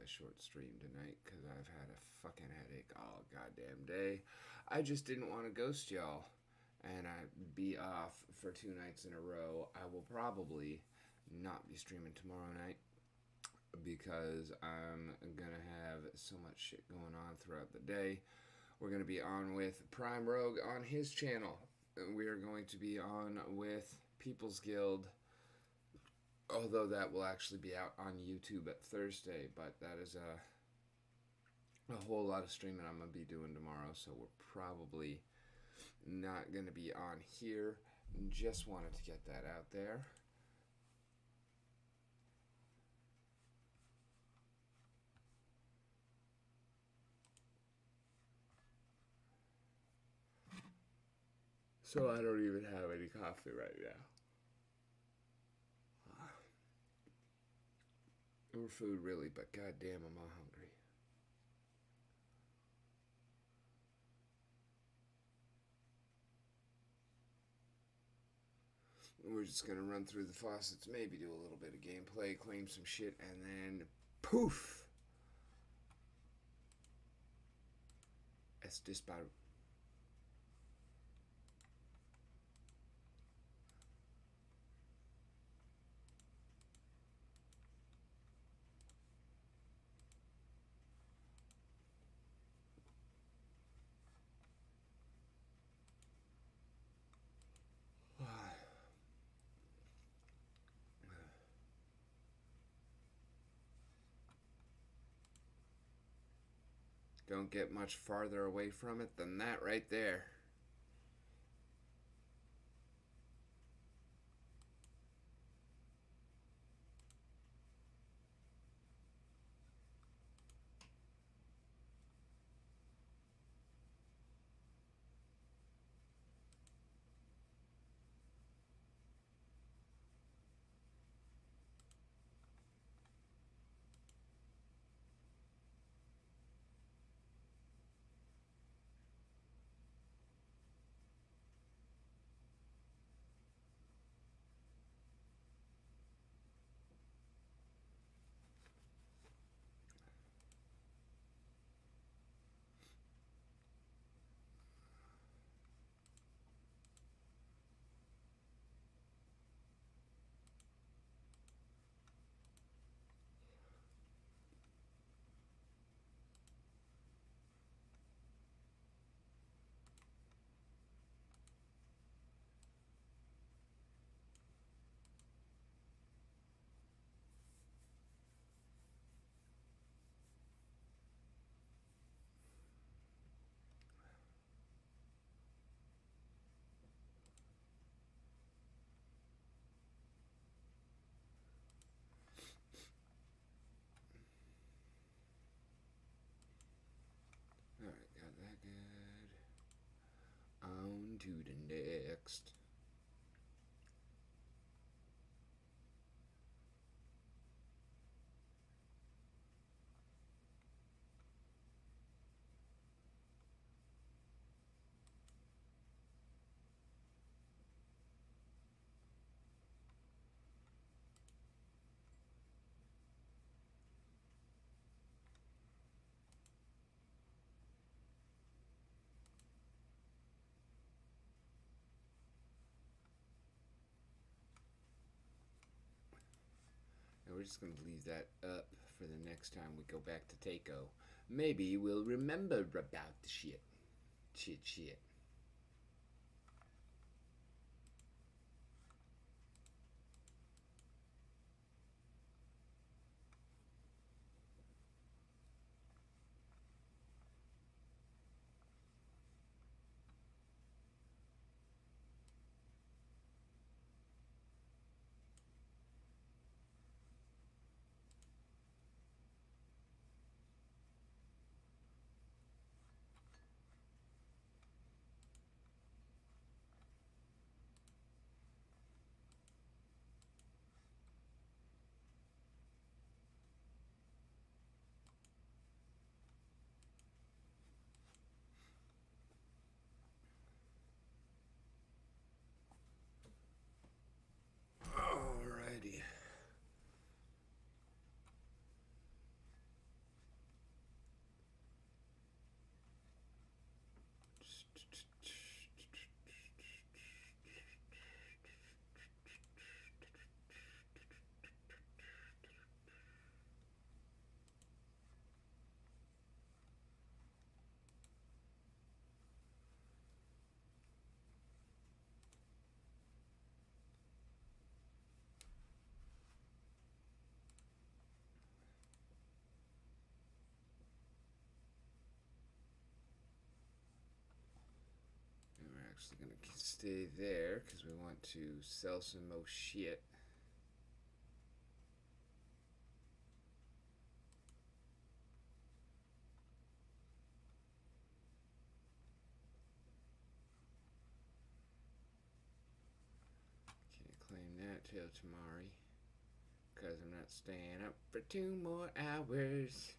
a short stream tonight because I've had a fucking headache all goddamn day. I just didn't want to ghost y'all and I'd be off for 2 nights in a row. I will probably not be streaming tomorrow night because I'm gonna have so much shit going on throughout the day. We're gonna be on with Prime Rogue on his channel. We are going to be on with People's Guild, although that will actually be out on YouTube at Thursday, but that is a whole lot of streaming I'm going to be doing tomorrow, so we're probably not going to be on here. Just wanted to get that out there. So I don't even have any coffee right now. Or food, really, but goddamn, am I hungry. We're just gonna run through the faucets, maybe do a little bit of gameplay, claim some shit, and then poof! Es disparo. Don't get much farther away from it than that right there. Alright, got that good. On to the next. And we're just going to leave that up for the next time we go back to Takeo. Maybe we'll remember about the shit. Shit. Actually gonna stay there because we want to sell some more shit. Can't claim that till tomorrow because I'm not staying up for 2 more hours.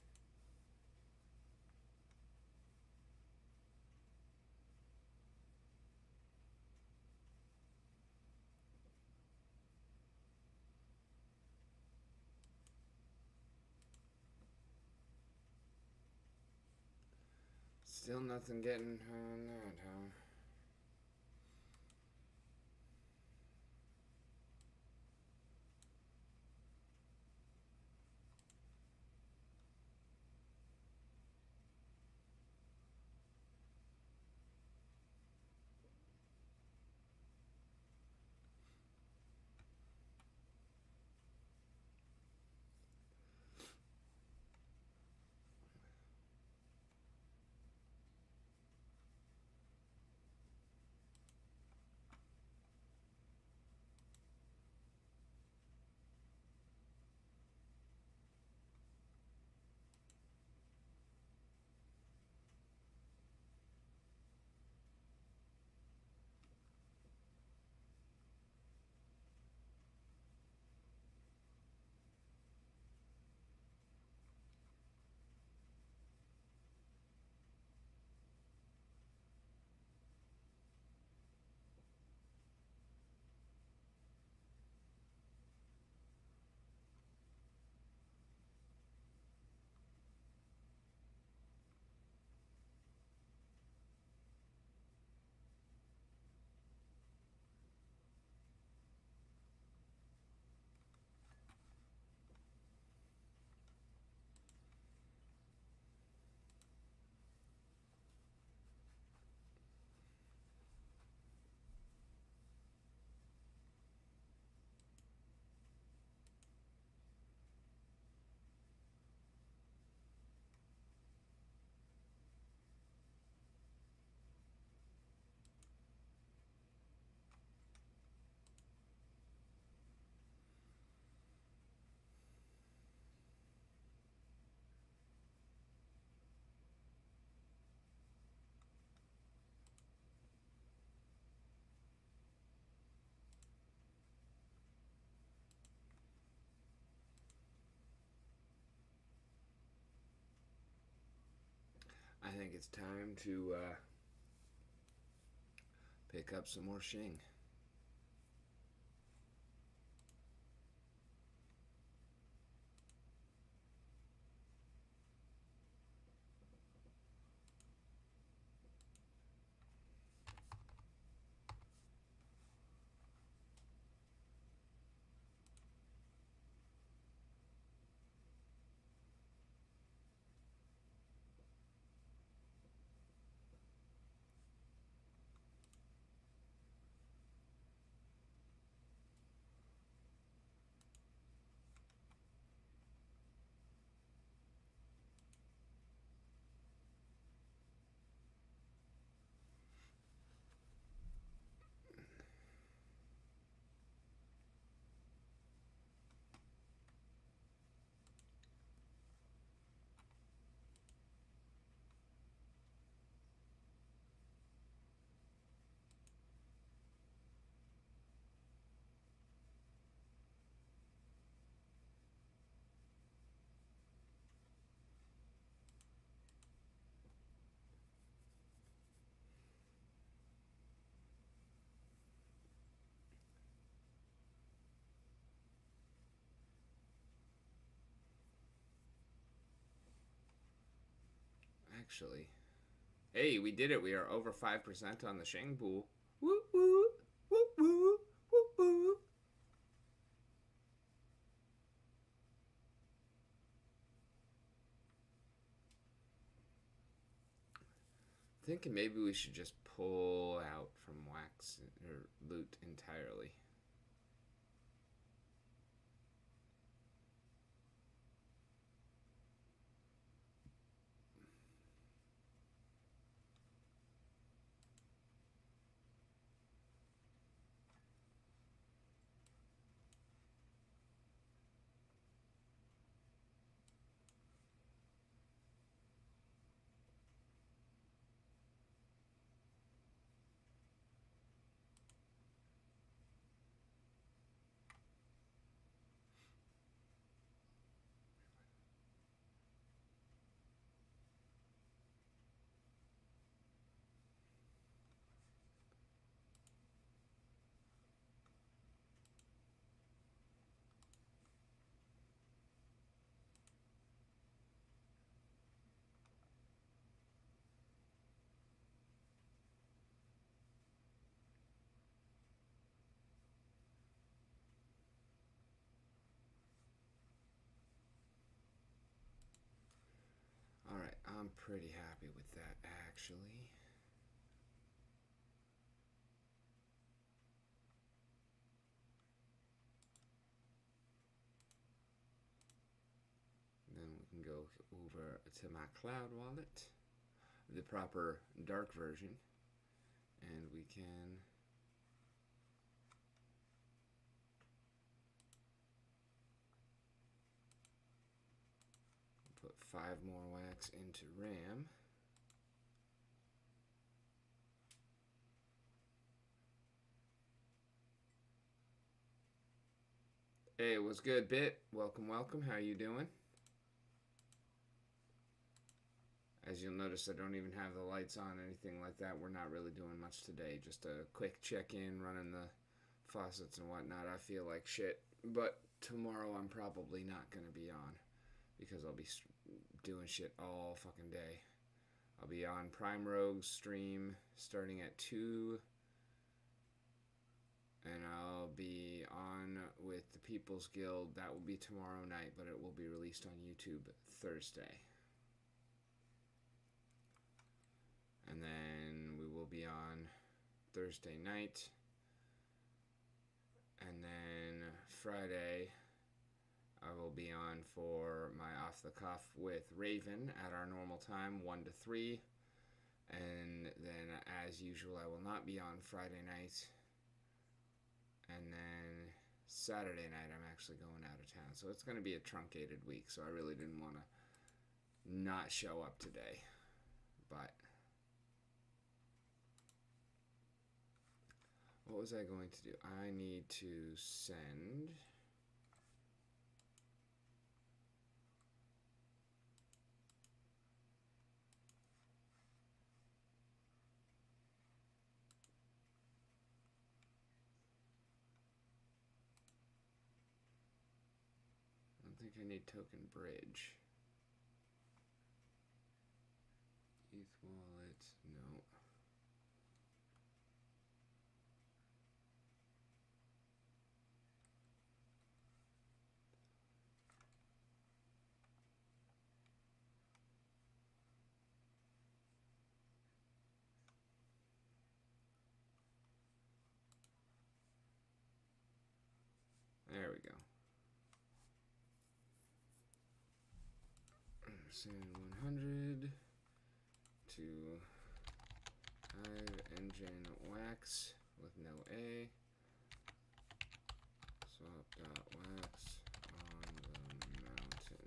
Still nothing getting on that, huh? I think it's time to pick up some more Shing. Actually, hey, we did it. We are over 5% on the Shing pool. Woo woo, woo woo, woo woo. Thinking maybe we should just pull out from wax or loot entirely. I'm pretty happy with that, actually. Then we can go over to my cloud wallet, the proper dark version, and we can put 5 more wax into RAM. Hey, what's good, Bit? Welcome, welcome. How you doing? As you'll notice, I don't even have the lights on, anything like that. We're not really doing much today. Just a quick check-in, running the faucets and whatnot. I feel like shit, but tomorrow I'm probably not going to be on because I'll be doing shit all fucking day. I'll be on Prime Rogue's stream starting at 2, and I'll be on with the People's Guild. That will be tomorrow night, but it will be released on YouTube Thursday. And then we will be on Thursday night. And then Friday, I will be on for my Off the Cuff with Raven at our normal time, 1 to 3. And then, as usual, I will not be on Friday night. And then Saturday night, I'm actually going out of town. So it's going to be a truncated week. So I really didn't want to not show up today. But what was I going to do? I need to send... I don't think I need token bridge. ETH wallet, no. There we go. Send 100 to Hive Engine Wax with no A. Swap.wax on the mountain.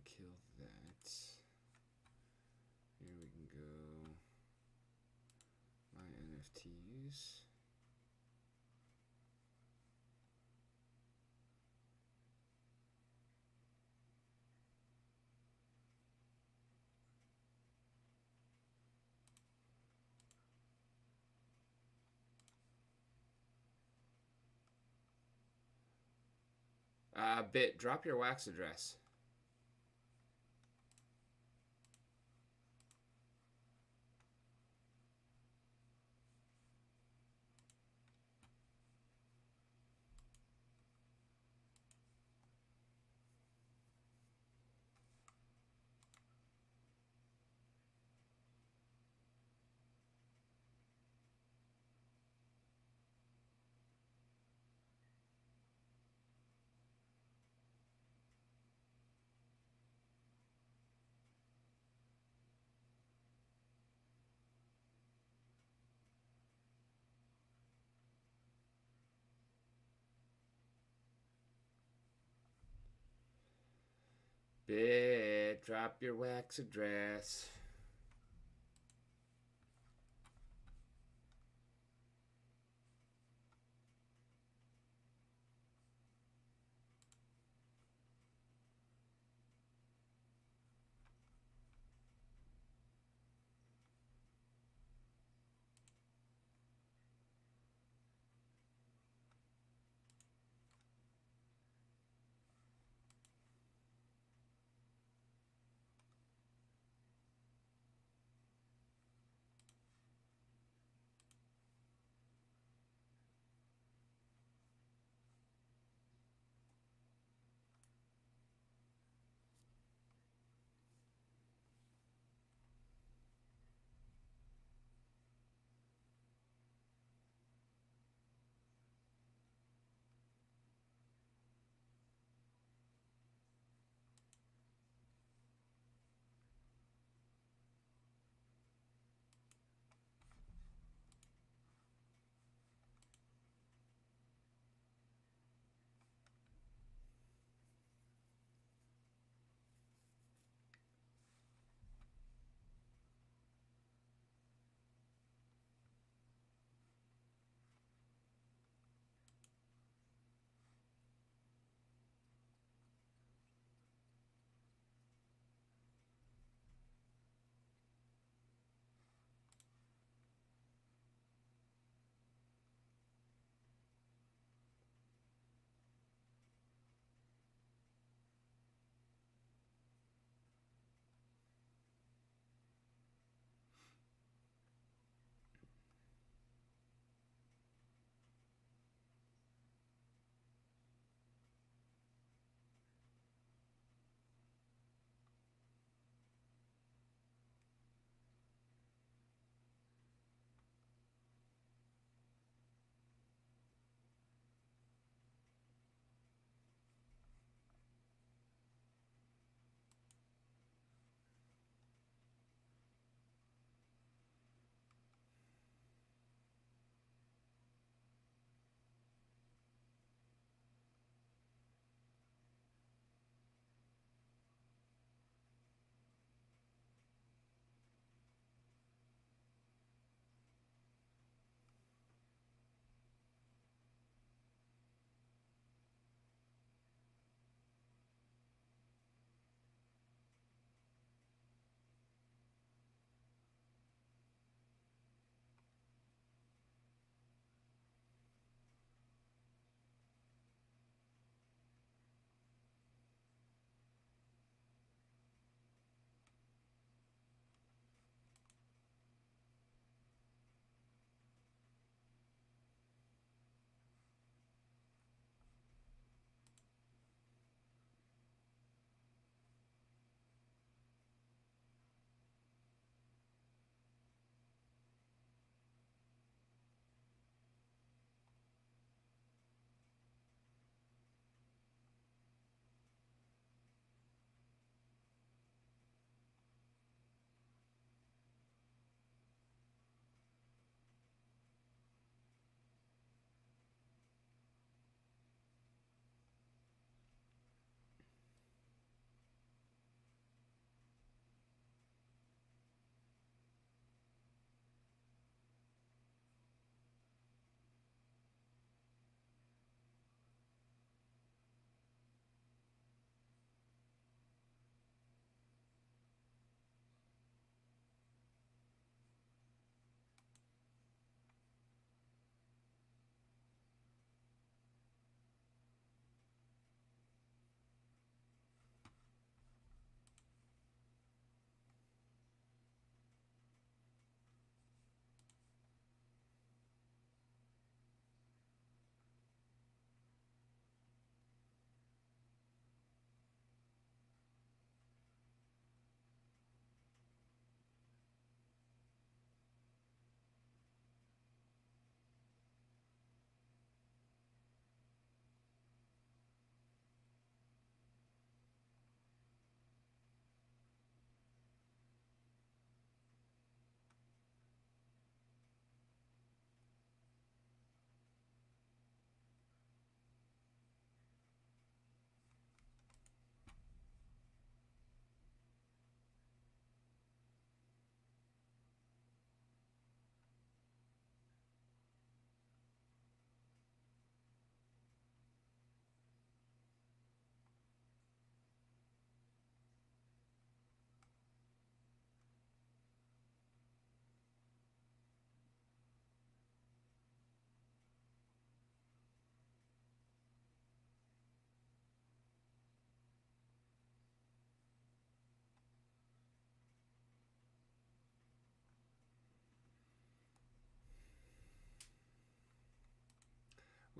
Kill that. Here we can go. My NFTs. Bit, drop your wax address. Bit, drop your wax address.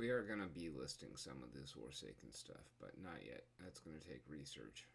We are going to be listing some of this Forsaken stuff, but not yet. That's going to take research.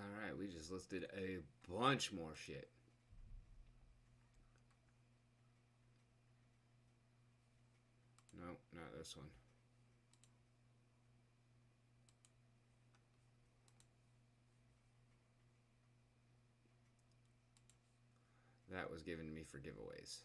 Alright, we just listed a bunch more shit. No, not this one. That was given to me for giveaways.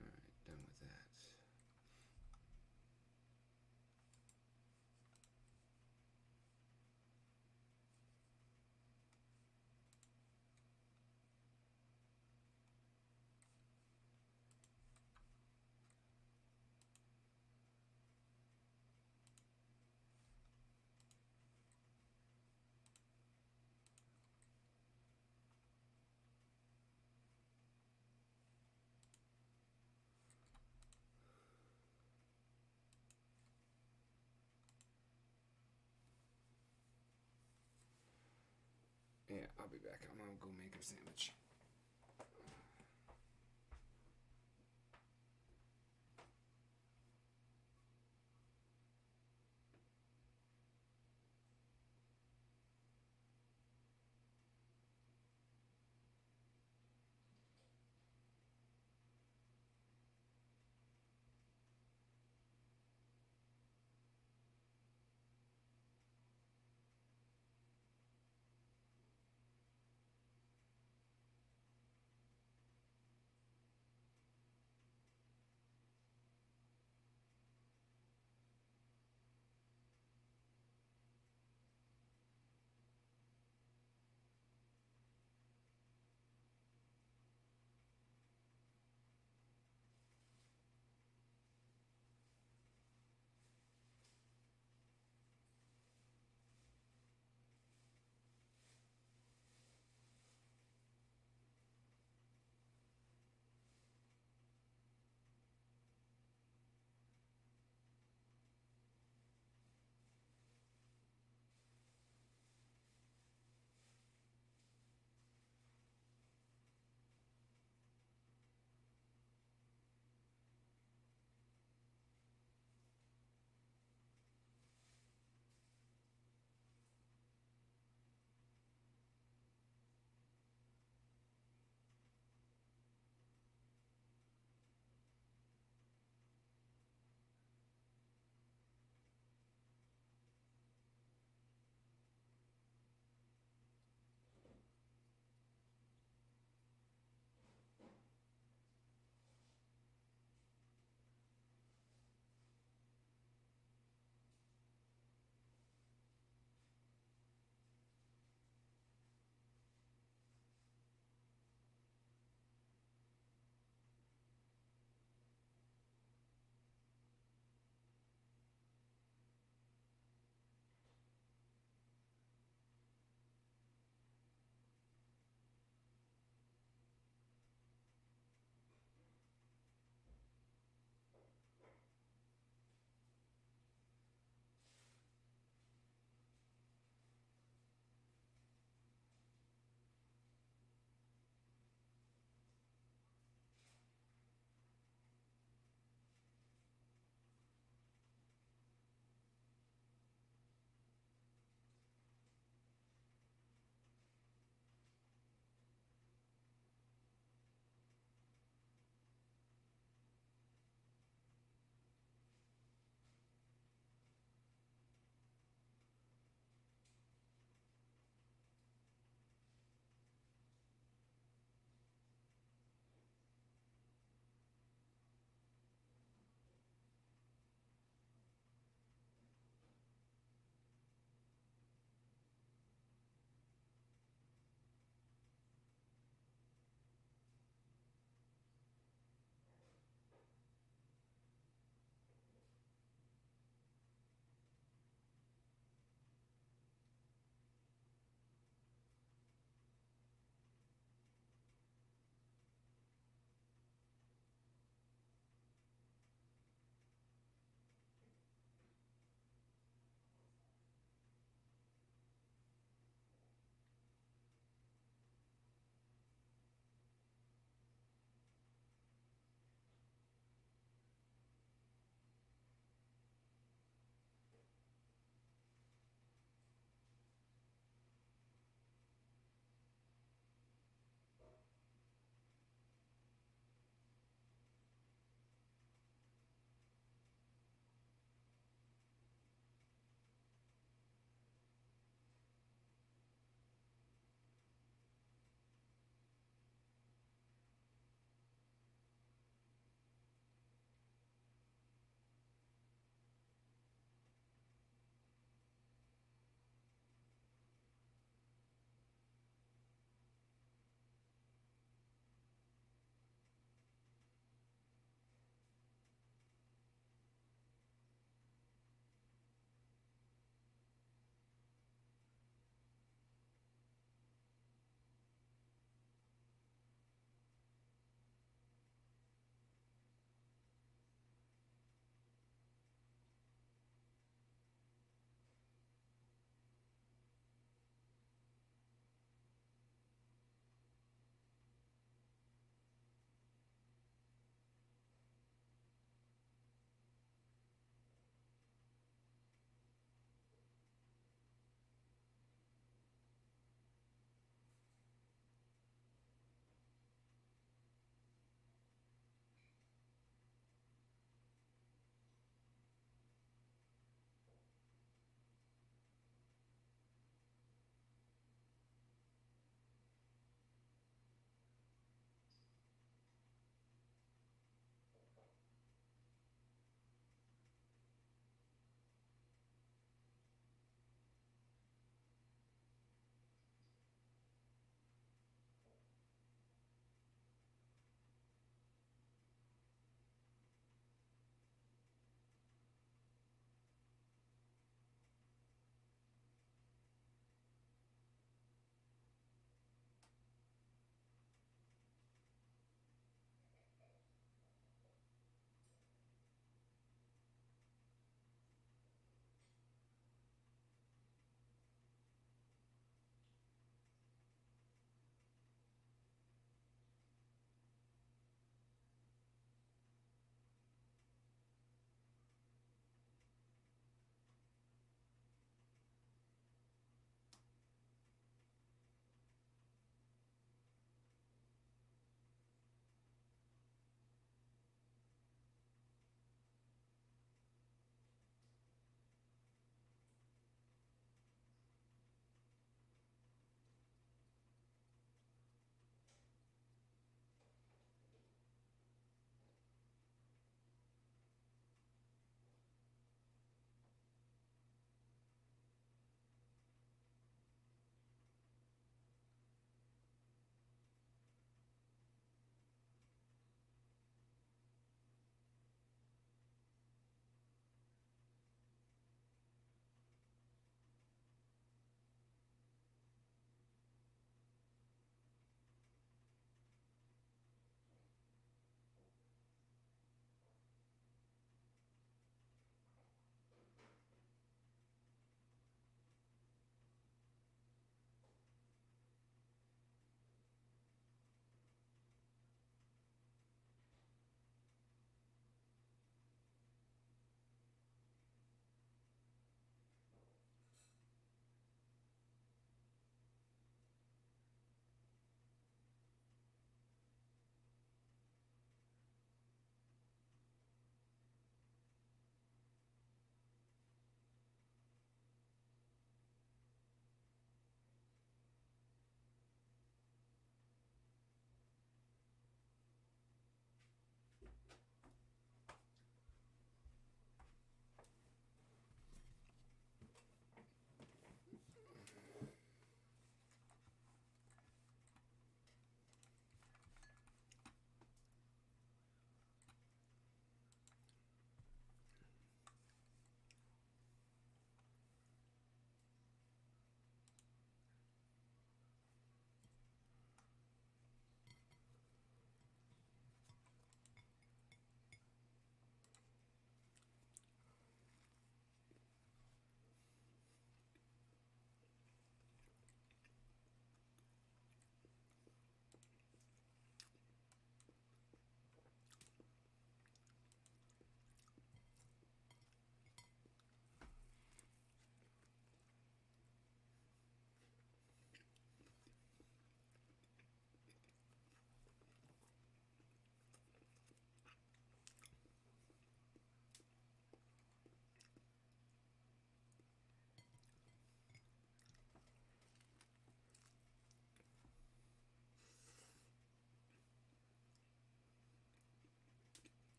Alright, done with that. Yeah, I'll be back. I'm gonna go make a sandwich.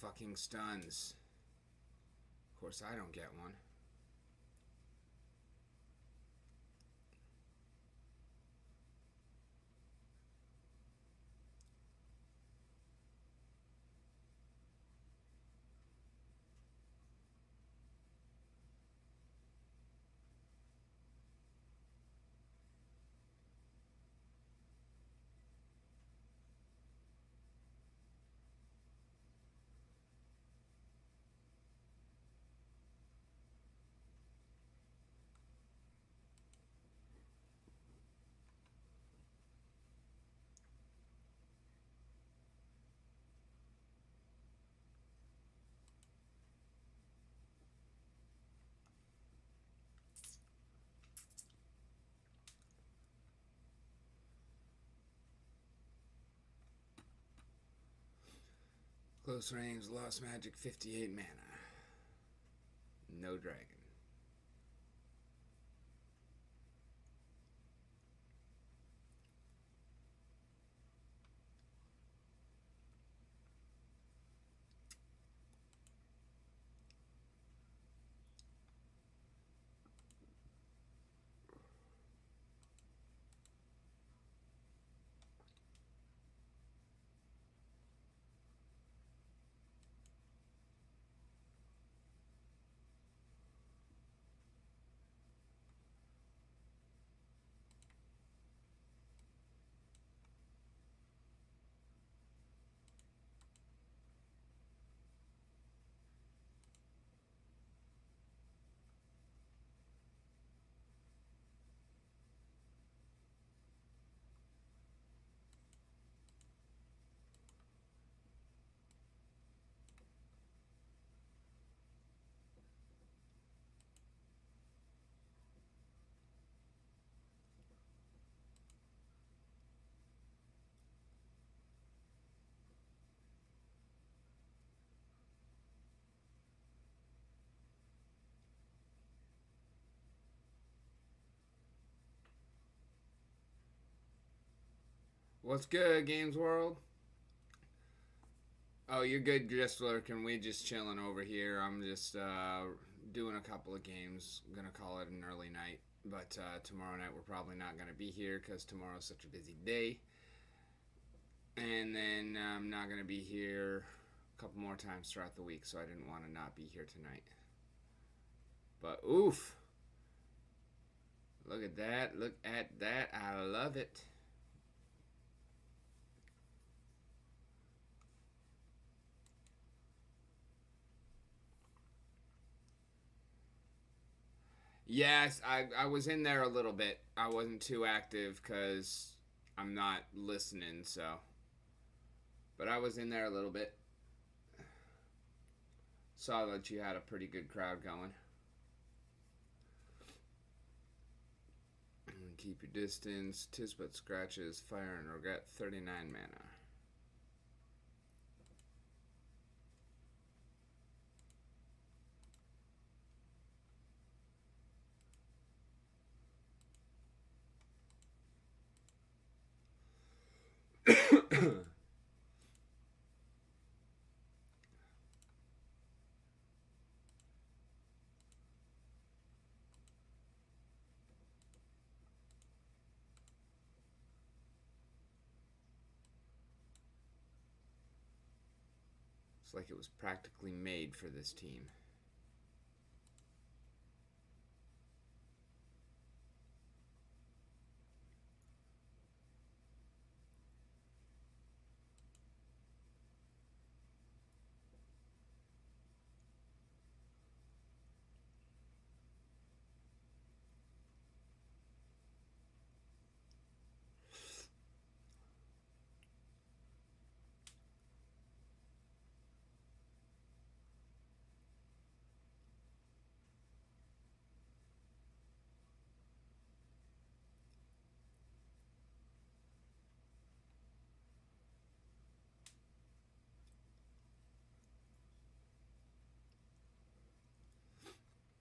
fucking stuns. Of course, I don't get one. Close range, lost magic, 58 mana. No dragon. What's good, Games World? Oh, you're good, just lurking. We just chilling over here. I'm just doing a couple of games. I'm gonna call it an early night, but tomorrow night we're probably not gonna be here because tomorrow's such a busy day. And then I'm not gonna be here a couple more times throughout the week, so I didn't want to not be here tonight. But oof! Look at that! Look at that! I love it. Yes, I was in there a little bit. I wasn't too active because I'm not listening, so. But I was in there a little bit. Saw that you had a pretty good crowd going. Keep your distance. Tis but scratches. Fire and regret. 39 mana. It's like it was practically made for this team.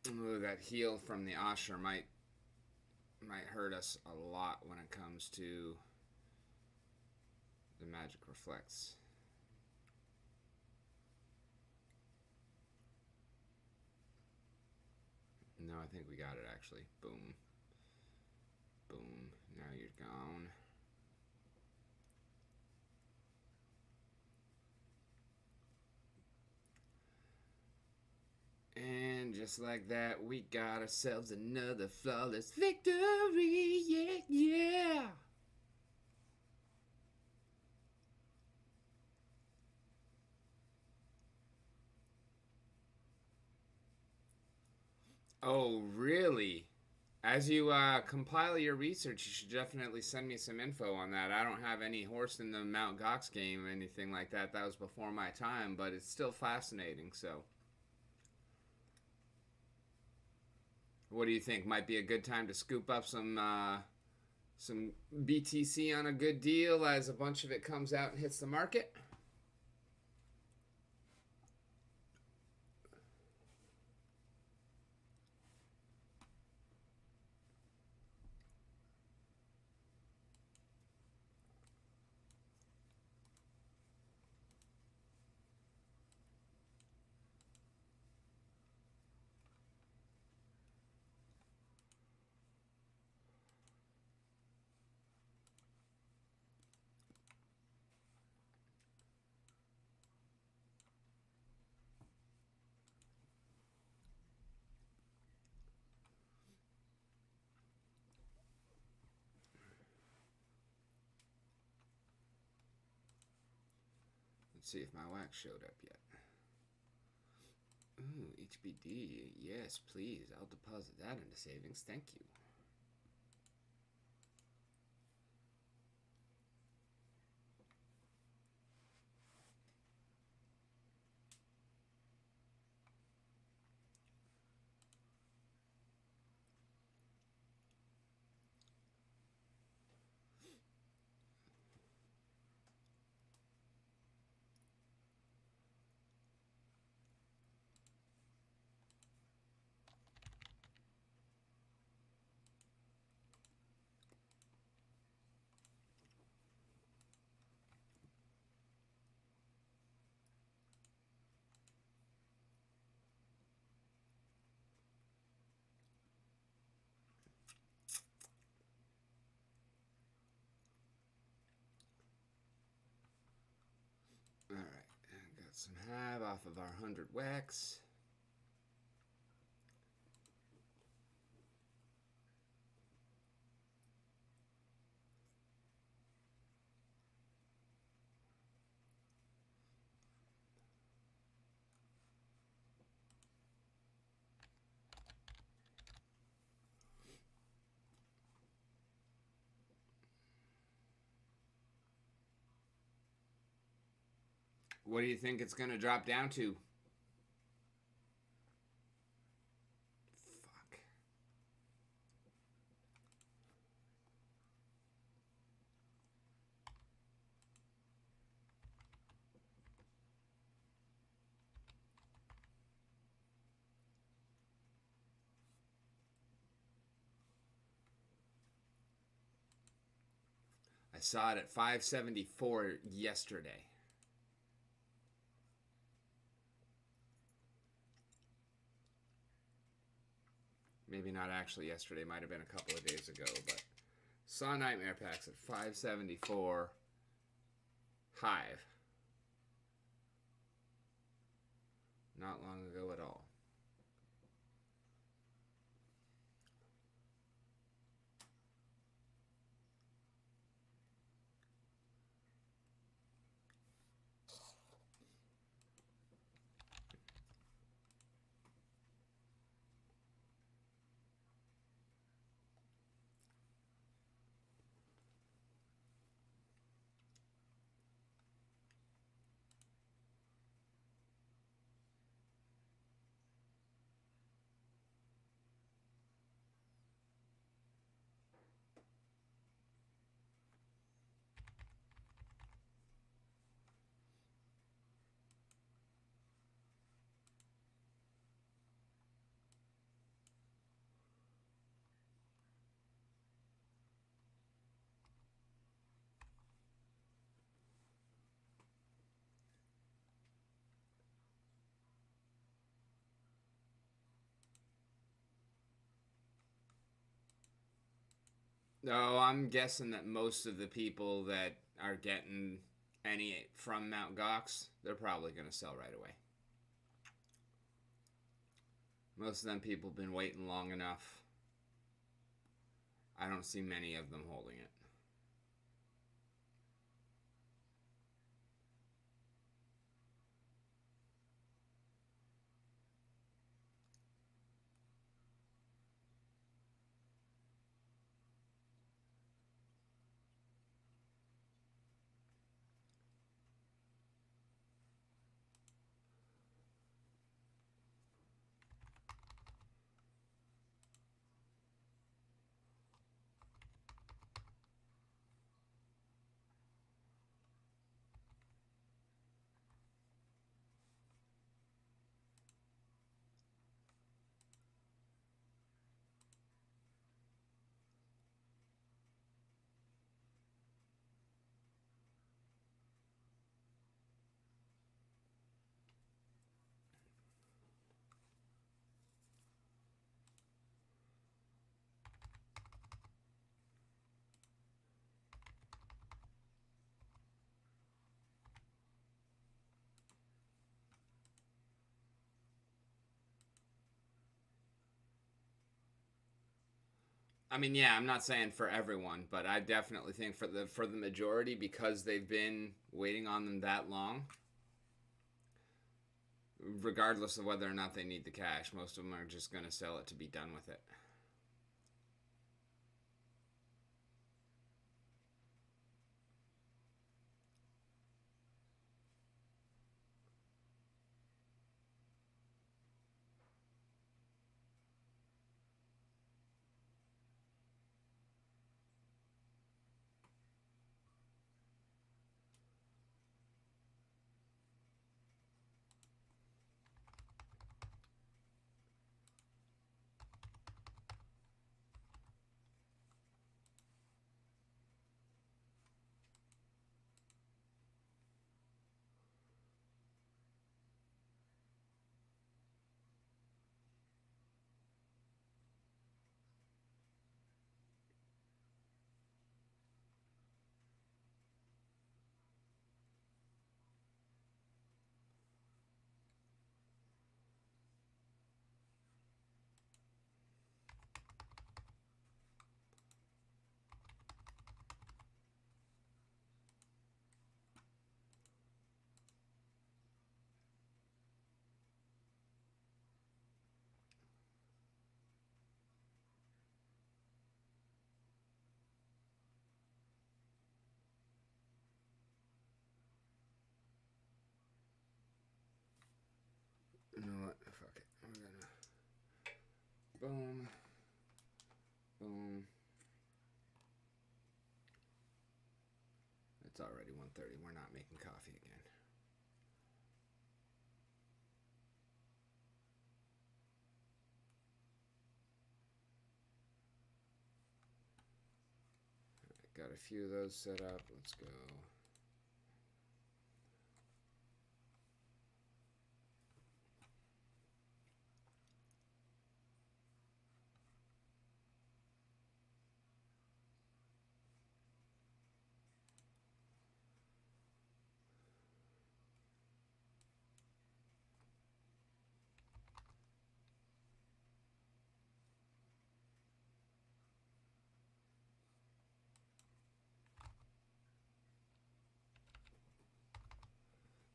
Ooh, that heal from the Asher might hurt us a lot when it comes to the magic reflects. No, I think we got it actually. Boom. Boom. Now you're gone. And just like that, we got ourselves another flawless victory. Yeah, yeah. Oh, really? As you compile your research, you should definitely send me some info on that. I don't have any horse in the Mount Gox game or anything like that. That was before my time, but it's still fascinating. So, what do you think? Might be a good time to scoop up some BTC on a good deal as a bunch of it comes out and hits the market. Let's see if my wax showed up yet. Ooh, HBD. Yes, please. I'll deposit that into savings. Thank you. All right. Got some hive off of our 100 wax. What do you think it's going to drop down to? Fuck. I saw it at 574 yesterday. Maybe not actually yesterday. Might have been a couple of days ago, but saw Nightmare Packs at 574 hive. Not long ago at all. No, I'm guessing that most of the people that are getting any from Mount Gox, they're probably going to sell right away. Most of them people have been waiting long enough. I don't see many of them holding it. I mean, yeah, I'm not saying for everyone, but I definitely think for the majority, because they've been waiting on them that long, regardless of whether or not they need the cash, most of them are just going to sell it to be done with it. You know what? Fuck it. I'm gonna boom, boom. It's already 1:30. We're not making coffee again. Got a few of those set up. Let's go.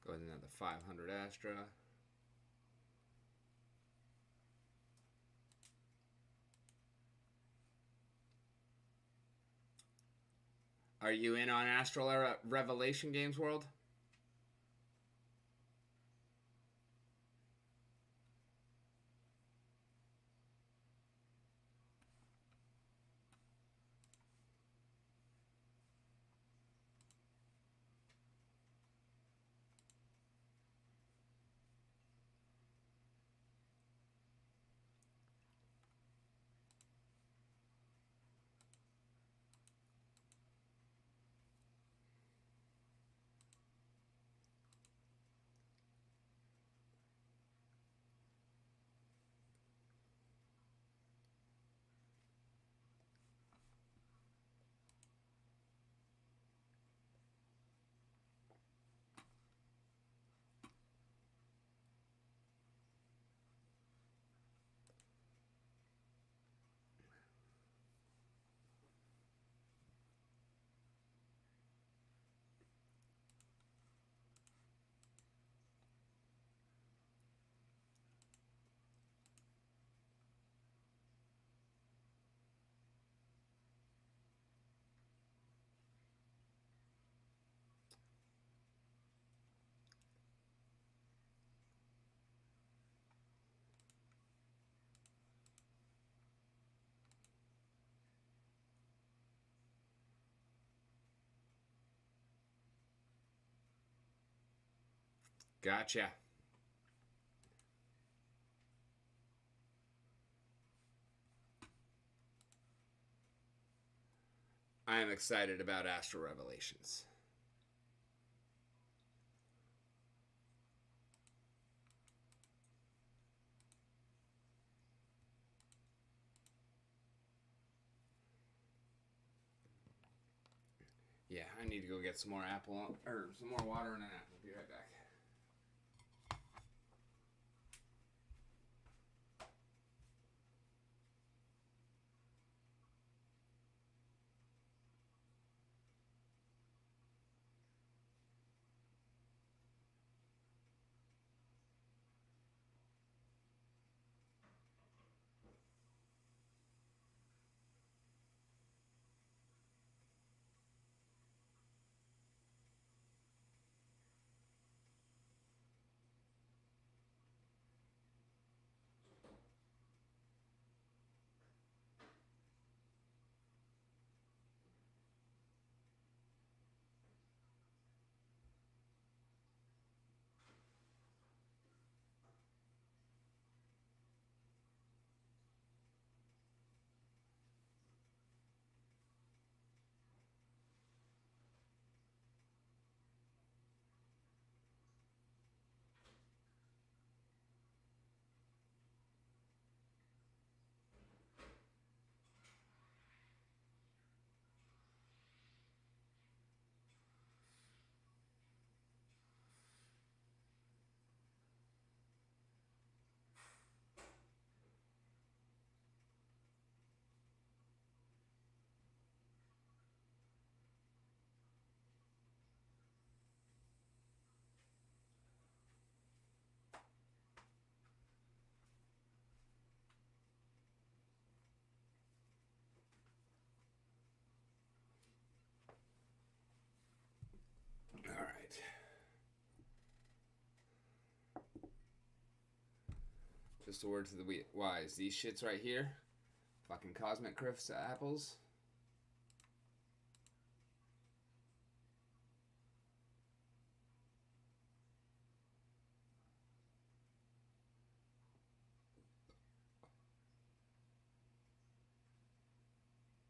Go ahead and add the 500 Astra. Are you in on Astral Revelation Games World? Gotcha. I am excited about Astral Revelations. Yeah, I need to go get some more apple or some more water and an apple. Be right back. All right. Just a word to the wise. These shits right here, fucking Cosmic Criff's apples.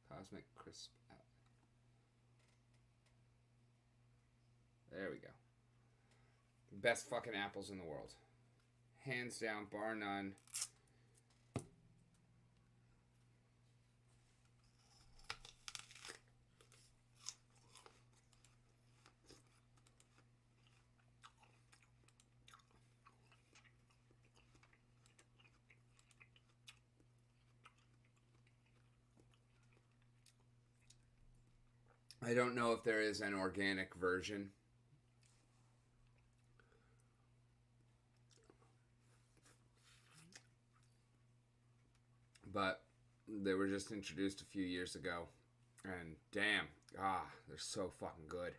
Cosmic Crisp. There we go. Best fucking apples in the world. Hands down, bar none. I don't know if there is an organic version. But they were just introduced a few years ago. And damn, they're so fucking good.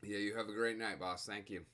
Yeah, you have a great night, boss. Thank you.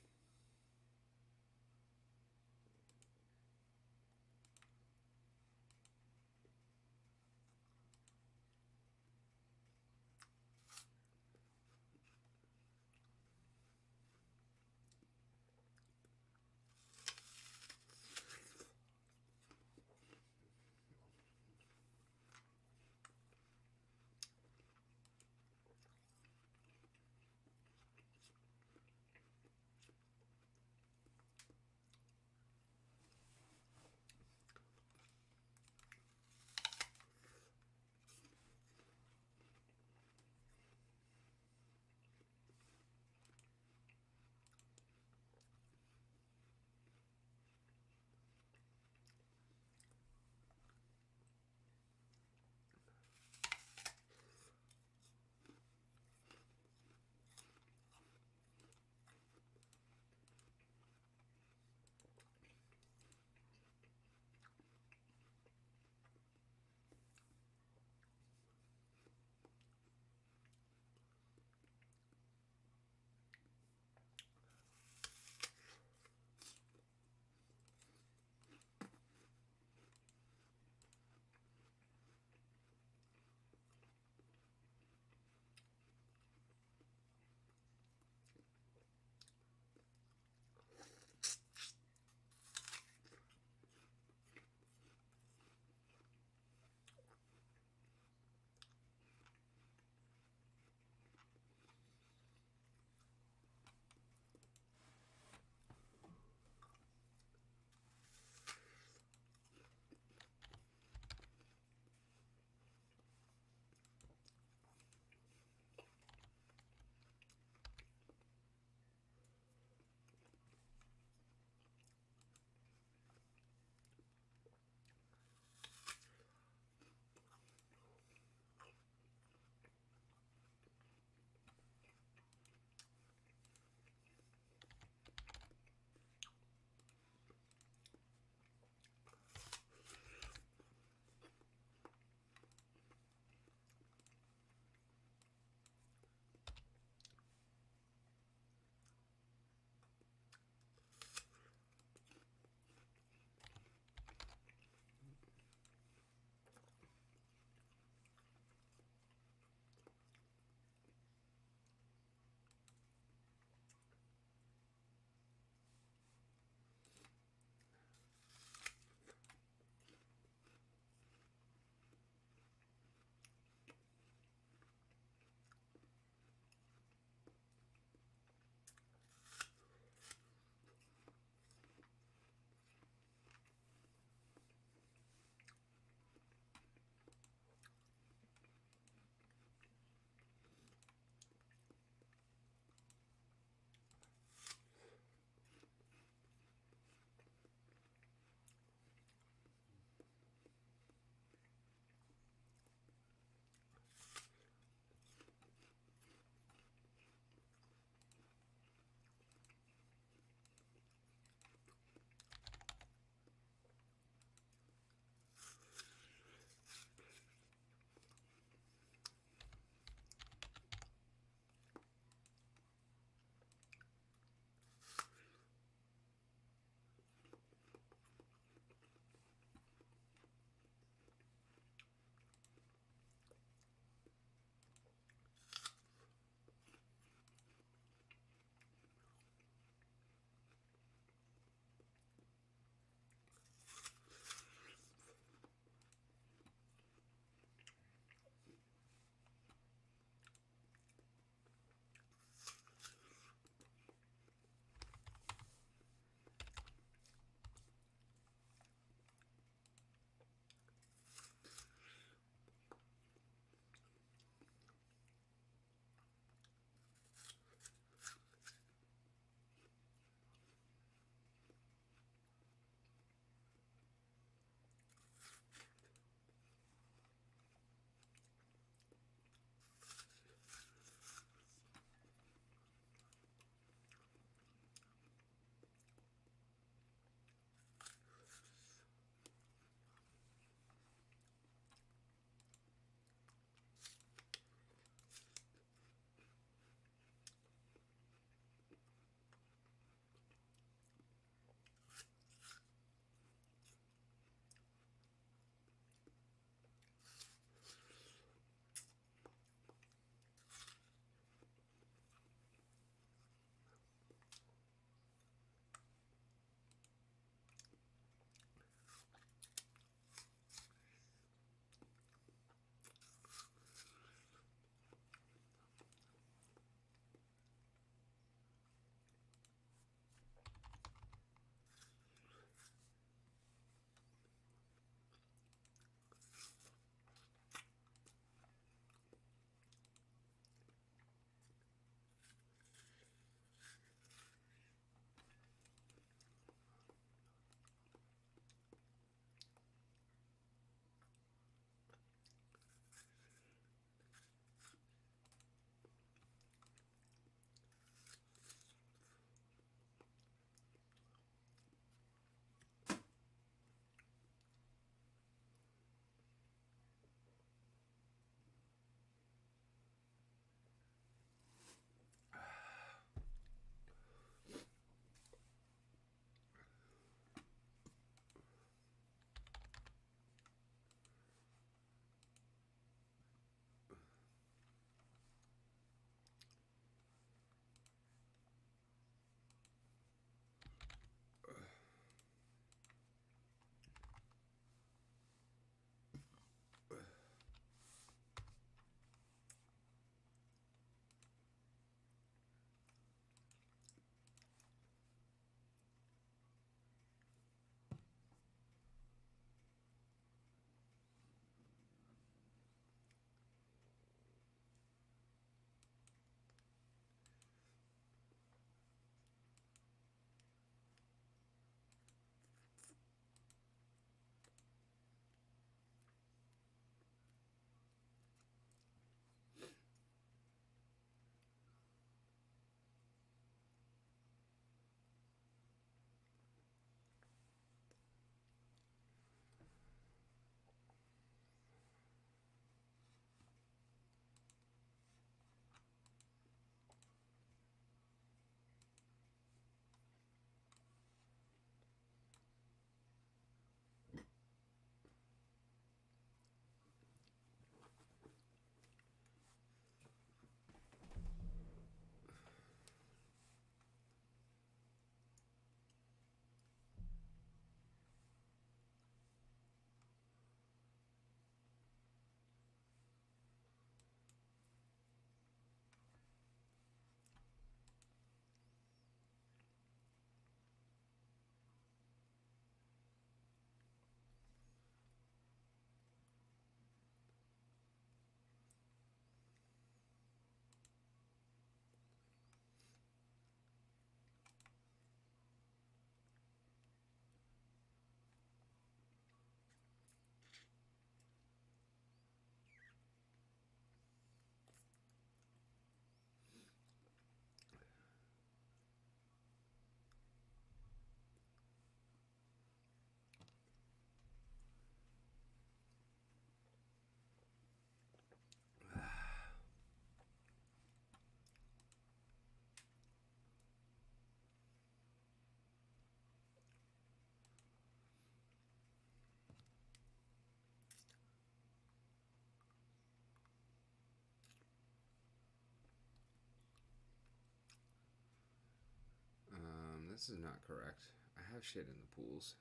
This is not correct. I have shit in the pools.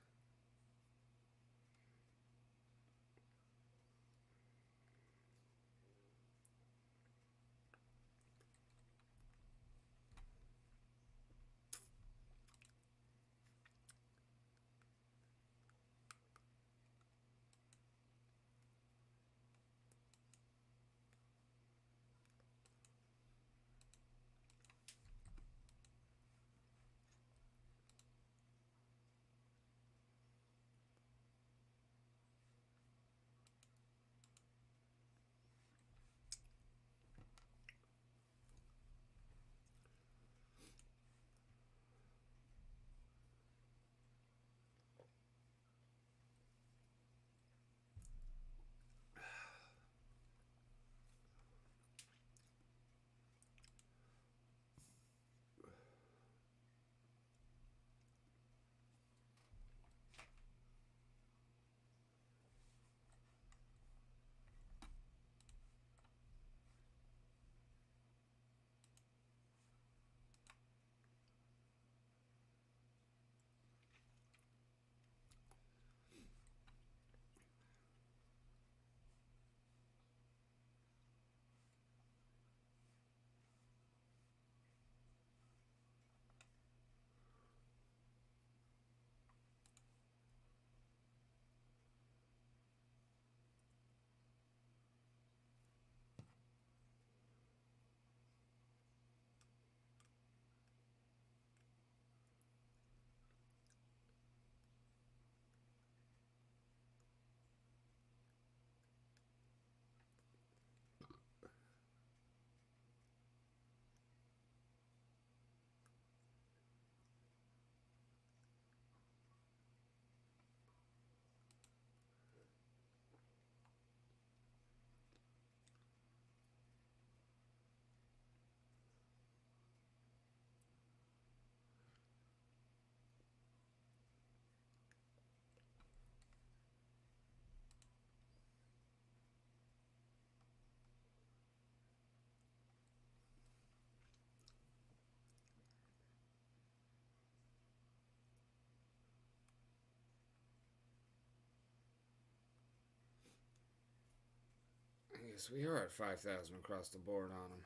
I guess we are at 5,000 across the board on them.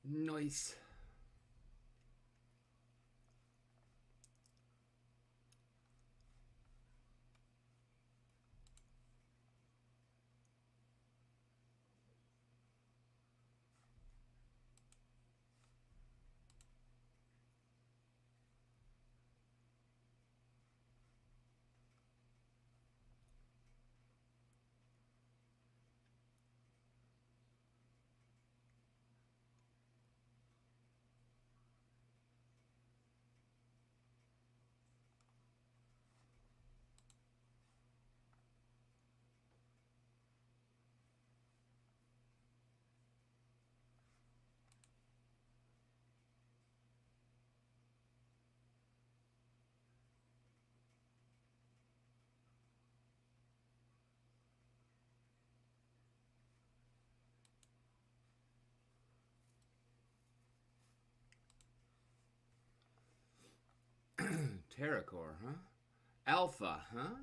Nice. Terracore, huh? Alpha, huh?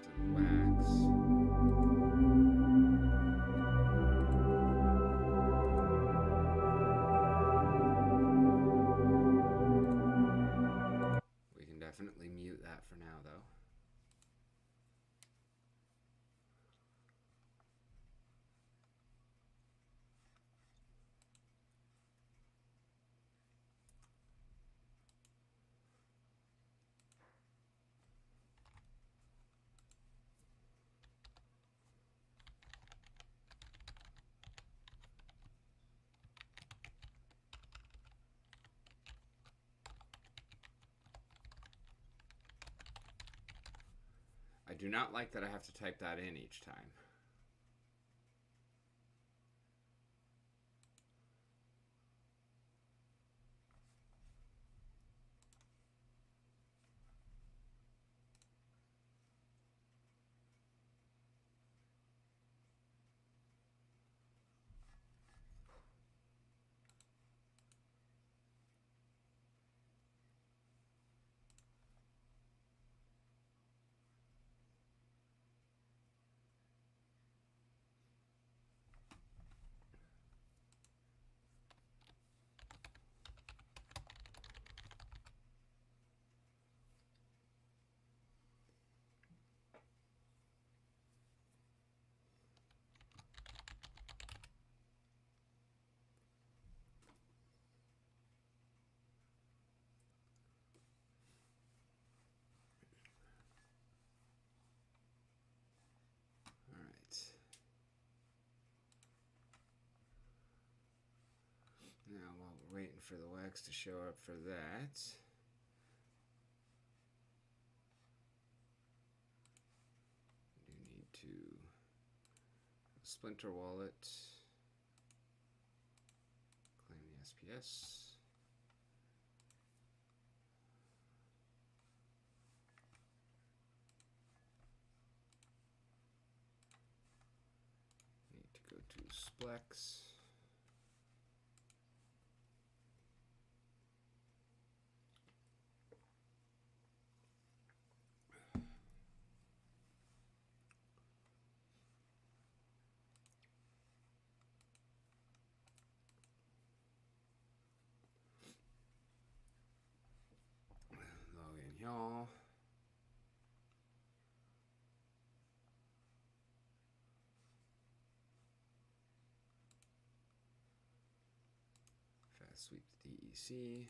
rest of the wax. We can definitely mute that for now, though. I do not like that I have to type that in each time. Now, while we're waiting for the wax to show up for that, we need to Splinter wallet, claim the SPS. Need to go to Splex. Log in y'all. Fast sweep the DEC.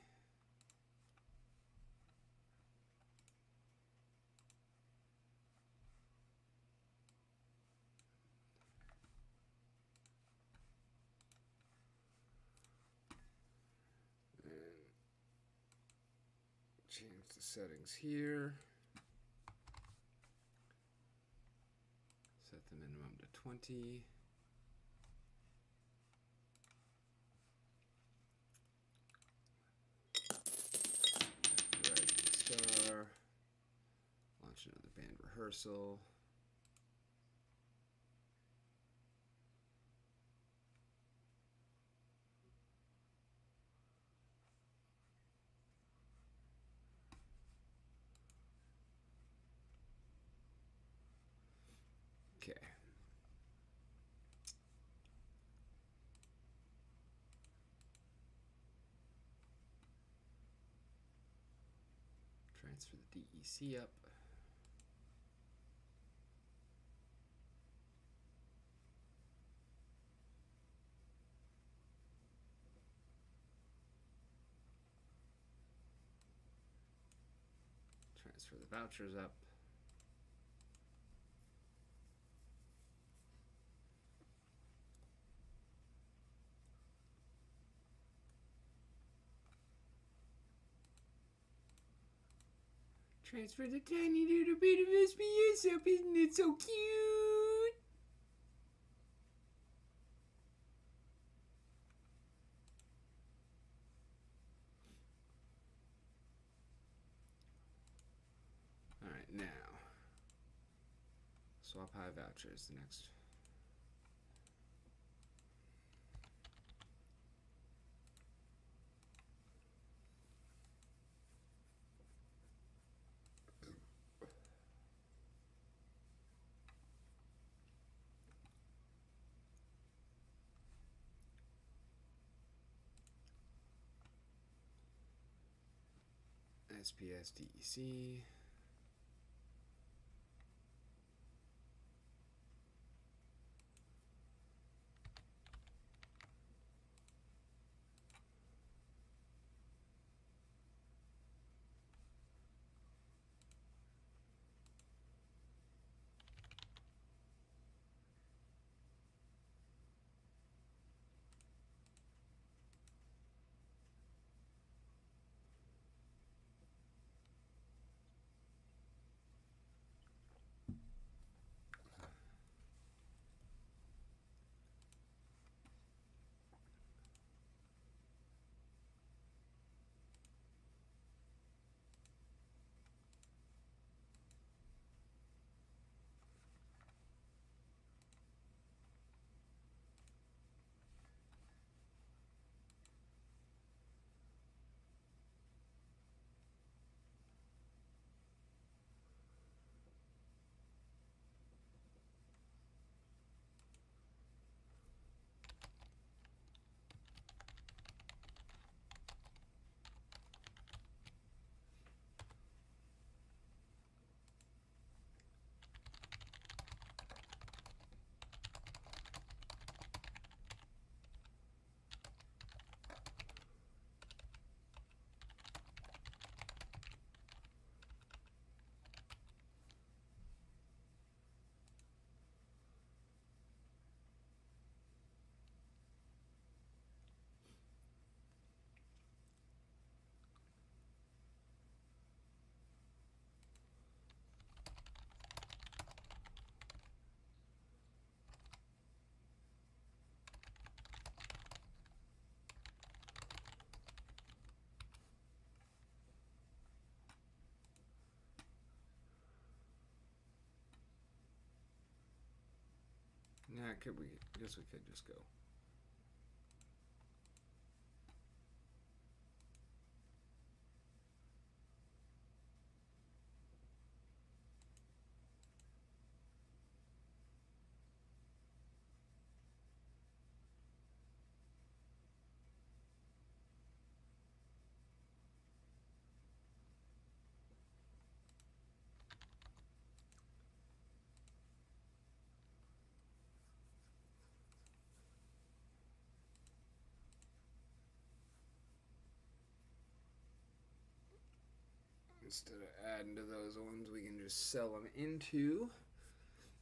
Change the settings here. Set the minimum to 20. Rising Star. Launch another band rehearsal. Okay. Transfer the DEC up. Transfer the vouchers up. Transfer the tiny little bit of SPS up, isn't it so cute? Alright, now swap high vouchers, the next. SPS DEC. Nah, could we? Guess we could just go. Instead of adding to those ones, we can just sell them into.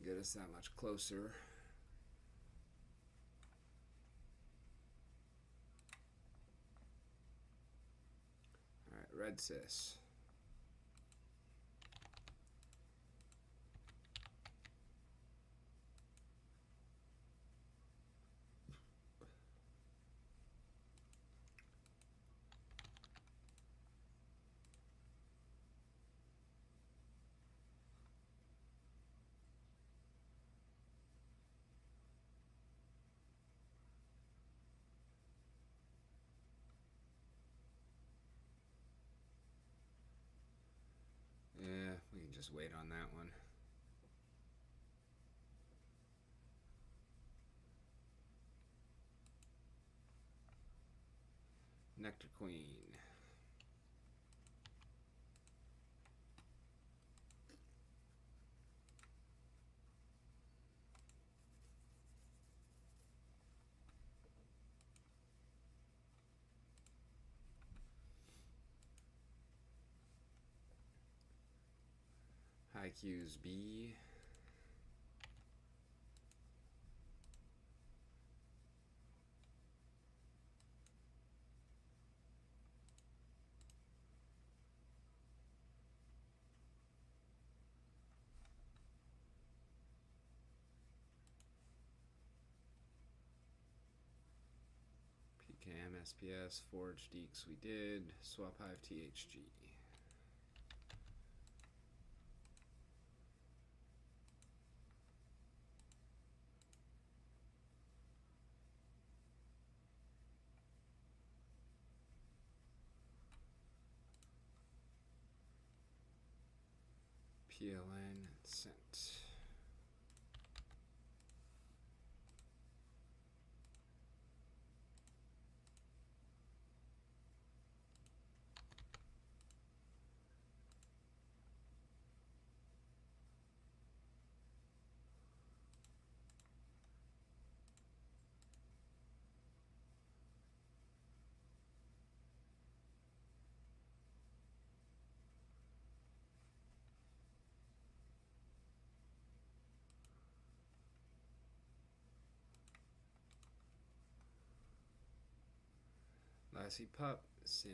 Get us that much closer. Alright, red cis. Yeah, we can just wait on that one. Nectar Queen. High Q's B. PKM SPS, Forge Deeks we did, Swap Hive THG. PLN and sent. Sassy Pup Sim.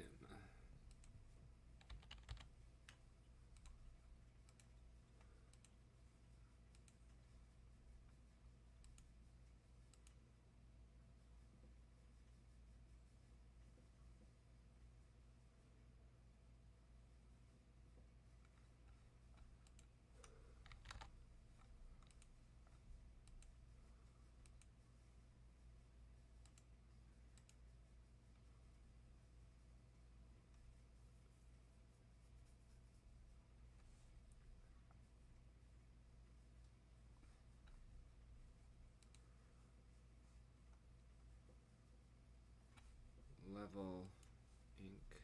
Level Inc.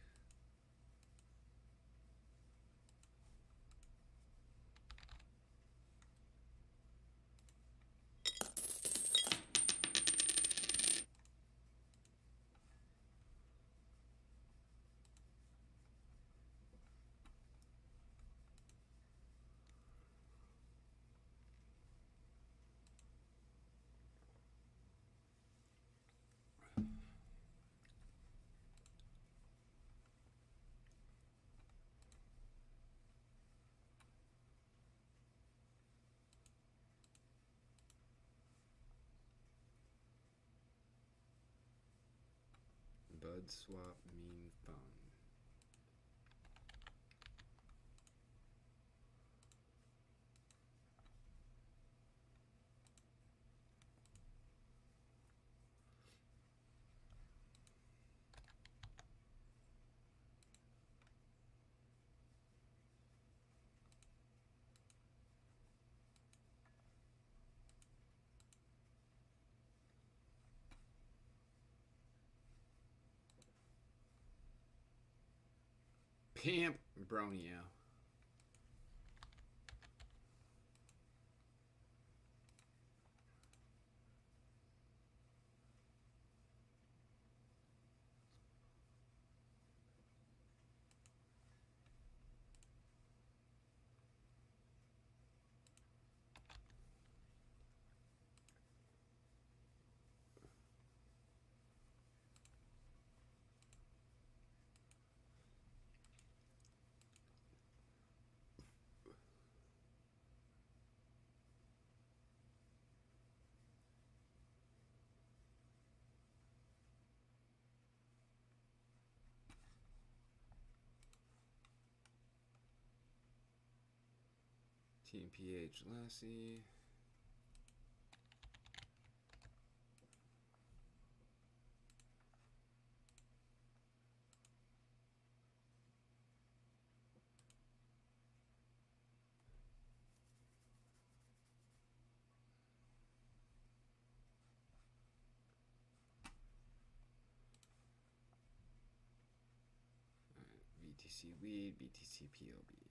Bud Swap Meme Fun. Pimp Bronio. TMPH Lassie. BTC Weed, BTC POB.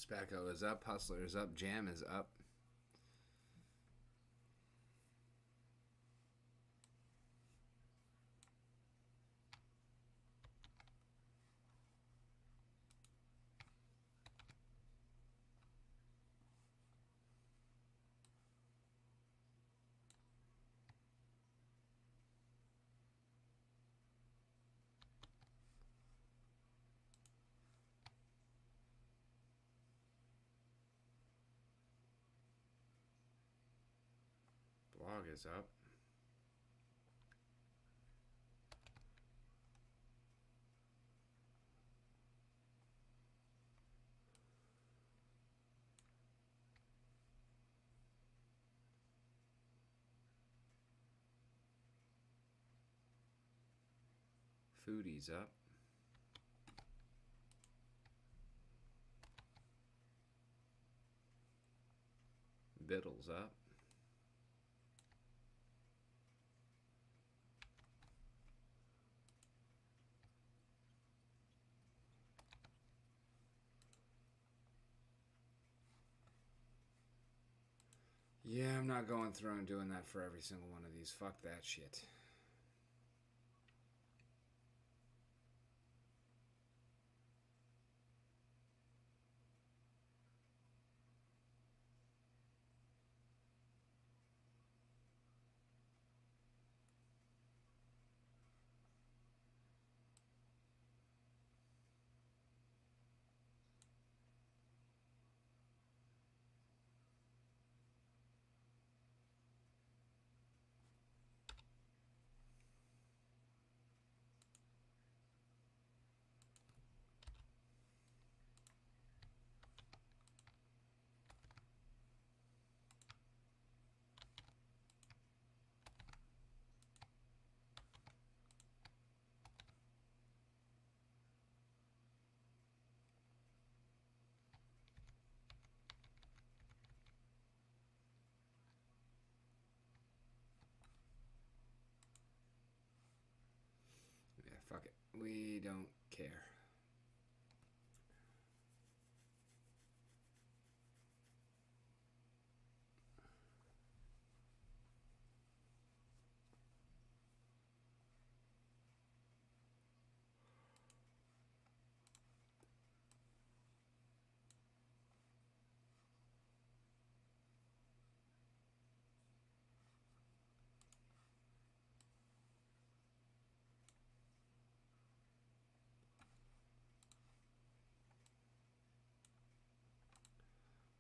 Spacco is up. Hustler is up. Jam is up. Blog is up. Foodie's up. Biddle's up. Yeah, I'm not going through and doing that for every single one of these. Fuck that shit. Yeah, fuck it. We don't care.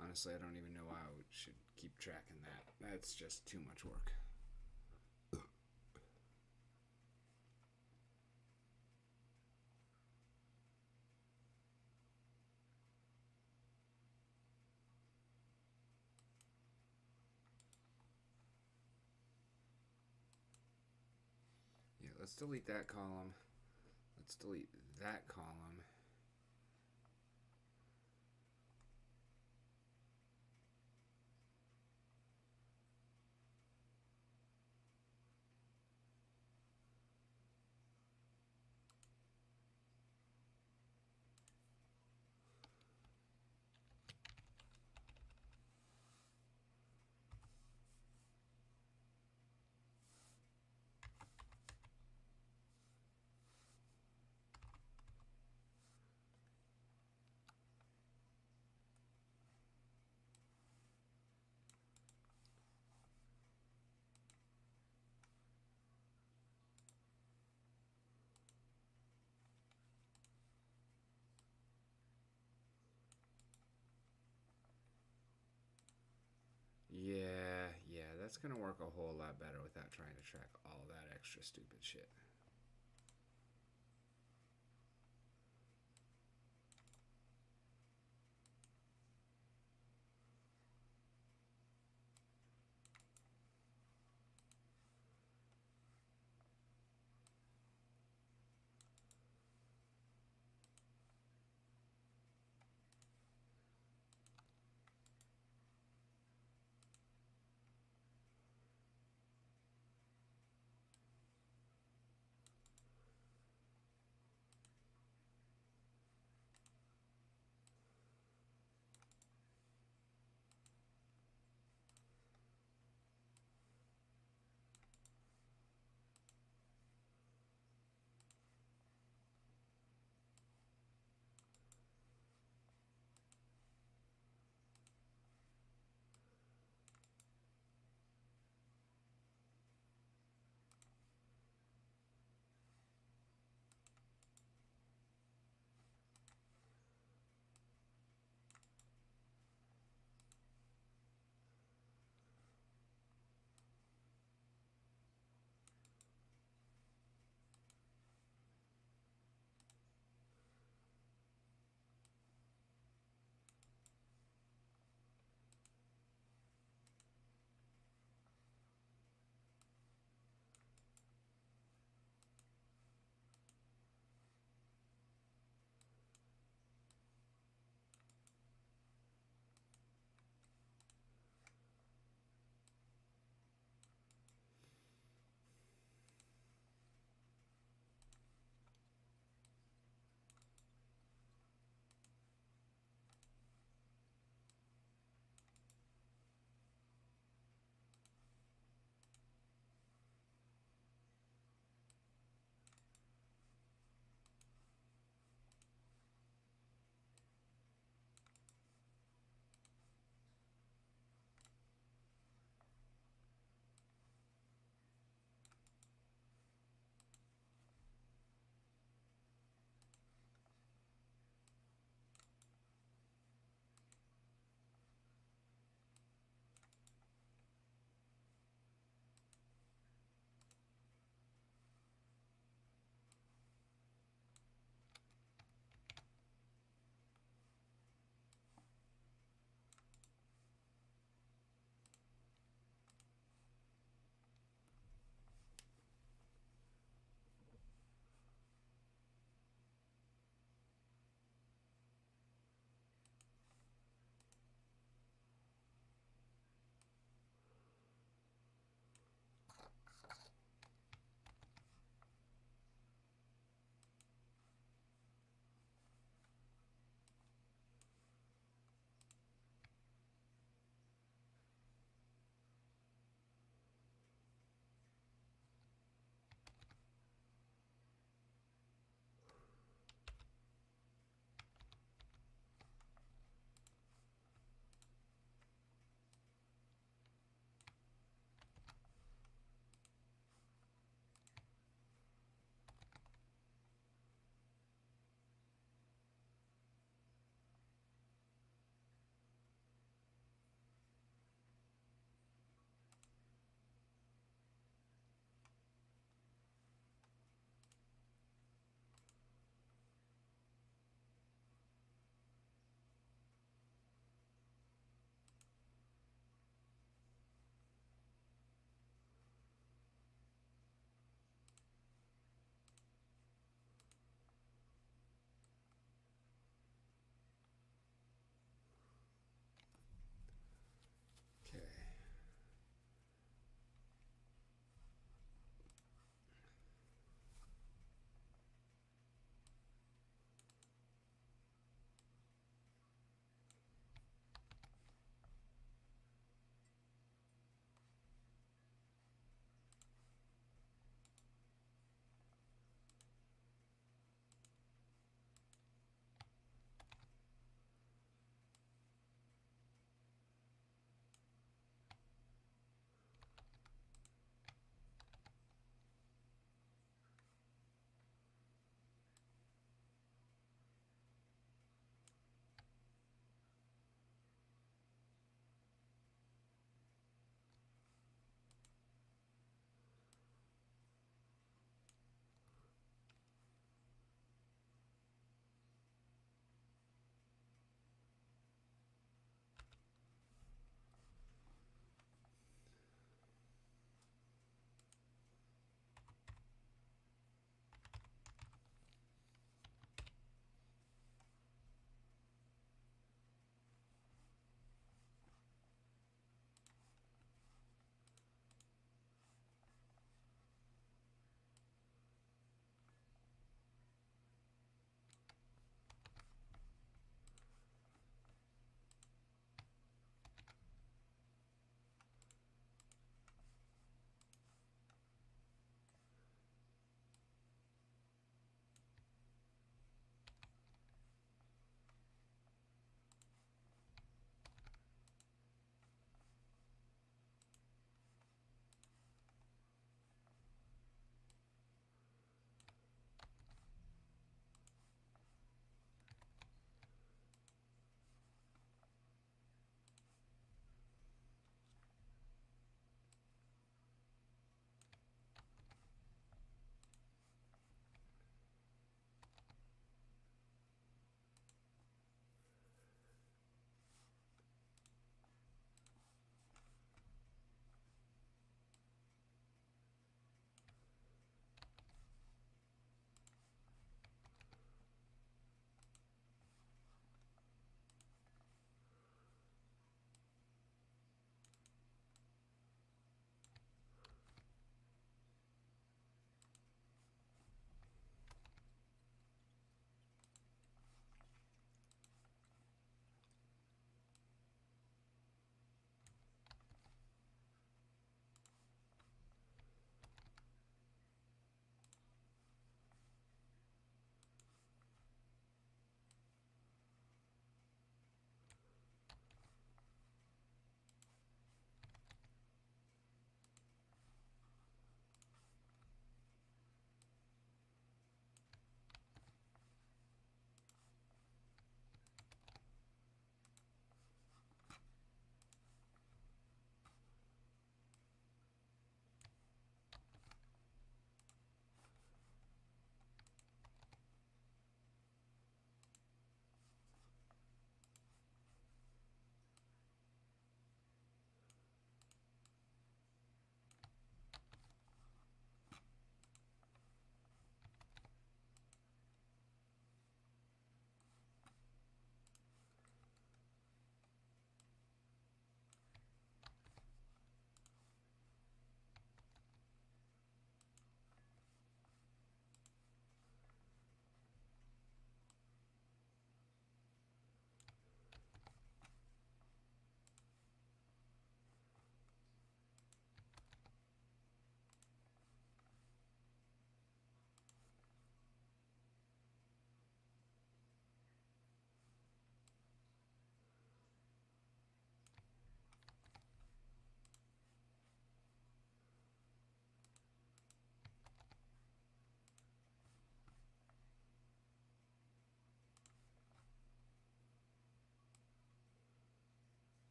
Honestly, I don't even know why I should keep tracking that. That's just too much work. Yeah, let's delete that column. Let's delete that column. Yeah, that's gonna work a whole lot better without trying to track all that extra stupid shit.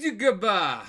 Goodbye.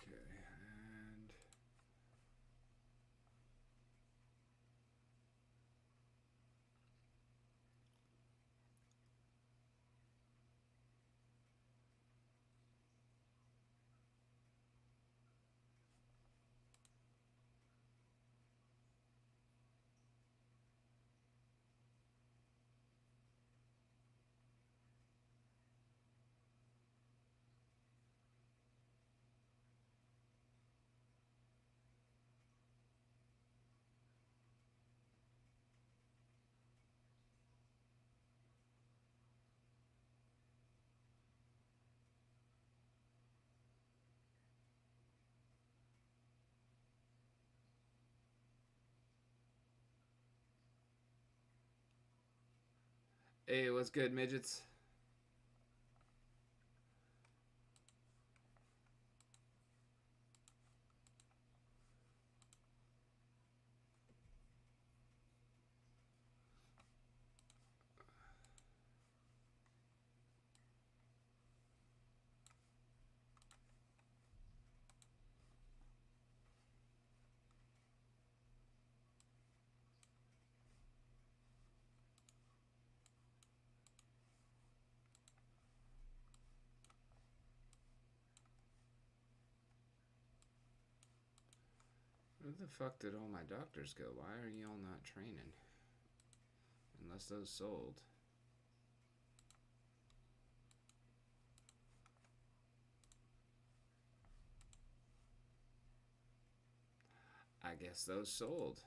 Okay, and hey, what's good, midgets? Where the fuck did all my doctors go? Why are y'all not training? Unless those sold. I guess those sold.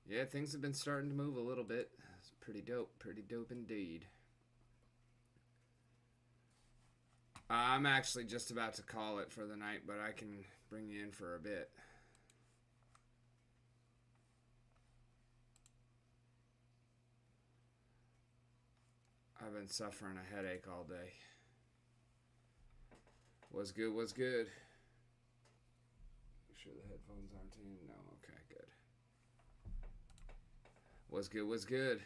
Yeah, things have been starting to move a little bit. It's pretty dope indeed. I'm actually just about to call it for the night, but I can bring you in for a bit. I've been suffering a headache all day. What's good? What's good? Make sure the headphones aren't in. No, okay, good. What's good? What's good?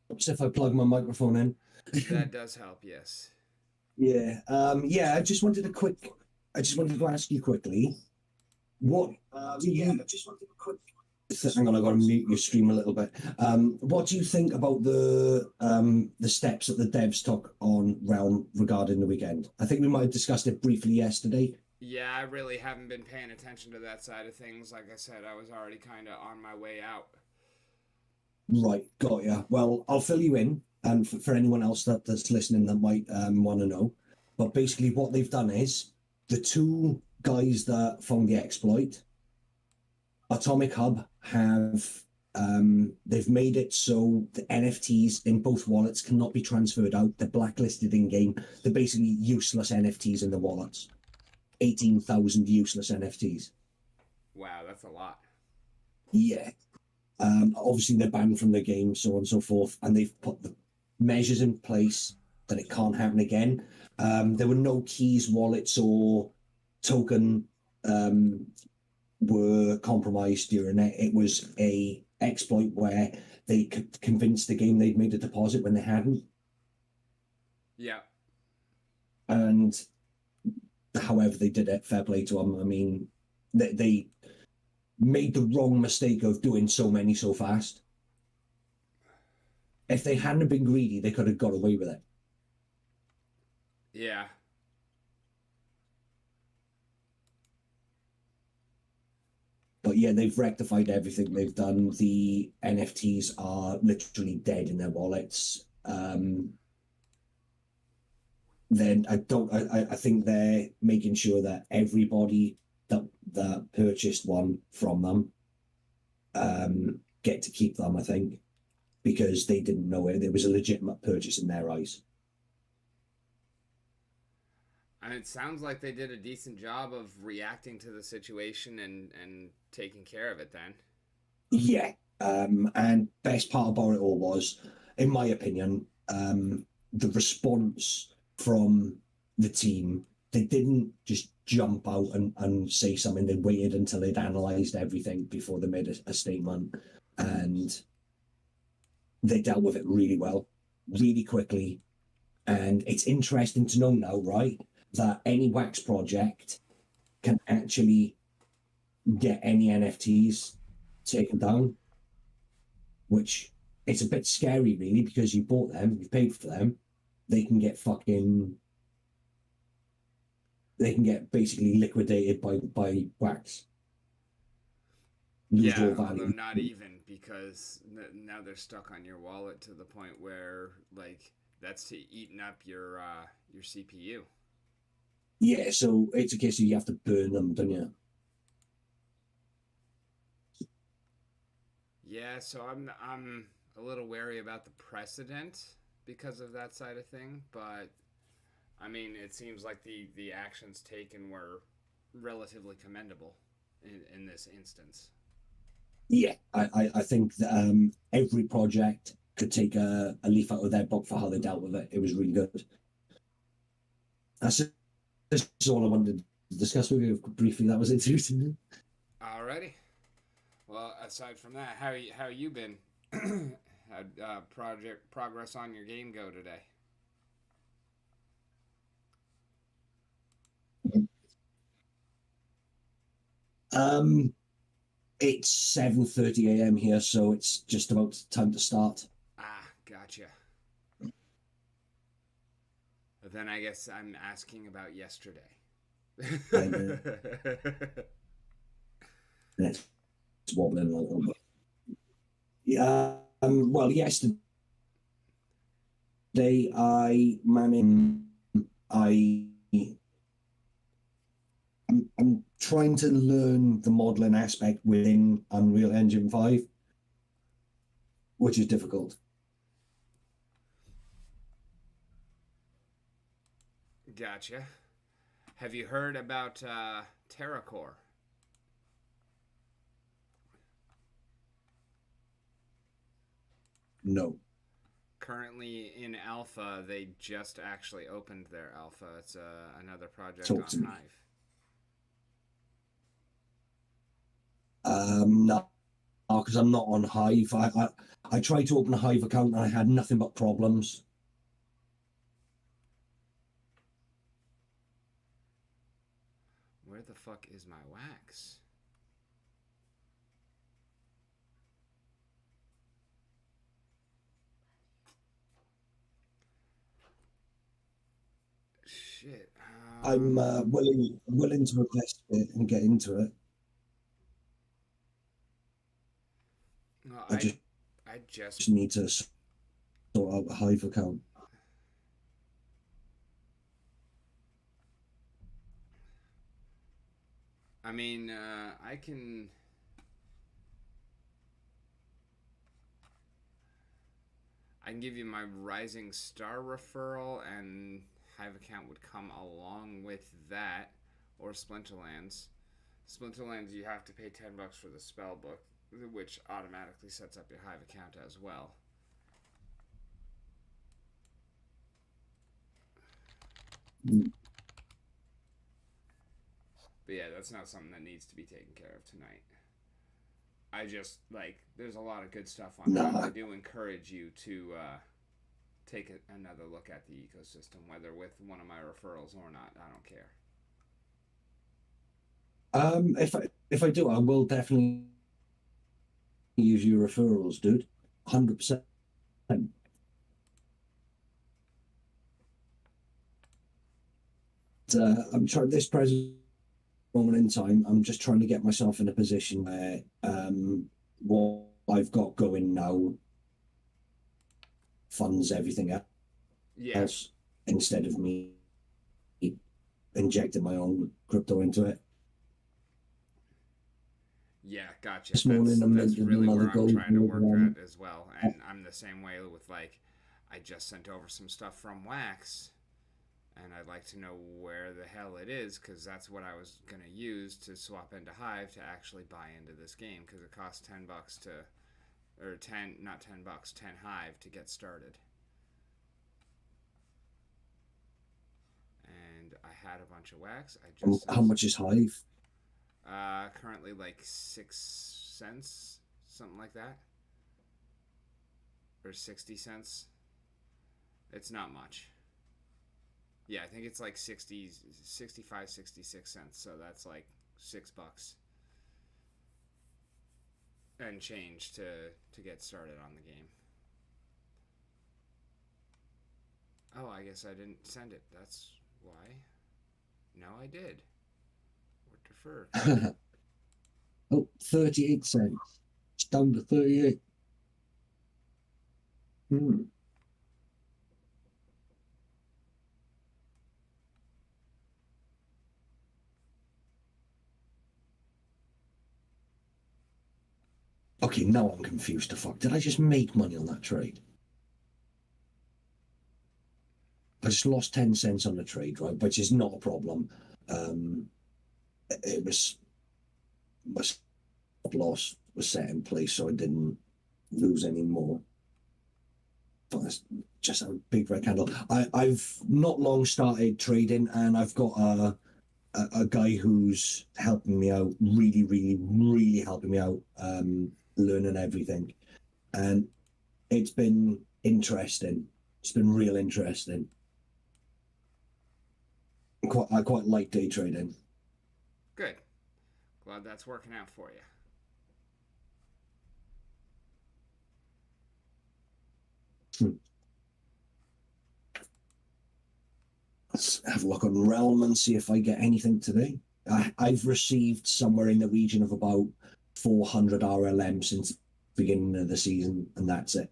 If I plug my microphone in. That does help, yes. Yeah. Yeah, I just wanted to ask you quickly, what do you hang on, I gotta mute your stream a little bit. What do you think about the steps that the devs took on Realm regarding the weekend? I think we might have discussed it briefly yesterday. Yeah, I really haven't been paying attention to that side of things. Like I said, I was already kind of on my way out. Right, got ya. Well, I'll fill you in, and for anyone else that's listening that might want to know. But basically, what they've done is the two guys that found the exploit, Atomic Hub, have they've made it so the NFTs in both wallets cannot be transferred out. They're blacklisted in game. They're basically useless NFTs in the wallets. 18,000 useless NFTs. Wow, that's a lot. Yeah. Obviously, they're banned from the game, so on and so forth, and they've put the measures in place that it can't happen again. There were no keys, wallets, or token were compromised during it. It was a exploit where they could convince the game they'd made a deposit when they hadn't, Yeah. and however they did it, fair play to them. I mean, they made the wrong mistake of doing so many so fast. If they hadn't been greedy, they could have got away with it. Yeah. But yeah, they've rectified everything. They've done the NFTs are literally dead in their wallets. Then I think they're making sure that everybody that purchased one from them get to keep them. I think because they didn't know it. It was a legitimate purchase in their eyes. And it sounds like they did a decent job of reacting to the situation and taking care of it then. Yeah. And best part about it all was, in my opinion, the response from the team. They didn't just jump out and say something. They waited until they'd analysed everything before they made a statement. And they dealt with it really well, really quickly. And it's interesting to know now, right, that any wax project can actually get any NFTs taken down, which it's a bit scary, really, because you bought them, you paid for them, they can get they can get basically liquidated by wax. Lose all Yeah, although value. not even because now they're stuck on your wallet to the point where like that's to eating up your CPU. Yeah, so it's a case of you have to burn them, don't you? Yeah, so I'm a little wary about the precedent because of that side of thing, but I mean, it seems like the actions taken were relatively commendable in this instance. Yeah, I think that, every project could take a leaf out of their book for how they dealt with it. It was really good. That's all I wanted to discuss with you briefly. That was it. Alrighty. Well, aside from that, how you been? How'd project progress on your game go today? Um, it's 7:30 a.m. here, so it's just about time to start. Ah, gotcha. But then I guess I'm asking about yesterday. And it's wobbling a little bit. Yeah. Well, yesterday I managed. I I'm trying to learn the modeling aspect within Unreal Engine 5, which is difficult. Gotcha. Have you heard about TerraCore? No, Currently in alpha, they just actually opened their alpha. It's another project talk on to me. Hive. No, because I'm not on Hive. I tried to open a Hive account and I had nothing but problems. Where the fuck is my wax? Shit. I'm willing to invest it and get into it. Well, I just I just need to sort out a Hive account. I mean, I can give you my Rising Star referral, and Hive account would come along with that, or Splinterlands. Splinterlands, you have to pay $10 for the spell book, which automatically sets up your Hive account as well. Mm. But yeah, that's not something that needs to be taken care of tonight. I just like there's a lot of good stuff on there. I Nah. do encourage you to take another look at the ecosystem, whether with one of my referrals or not. I don't care. If I do, I will definitely use your referrals, dude. 100%. I'm trying this present moment in time. I'm just trying to get myself in a position where what I've got going now funds everything Yeah, else instead of me injecting my own crypto into it. yeah, gotcha. This morning, I'm That's minting really another where I'm gold trying to work program. at as well. And I'm the same way with like, I just sent over some stuff from Wax, and I'd like to know where the hell it is because that's what I was gonna use to swap into Hive to actually buy into this game because it costs $10 to, or 10, not $10, 10 Hive to get started. And I had a bunch of Wax. I just How much is Hive? currently like 6 cents, something like that, or 60 cents. It's not much. Yeah, I think it's like 60, 65, 66 cents. So that's like $6 and change to get started on the game. Oh, I guess I didn't send it. That's why. No, I did. What the fuck? Oh, 38 cents. It's down to 38. Hmm. Okay, now I'm confused to fuck. Did I just make money on that trade? I just lost 10 cents on the trade, right? Which is not a problem. Um, it was my stop loss was set in place, so I didn't lose any more. But that's just a big red candle. I've not long started trading, and I've got a guy who's helping me out, really, really, really helping me out, learning everything. And it's been interesting. It's been real interesting. I quite like day trading. Good. Glad that's working out for you. Hmm. Let's have a look on Realm and see if I get anything today. I've received somewhere in the region of about 400 RLM since the beginning of the season, and that's it.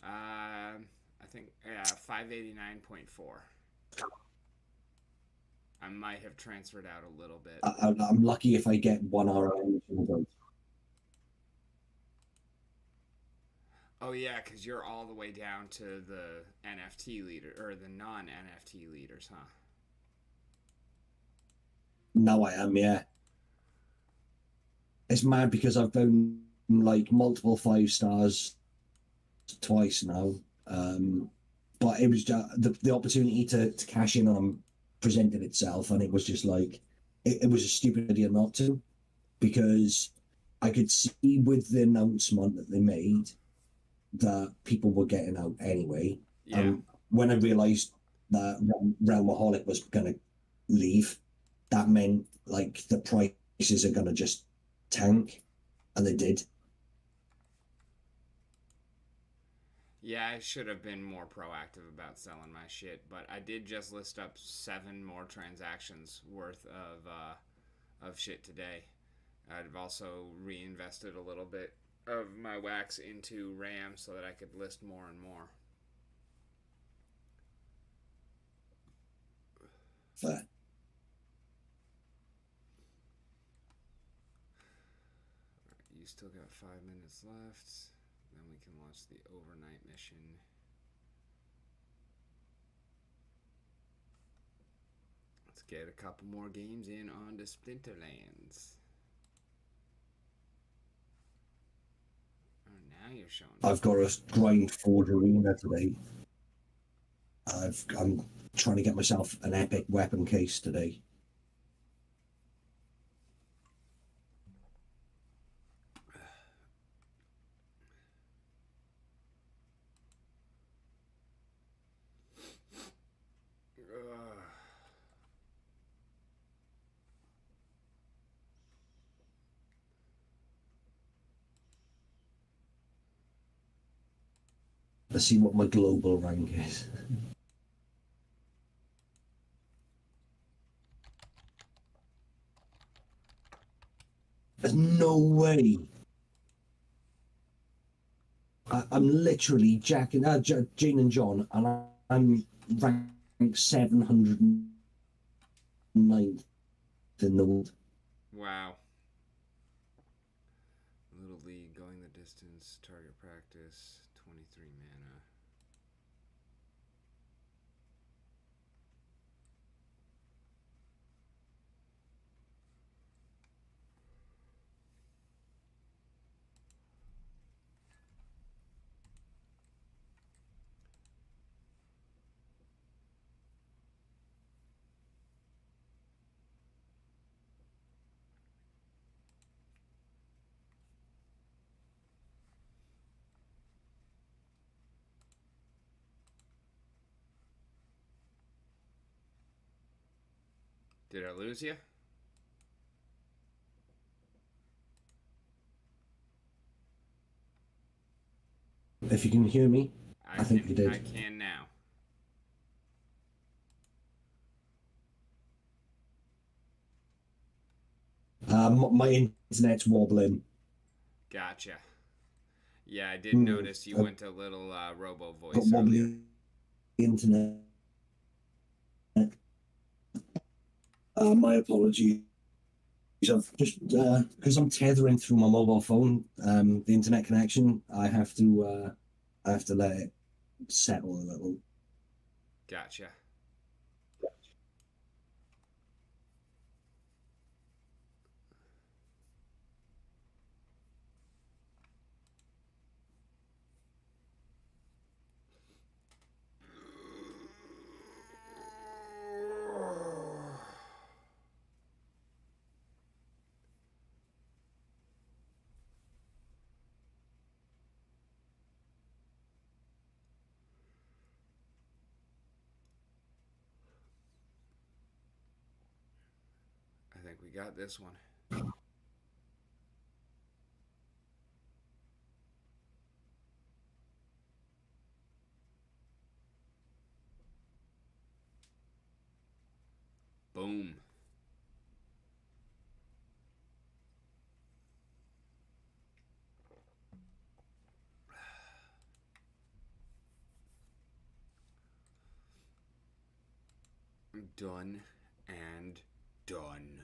I think, yeah, 589.4. I might have transferred out a little bit. I'm lucky if I get one RLM. Oh yeah, because you're all the way down to the NFT leader or the non-NFT leaders, huh? Now I am, yeah. It's mad because I've been like multiple 5 stars twice now. But it was just the opportunity to cash in on them presented itself, and it was just like it was a stupid idea not to, because I could see with the announcement that they made that people were getting out anyway. Yeah. When I realized that Realmaholic was going to leave, that meant like the prices are going to just tank, and they did. Yeah, I should have been more proactive about selling my shit, but I did just list up 7 more transactions worth of shit today. I've also reinvested a little bit of my wax into RAM so that I could list more and more. Fair. You still got 5 minutes left. Then we can launch the overnight mission. Let's get a couple more games in on the Splinterlands. Oh, now you're showing. I've got a grind Forge Arena today. I'm trying to get myself an epic weapon case today. Let's see what my global rank is. There's no way. I'm literally jacking Jane and John, and I'm ranked 709th in the world. Wow. Little League, going the distance, target practice, 23 mana. Did I lose you? If you can hear me, I think you did. I can now. My internet's wobbling. Gotcha. Yeah, I did notice you went a little robo voice Got wobbly earlier. internet. My apologies. I've just because I'm tethering through my mobile phone, the internet connection. I have to let it settle a little. Gotcha. I think we got this one. Boom. Done and done.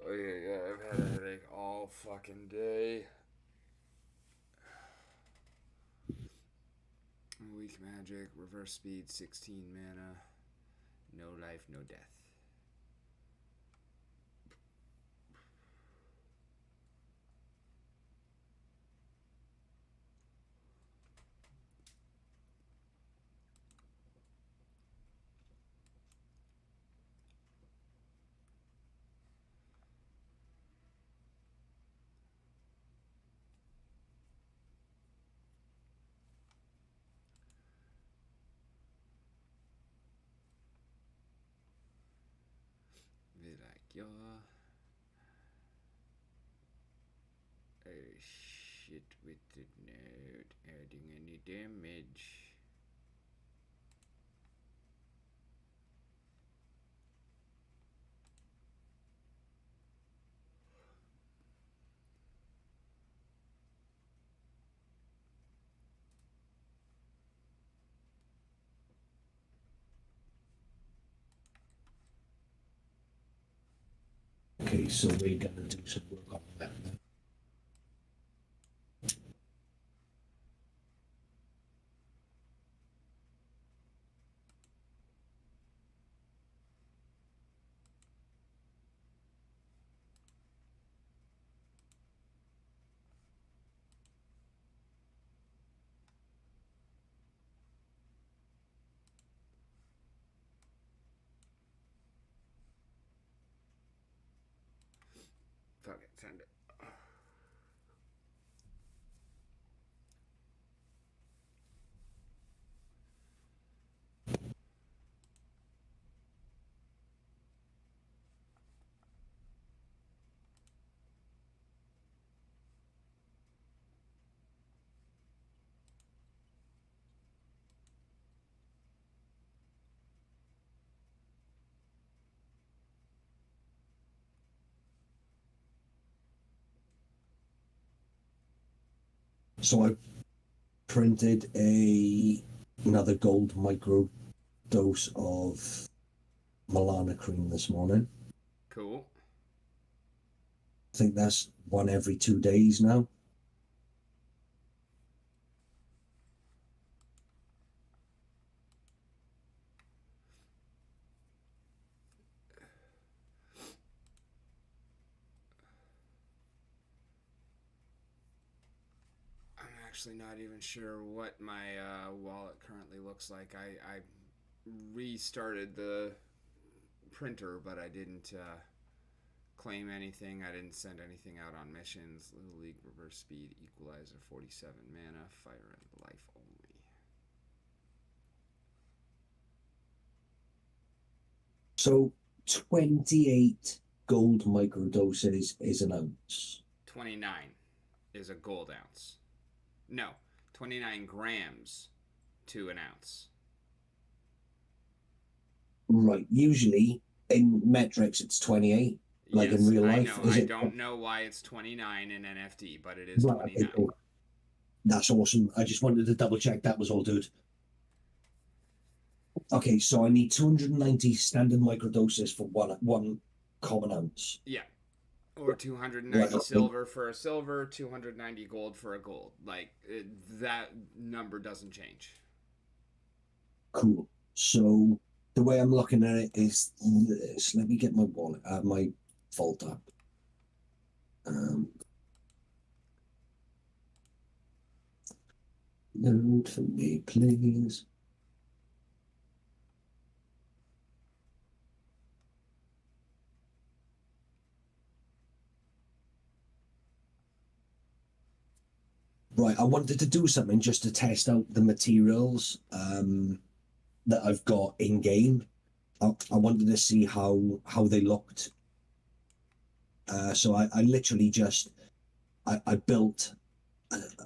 Oh yeah, I've had a headache all fucking day. Weak magic, reverse speed, 16 mana. No life, no death. Be like, yeah. shit with it not adding any damage. Okay, so we're gonna do some work on that now. Fuck it, send it. So I printed another gold micro dose of Milana cream this morning. Cool. I think that's one every 2 days now. I'm actually not even sure what my wallet currently looks like. I restarted the printer, but I didn't claim anything. I didn't send anything out on missions. Little League reverse speed equalizer 47 mana, fire and life only. So 28 gold microdoses is an ounce. 29 is a gold ounce. No, 29 grams to an ounce. Right. Usually in metrics it's 28. Like yes, in real I life. know. Is I it? don't know why it's 29 in NFT, but it is Right, 29. okay, cool. That's awesome. I just wanted to double check that was all, dude. Okay, so I need 290 standard microdoses for one common ounce. Yeah. Or 290 Right, okay. silver for a silver, 290 gold for a gold. Like, that number doesn't change. Cool. So the way I'm looking at it is this. Let me get my wallet, my vault up. Load for me, please. Right, I wanted to do something just to test out the materials that I've got in game. I wanted to see how they looked. So I literally just I built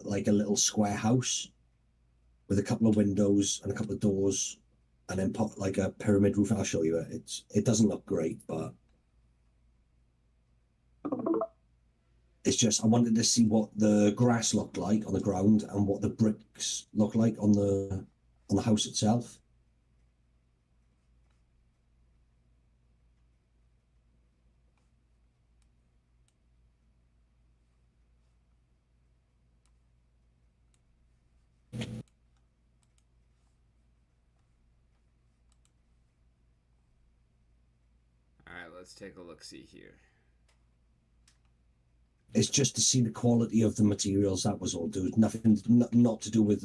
like a little square house with a couple of windows and a couple of doors, and then put like a pyramid roof. I'll show you it. It doesn't look great, but it's just I wanted to see what the grass looked like on the ground and what the bricks look like on the house itself. Alright, let's take a look-see here. It's just to see the quality of the materials. That was all, dude. Nothing, not to do with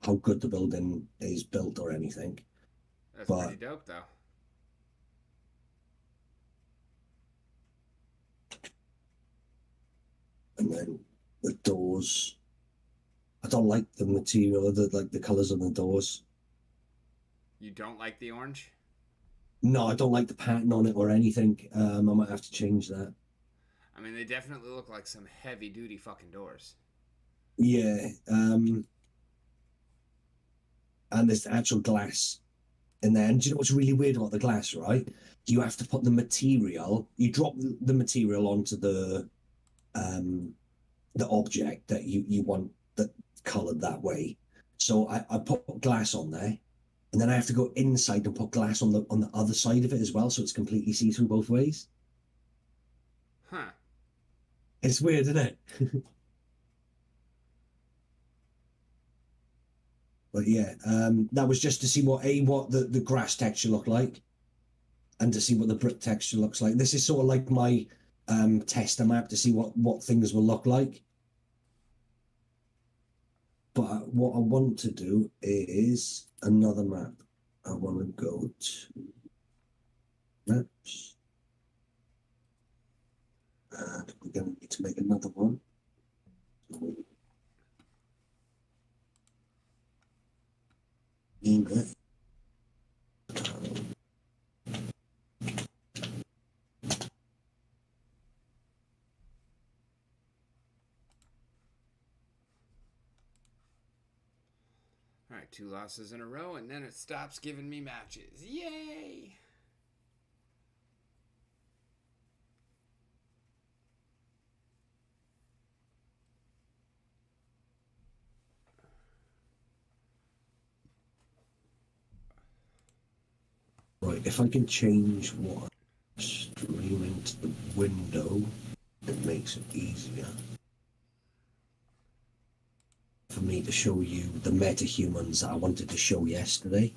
how good the building is built or anything. That's pretty dope, though. And then the doors. I don't like the material, the colors of the doors. You don't like the orange? No, I don't like the pattern on it or anything. I might have to change that. I mean, they definitely look like some heavy-duty fucking doors. Yeah. And there's actual glass in there. And do you know what's really weird about the glass, right? You have to put the material, you drop the material onto um the object that you want that colored that way. So I put glass on there, and then I have to go inside and put glass on the other side of it as well, so it's completely see through both ways. Huh. It's weird, isn't it? But yeah, that was just to see what the grass texture looked like, and to see what the brick texture looks like. This is sort of like my tester map to see what things will look like. But what I want to do is another map. I want to go to maps, and we're going to need to make another one. Name it. Alright, 2 losses in a row, and then it stops giving me matches. Yay! Right, if I can change what I'm streaming to the window, it makes it easier for me to show you the metahumans that I wanted to show yesterday.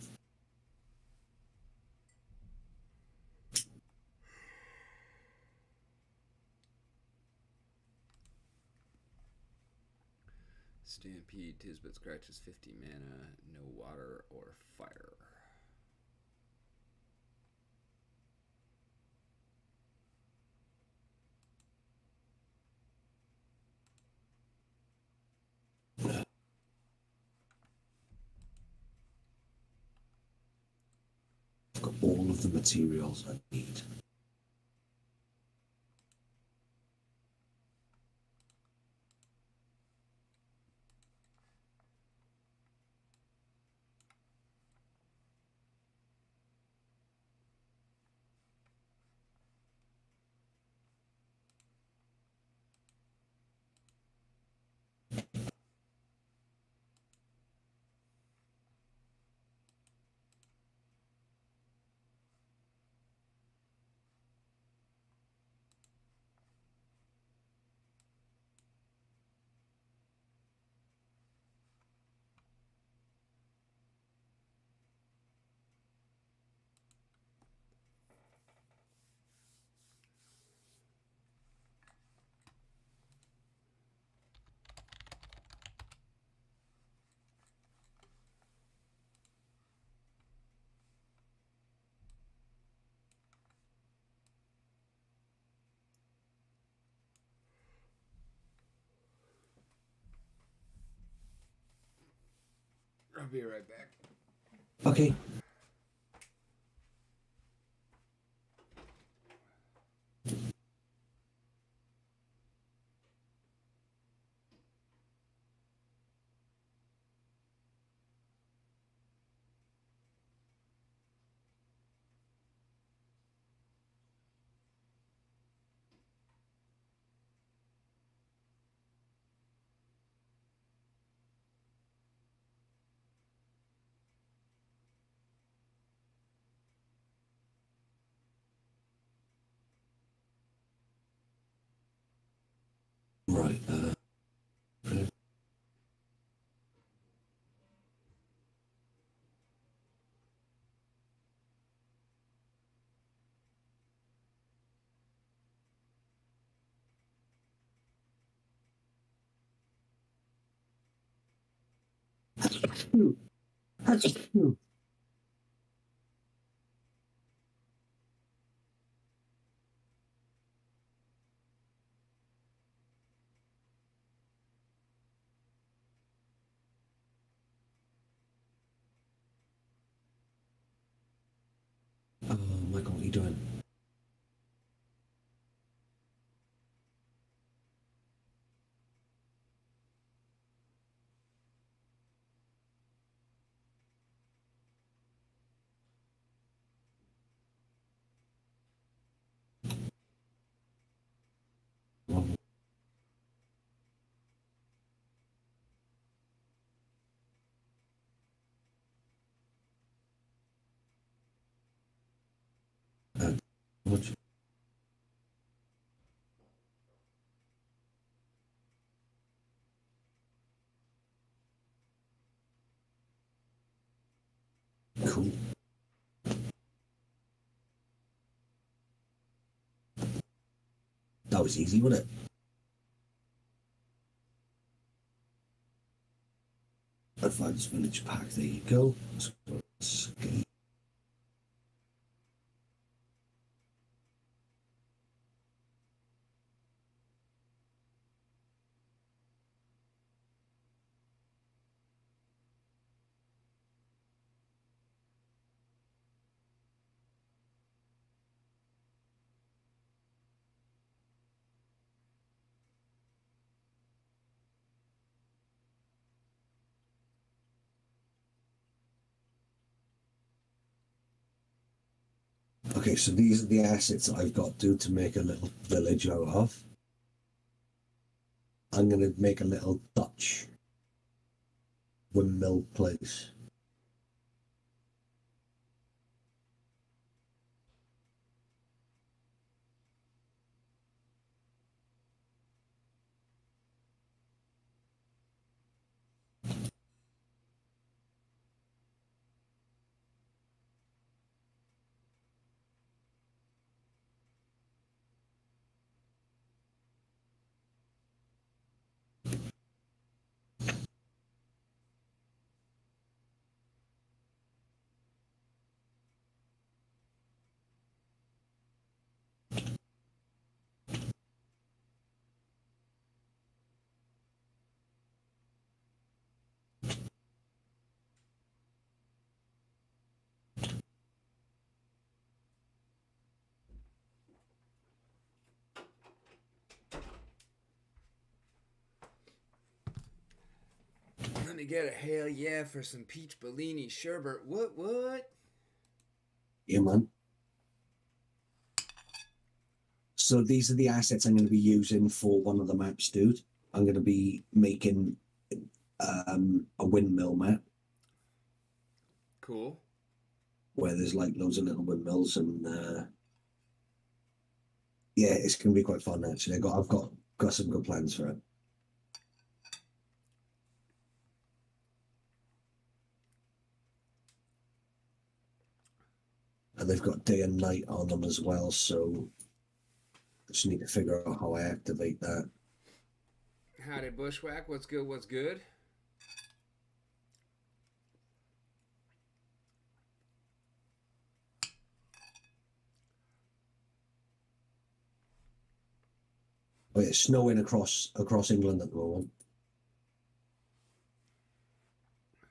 Stampede, Tisbet scratches 50 mana, no water or fire. I've got all of the materials I need. I'll be right back. Okay. Right. Oh, Michael, what are you doing? Cool. That was easy, wasn't it? Advanced Village Pack, there you go. Okay. Okay, so these are the assets I've got to make a little village out of. I'm going to make a little Dutch windmill place. Let me get a hell yeah for some peach Bellini sherbet. What? Yeah, man. So these are the assets I'm going to be using for one of the maps, dude. I'm going to be making a windmill map. Cool. Where there's like loads of little windmills and yeah, it's going to be quite fun actually. I've got some good plans for it. And they've got day and night on them as well, so I just need to figure out how I activate that. Howdy, Bushwhack. What's good? Oh, it's snowing across England at the moment.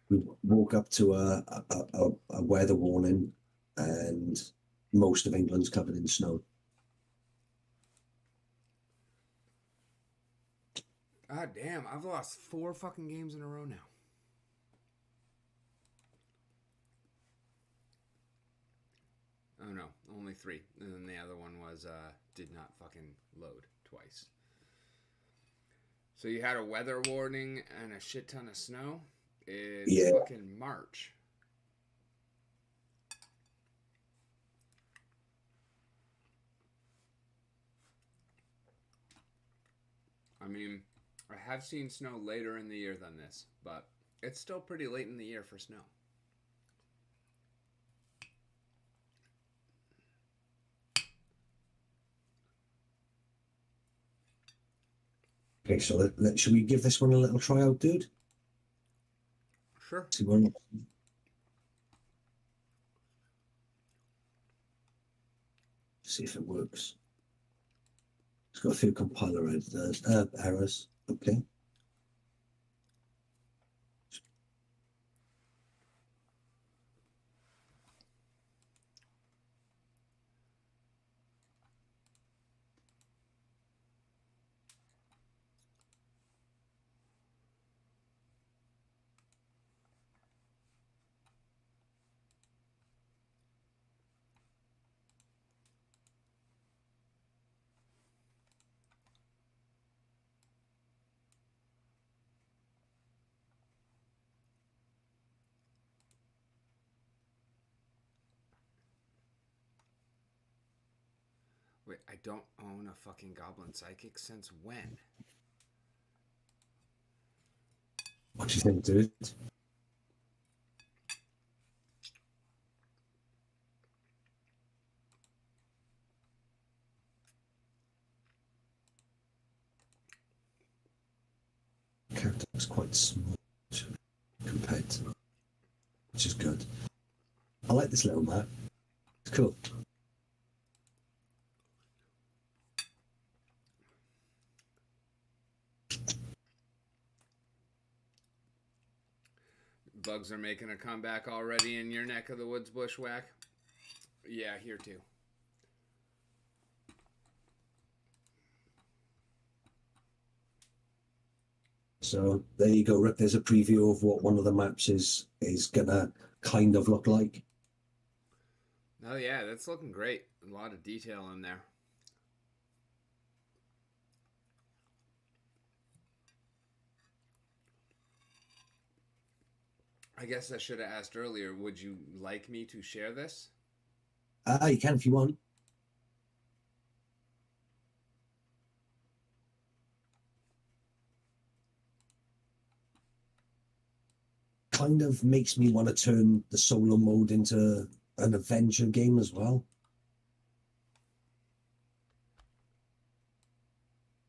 We woke up to a weather warning, and most of England's covered in snow. Ah, damn. I've lost 4 fucking games in a row now. Oh no, only 3. And then the other one was did not fucking load twice. So you had a weather warning and a shit ton of snow? It's fucking March. I mean, I have seen snow later in the year than this, but it's still pretty late in the year for snow. Okay, so should we give this one a little try out, dude? Sure. See if it works. It's got a few compiler errors. Okay. Wait, I don't own a fucking Goblin Psychic since when? What do you think, dude? character looks quite small compared to, which is good. I like this little map. It's cool. Bugs are making a comeback already in your neck of the woods, Bushwhack. Yeah, here too. So there you go, Rick. There's a preview of what one of the maps is gonna kind of look like. Oh yeah, that's looking great. A lot of detail in there. I guess I should have asked earlier, would you like me to share this? You can if you want. Kind of makes me want to turn the solo mode into an adventure game as well.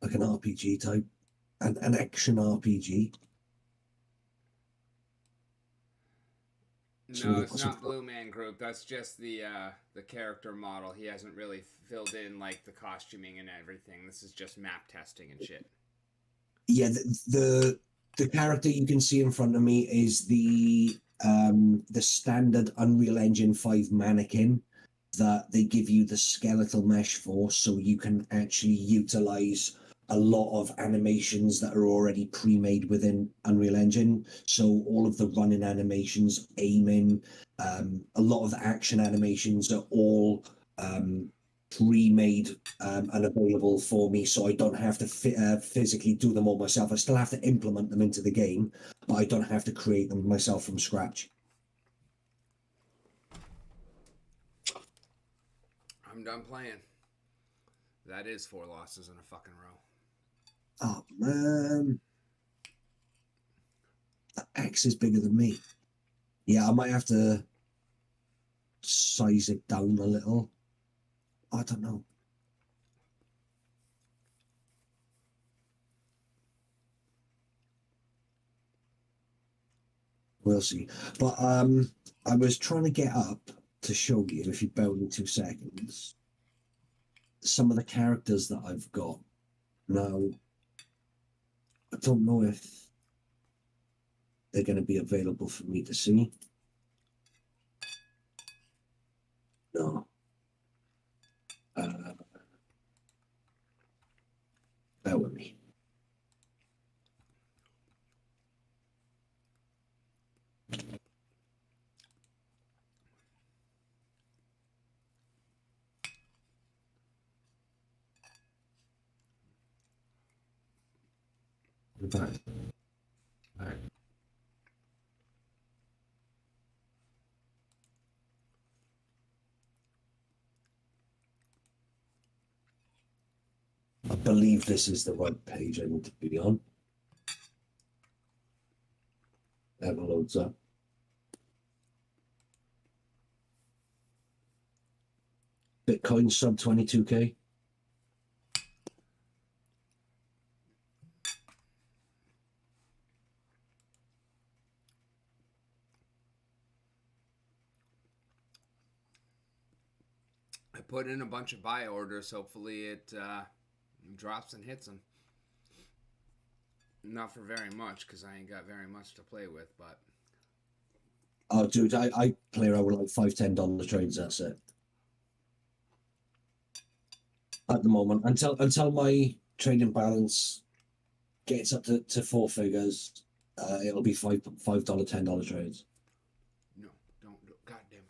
Like an RPG type, an action RPG. No, it's not Blue Man Group. That's just the character model. He hasn't really filled in like the costuming and everything. This is just map testing and shit. Yeah, the character you can see in front of me is the standard Unreal Engine 5 mannequin that they give you the skeletal mesh for, so you can actually utilize a lot of animations that are already pre-made within Unreal Engine. So all of the running animations, aiming, a lot of the action animations are all pre-made and available for me, so I don't have to physically do them all myself. I still have to implement them into the game, but I don't have to create them myself from scratch. I'm done playing. That is 4 losses in a fucking row. Oh man, that X is bigger than me. Yeah, I might have to size it down a little. I don't know. We'll see. But I was trying to get up to show you, if you bear with me 2 seconds, some of the characters that I've got. Now, I don't know if they're going to be available for me to see. No. Bear with me. Right. Right. I believe this is the right page I need to be on. That loads up. Bitcoin sub 22K. I put in a bunch of buy orders. Hopefully it drops and hits them. Not for very much, because I ain't got very much to play with, but... Oh, dude, I play around with like $5-10 trades, that's it. At the moment, until my trading balance gets up to 4 figures, it'll be $5, $10 trades. No, don't. Goddamn.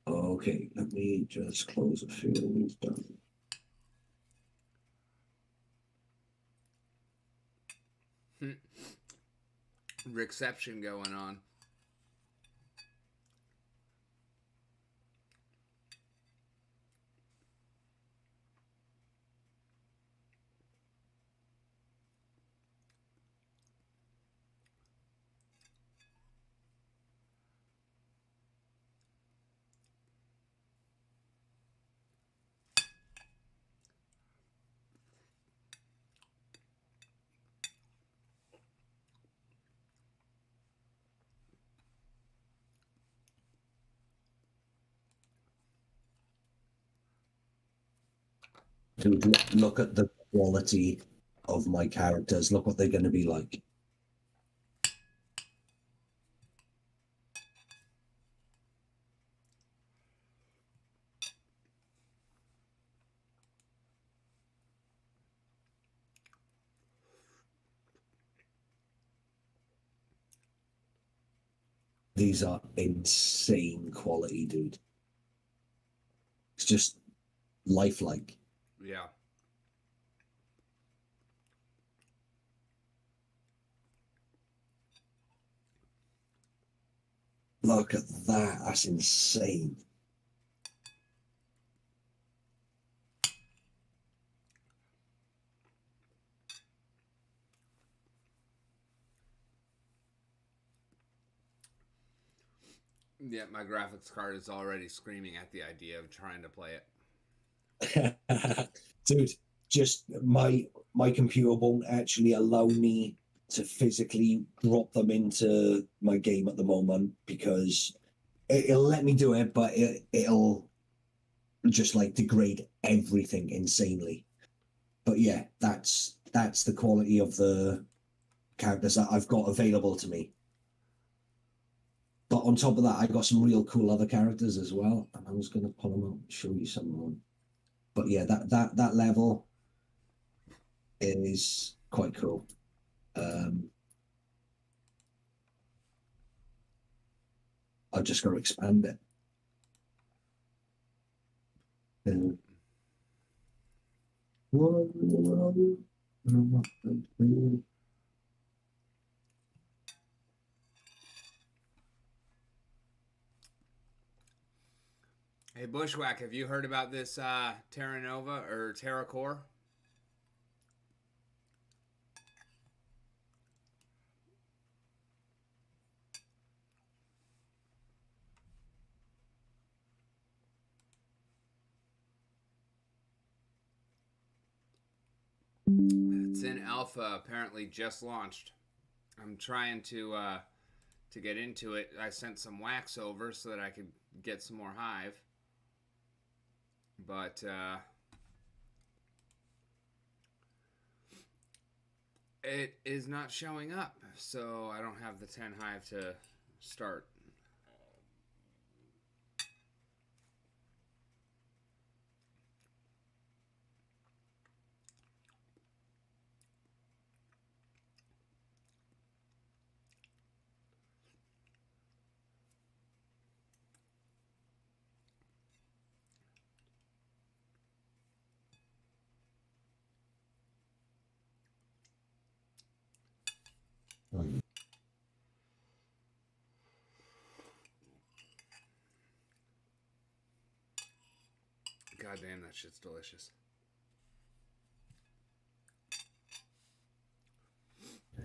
Okay, let me just close a few of these down. Reception going on. Dude, look at the quality of my characters. Look what they're going to be like. These are insane quality, dude. It's just lifelike. Yeah. Look at that. That's insane. Yeah, my graphics card is already screaming at the idea of trying to play it. Dude, just my computer won't actually allow me to physically drop them into my game at the moment because it'll let me do it, but it'll just like degrade everything insanely. But yeah, that's the quality of the characters that I've got available to me. But on top of that, I got some real cool other characters as well, and I was going to pull them out and show you some of them. But yeah, that level is quite cool. I've just got to expand it. And Hey, Bushwhack, have you heard about this Terra Nova or Terra Core? It's in alpha, apparently just launched. I'm trying to get into it. I sent some wax over so that I could get some more hive, but it is not showing up. So I don't have the 10 hive to start. God damn, that shit's delicious. I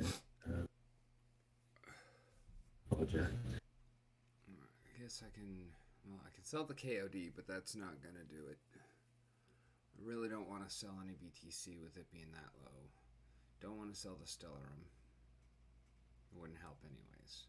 guess I can. Well, I can sell the KOD, but that's not gonna do it. I really don't want to sell any BTC with it being that low. Don't want to sell the Stellarum. It wouldn't help anyways.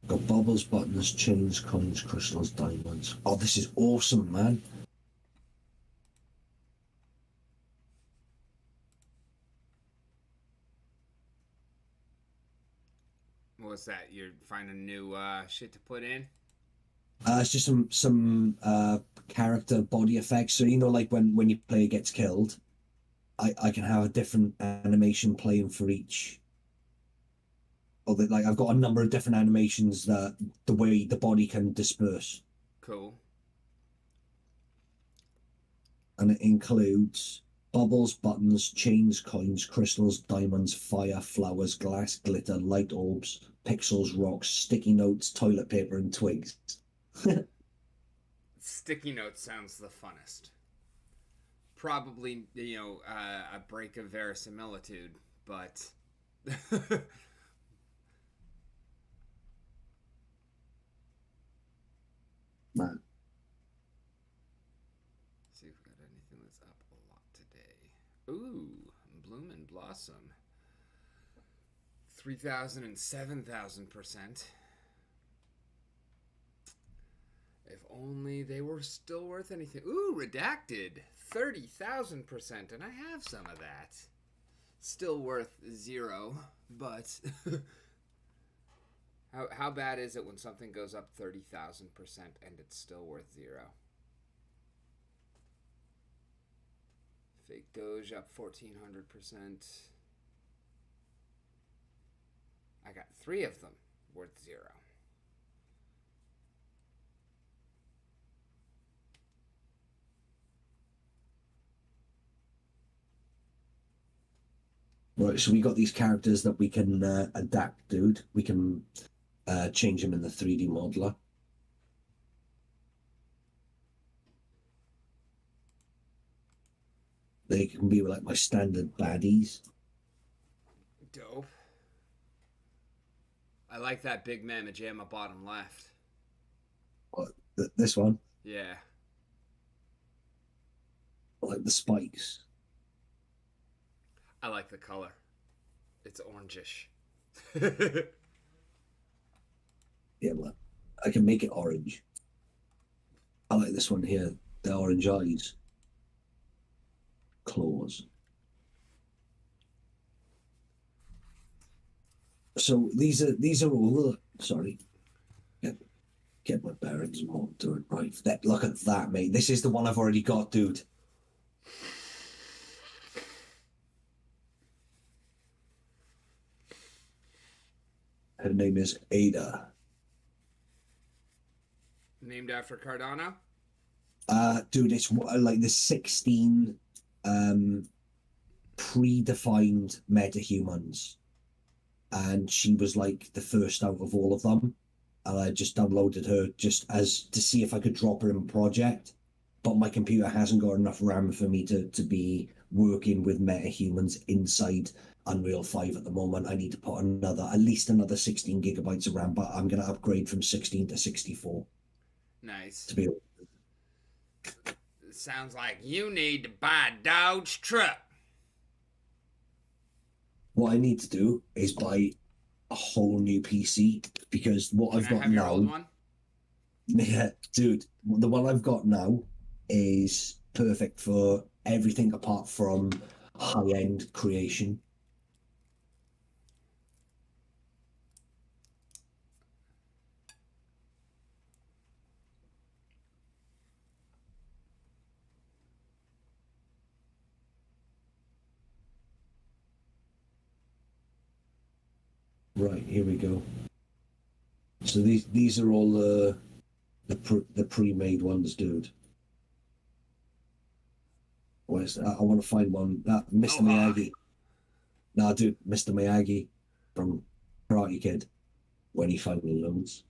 got bubbles, buttons, chains, coins, crystals, diamonds. Oh, this is awesome, man. What's that? You're finding new shit to put in? It's just some character body effects. So you know, like when your player gets killed, I can have a different animation playing for each. Or that like I've got a number of different animations that the way the body can disperse. Cool. And it includes bubbles, buttons, chains, coins, crystals, diamonds, fire, flowers, glass, glitter, light orbs, pixels, rocks, sticky notes, toilet paper, and twigs. Sticky notes sounds the funnest. Probably, a break of verisimilitude, but. Man. See, anything that's up a lot today. Ooh, Bloom and Blossom. 3,000 and 7,000%. If only they were still worth anything. Ooh, Redacted. 30,000%. And I have some of that. Still worth 0. But how bad is it when something goes up 30,000% and it's still worth 0? Fake Doge up 1,400%. I got 3 of them worth 0. Right, so we got these characters that we can adapt, dude. We can change them in the 3D modeler. They can be like my standard baddies. Dope. I like that big mamma jamma bottom left. What, this one? Yeah. I like the spikes. I like the color. It's orangish. Yeah, well, I can make it orange. I like this one here, the orange eyes. Claws. So these are all sorry. Get my bearings and what I'm doing right. Look at that, mate. This is the one I've already got, dude. Her name is Ada. Named after Cardano? Dude, it's like the 16 predefined metahumans. And she was like the first out of all of them. And I just downloaded her just as to see if I could drop her in a project. But my computer hasn't got enough RAM for me to be working with metahumans inside Unreal 5 at the moment. I need to put at least another 16 gigabytes of RAM, but I'm going to upgrade from 16 to 64. Nice. To be able Sounds like you need to buy a Dodge truck. What I need to do is buy a whole new PC because what I've got have your now. old one? Yeah, dude, the one I've got now is perfect for everything apart from high-end creation. Right, here we go. So these are all the pre-made ones, dude. Where's that? I want to find one. Mr. Miyagi. No, dude, Mr. Miyagi from Karate Kid when he finally learns.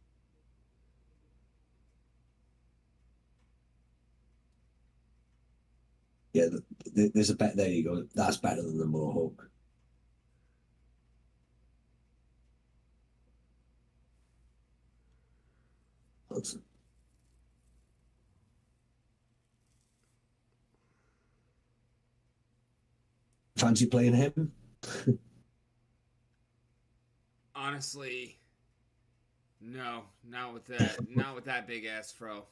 Yeah, there's a bet. There you go. That's better than the Mohawk. That's, fancy playing him? Honestly, no, not with that big ass fro.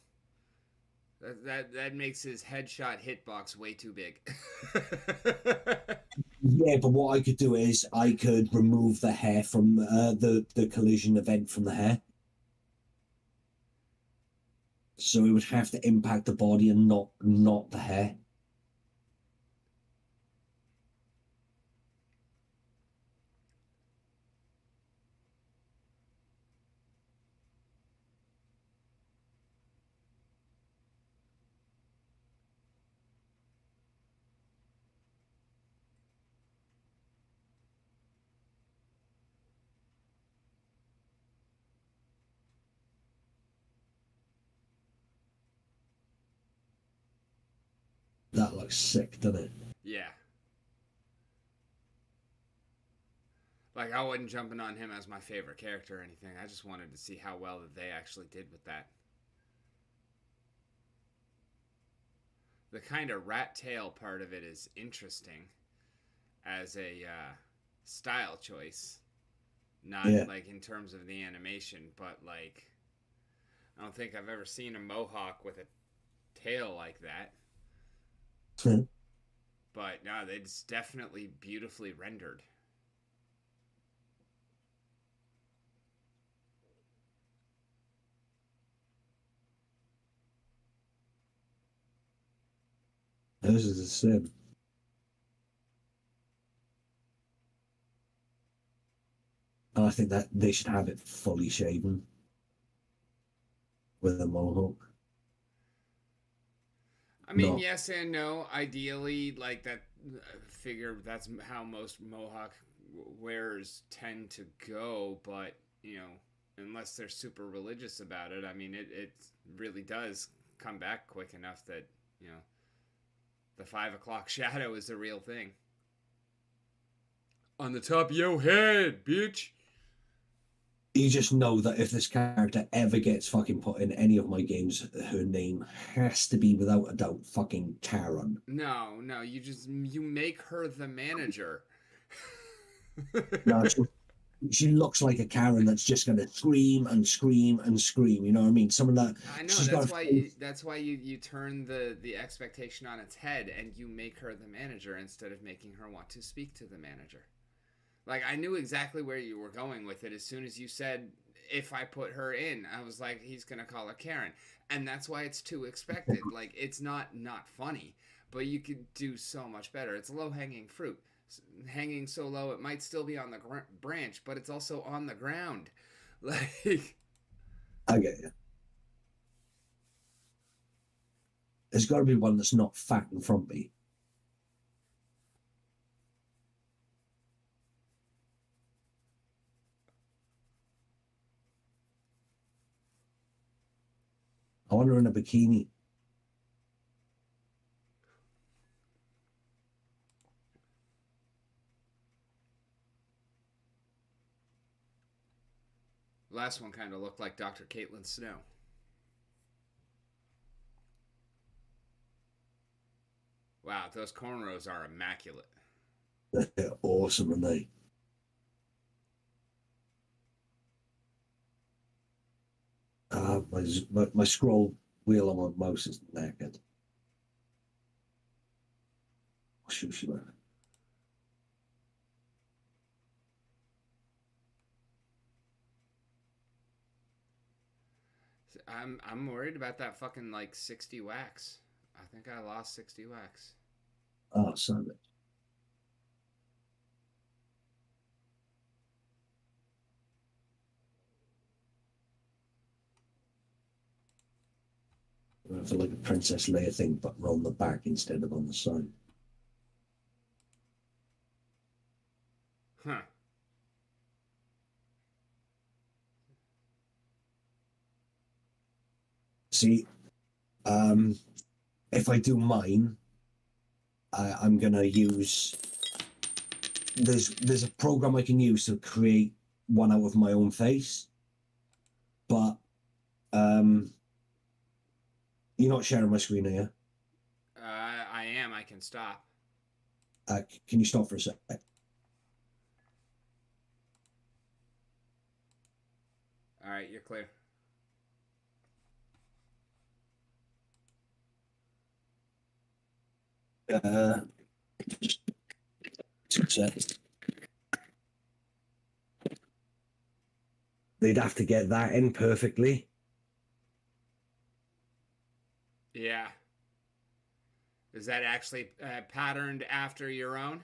That makes his headshot hitbox way too big. Yeah, but what I could do is I could remove the hair from the collision event from the hair. So it would have to impact the body and not the hair. That looks sick, doesn't it? Yeah. Like, I wasn't jumping on him as my favorite character or anything. I just wanted to see how well that they actually did with that. the kind of rat tail part of it is interesting as a style choice, not Yeah. like in terms of the animation, but like I don't think I've ever seen a mohawk with a tail like that. But no, it's definitely beautifully rendered. This is the same. I think that they should have it fully shaven with a mohawk. I mean, Not yes and no. Ideally, like that figure, that's how most Mohawk wearers tend to go. But you know, unless they're super religious about it, I mean, it really does come back quick enough that you know the 5 o'clock shadow is a real thing on the top of your head, bitch. you just know that if this character ever gets fucking put in any of my games, her name has to be without a doubt fucking Karen. No, no, you make her the manager. No, she looks like a Karen that's just gonna scream and scream and scream. You know what I mean? Someone that I know she's got a face. that's why you turn the expectation on its head and you make her the manager instead of making her want to speak to the manager. Like I knew exactly where you were going with it as soon as you said if I put her in, I was like he's going to call her Karen. And that's why it's too expected. Like it's not funny, but you could do so much better. It's low-hanging fruit. Hanging so low it might still be on the branch, but it's also on the ground. Like I get you. There's got to be one that's not fat and frumpy. I want her in a bikini. last one kind of looked like Dr. Caitlin Snow. Wow, those cornrows are immaculate. They're awesome, and they. My scroll wheel on my mouse is knackered. Oh, shoot, she went. I'm worried about that fucking like 60 wax. I think I lost 60 wax. Oh, son. For like a Princess Leia thing, but on the back instead of on the side. Huh. See, if I do mine, I'm gonna use. There's a program I can use to create one out of my own face, but you're not sharing my screen, are you? I am. I can stop. Can you stop for a sec? All right, you're clear. Just 2 seconds. They'd have to get that in perfectly. Yeah. Is that actually patterned after your own?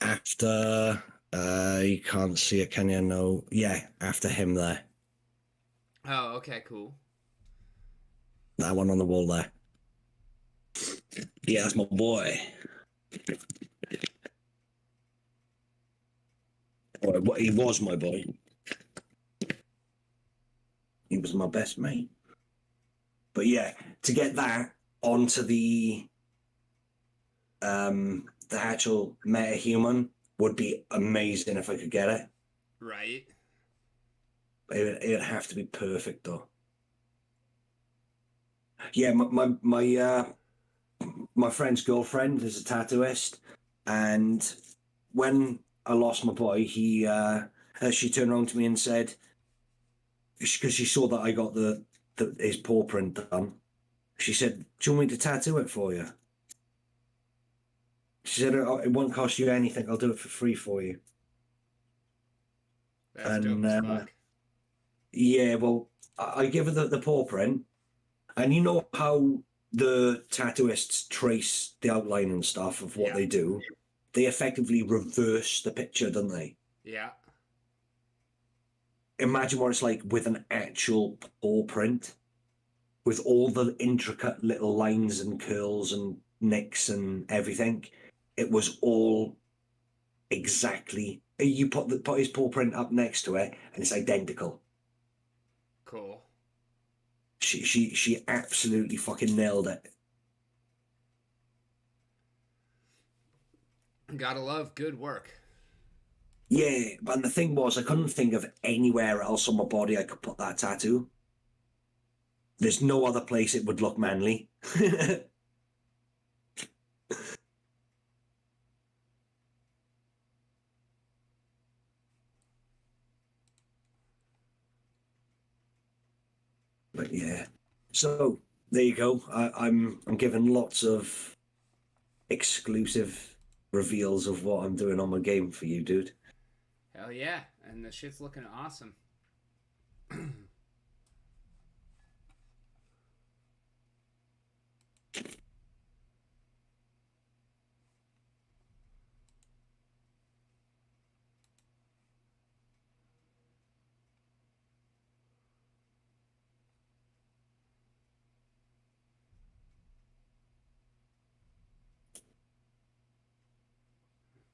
After you can't see it, can you? No, yeah, after him there. Oh, okay, cool. That one on the wall there. Yeah, that's my boy. Or he was my boy. He was my best mate. But yeah, to get that onto the actual meta-human would be amazing if I could get it. Right. It'd have to be perfect though. Yeah, my friend's girlfriend is a tattooist, and when I lost my boy, she turned around to me and said, because she saw that I got his paw print done, she said, "Do you want me to tattoo it for you?" She said, "Oh, it won't cost you anything. I'll do it for free for you." That's dope And as fuck. yeah, well, I give her the paw print, and you know how the tattooists trace the outline and stuff of what Yeah. they do. They effectively reverse the picture, don't they? Yeah. Imagine what it's like with an actual paw print, with all the intricate little lines and curls and nicks and everything. It was all exactly. You put his paw print up next to it, and it's identical. Cool. She absolutely fucking nailed it. Gotta love good work. Yeah, but the thing was, I couldn't think of anywhere else on my body I could put that tattoo. There's no other place it would look manly. But yeah, so there you go. I'm given lots of exclusive reveals of what I'm doing on my game for you, dude. Hell yeah. And the shit's looking awesome.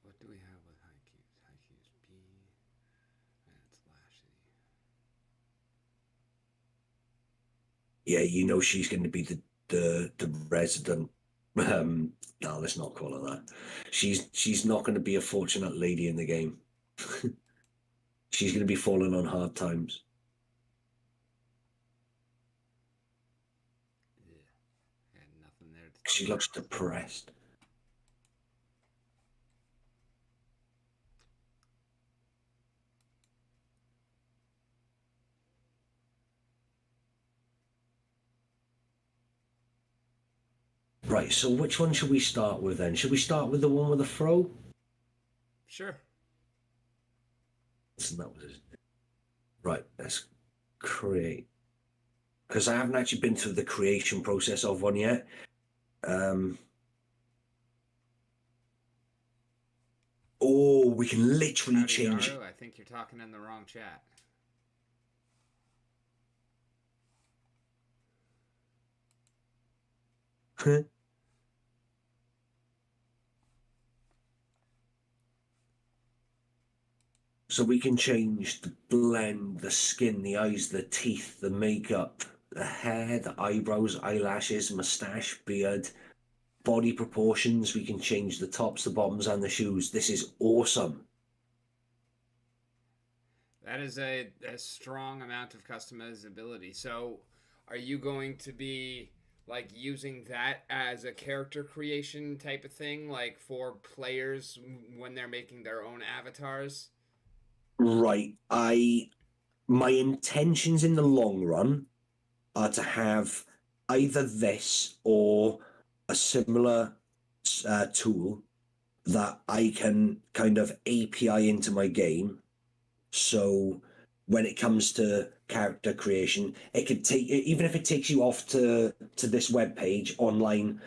What do we have with Haikyu's? Haikyu's B. That's Lashley. Yeah, you know she's going to be the resident. No, let's not call her that. She's not going to be a fortunate lady in the game. She's going to be falling on hard times. Yeah. Had nothing there to She looks depressed. Right, so which one should we start with then? Should we start with the one with the fro? Sure. So that was it. Right, let's create. Because I haven't actually been through the creation process of one yet. Oh, we can literally Howdy, change. Yaru. I think you're talking in the wrong chat. So we can change the blend, the skin, the eyes, the teeth, the makeup, the hair, the eyebrows, eyelashes, mustache, beard, body proportions. We can change the tops, the bottoms, and the shoes. This is awesome. That is a strong amount of customizability. So, are you going to be like using that as a character creation type of thing, like for players when they're making their own avatars? Right. My intentions in the long run are to have either this or a similar tool that I can kind of API into my game. So when it comes to character creation, it could take, even if it takes you off to this web page online,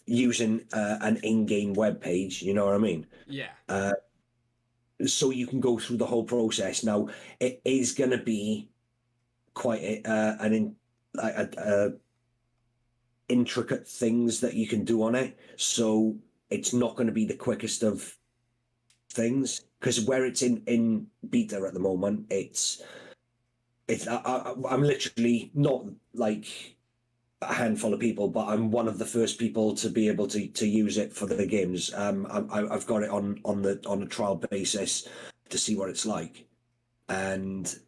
using an in-game web page. You know what I mean? Yeah. So you can go through the whole process. Now it is going to be quite intricate things that you can do on it. So it's not going to be the quickest of things, because where it's in beta at the moment, I'm literally not like a handful of people, but I'm one of the first people to be able to use it for the games. I've got it on a trial basis to see what it's like, and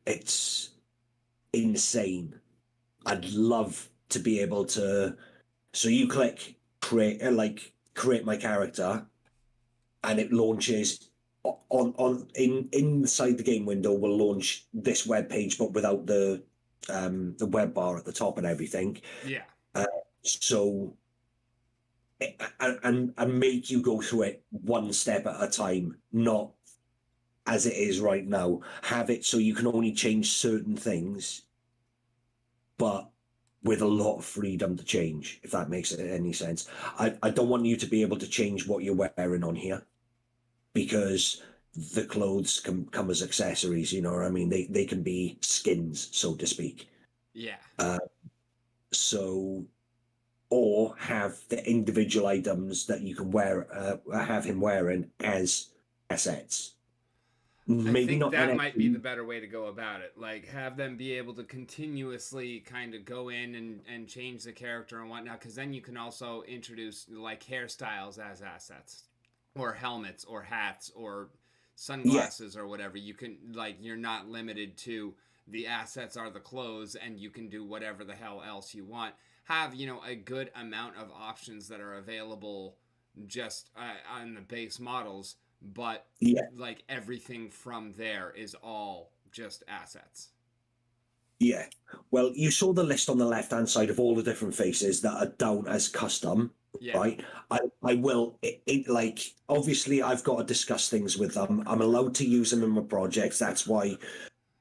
it's insane. I'd love to be able to. So you click create my character, and it launches inside the game window. Will launch this web page, but without the web bar at the top and everything. Yeah. So and make you go through it one step at a time, not as it is right now. Have it so you can only change certain things, but with a lot of freedom to change, if that makes any sense. I don't want you to be able to change what you're wearing on here, because the clothes can come as accessories, you know what I mean? They can be skins, so to speak. Yeah. So, or have the individual items that you can wear, have him wearing as assets. I Maybe think not that might be NFT. the better way to go about it. Like, have them be able to continuously kind of go in and change the character and whatnot, because then you can also introduce like hairstyles as assets, or helmets, or hats, or Yeah, sunglasses, or whatever. You can, like, you're not limited to the assets are the clothes, and you can do whatever the hell else you want. Have, a good amount of options that are available just on the base models, but yeah, like everything from there is all just assets. yeah. Well, you saw the list on the left-hand side of all the different faces that are down as custom, Yeah. right? I will like obviously I've got to discuss things with them. I'm allowed to use them in my projects. That's why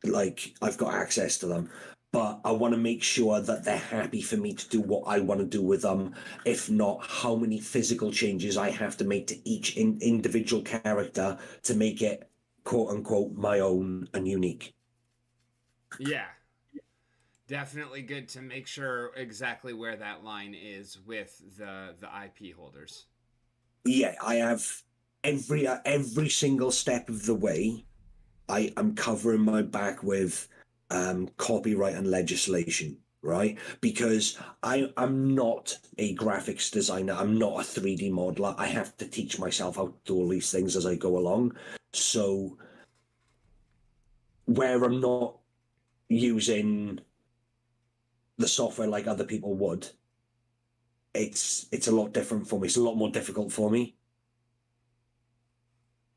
like I've got access to them. But I want to make sure that they're happy for me to do what I want to do with them. If not, how many physical changes I have to make to each individual character to make it quote unquote my own and unique. Yeah. Definitely good to make sure exactly where that line is with the IP holders. Yeah, I have every single step of the way. I am covering my back with copyright and legislation, right? Because I'm not a graphics designer. I'm not a 3D modeler. I have to teach myself how to do all these things as I go along. So where I'm not using the software like other people would, it's a lot different for me. It's a lot more difficult for me.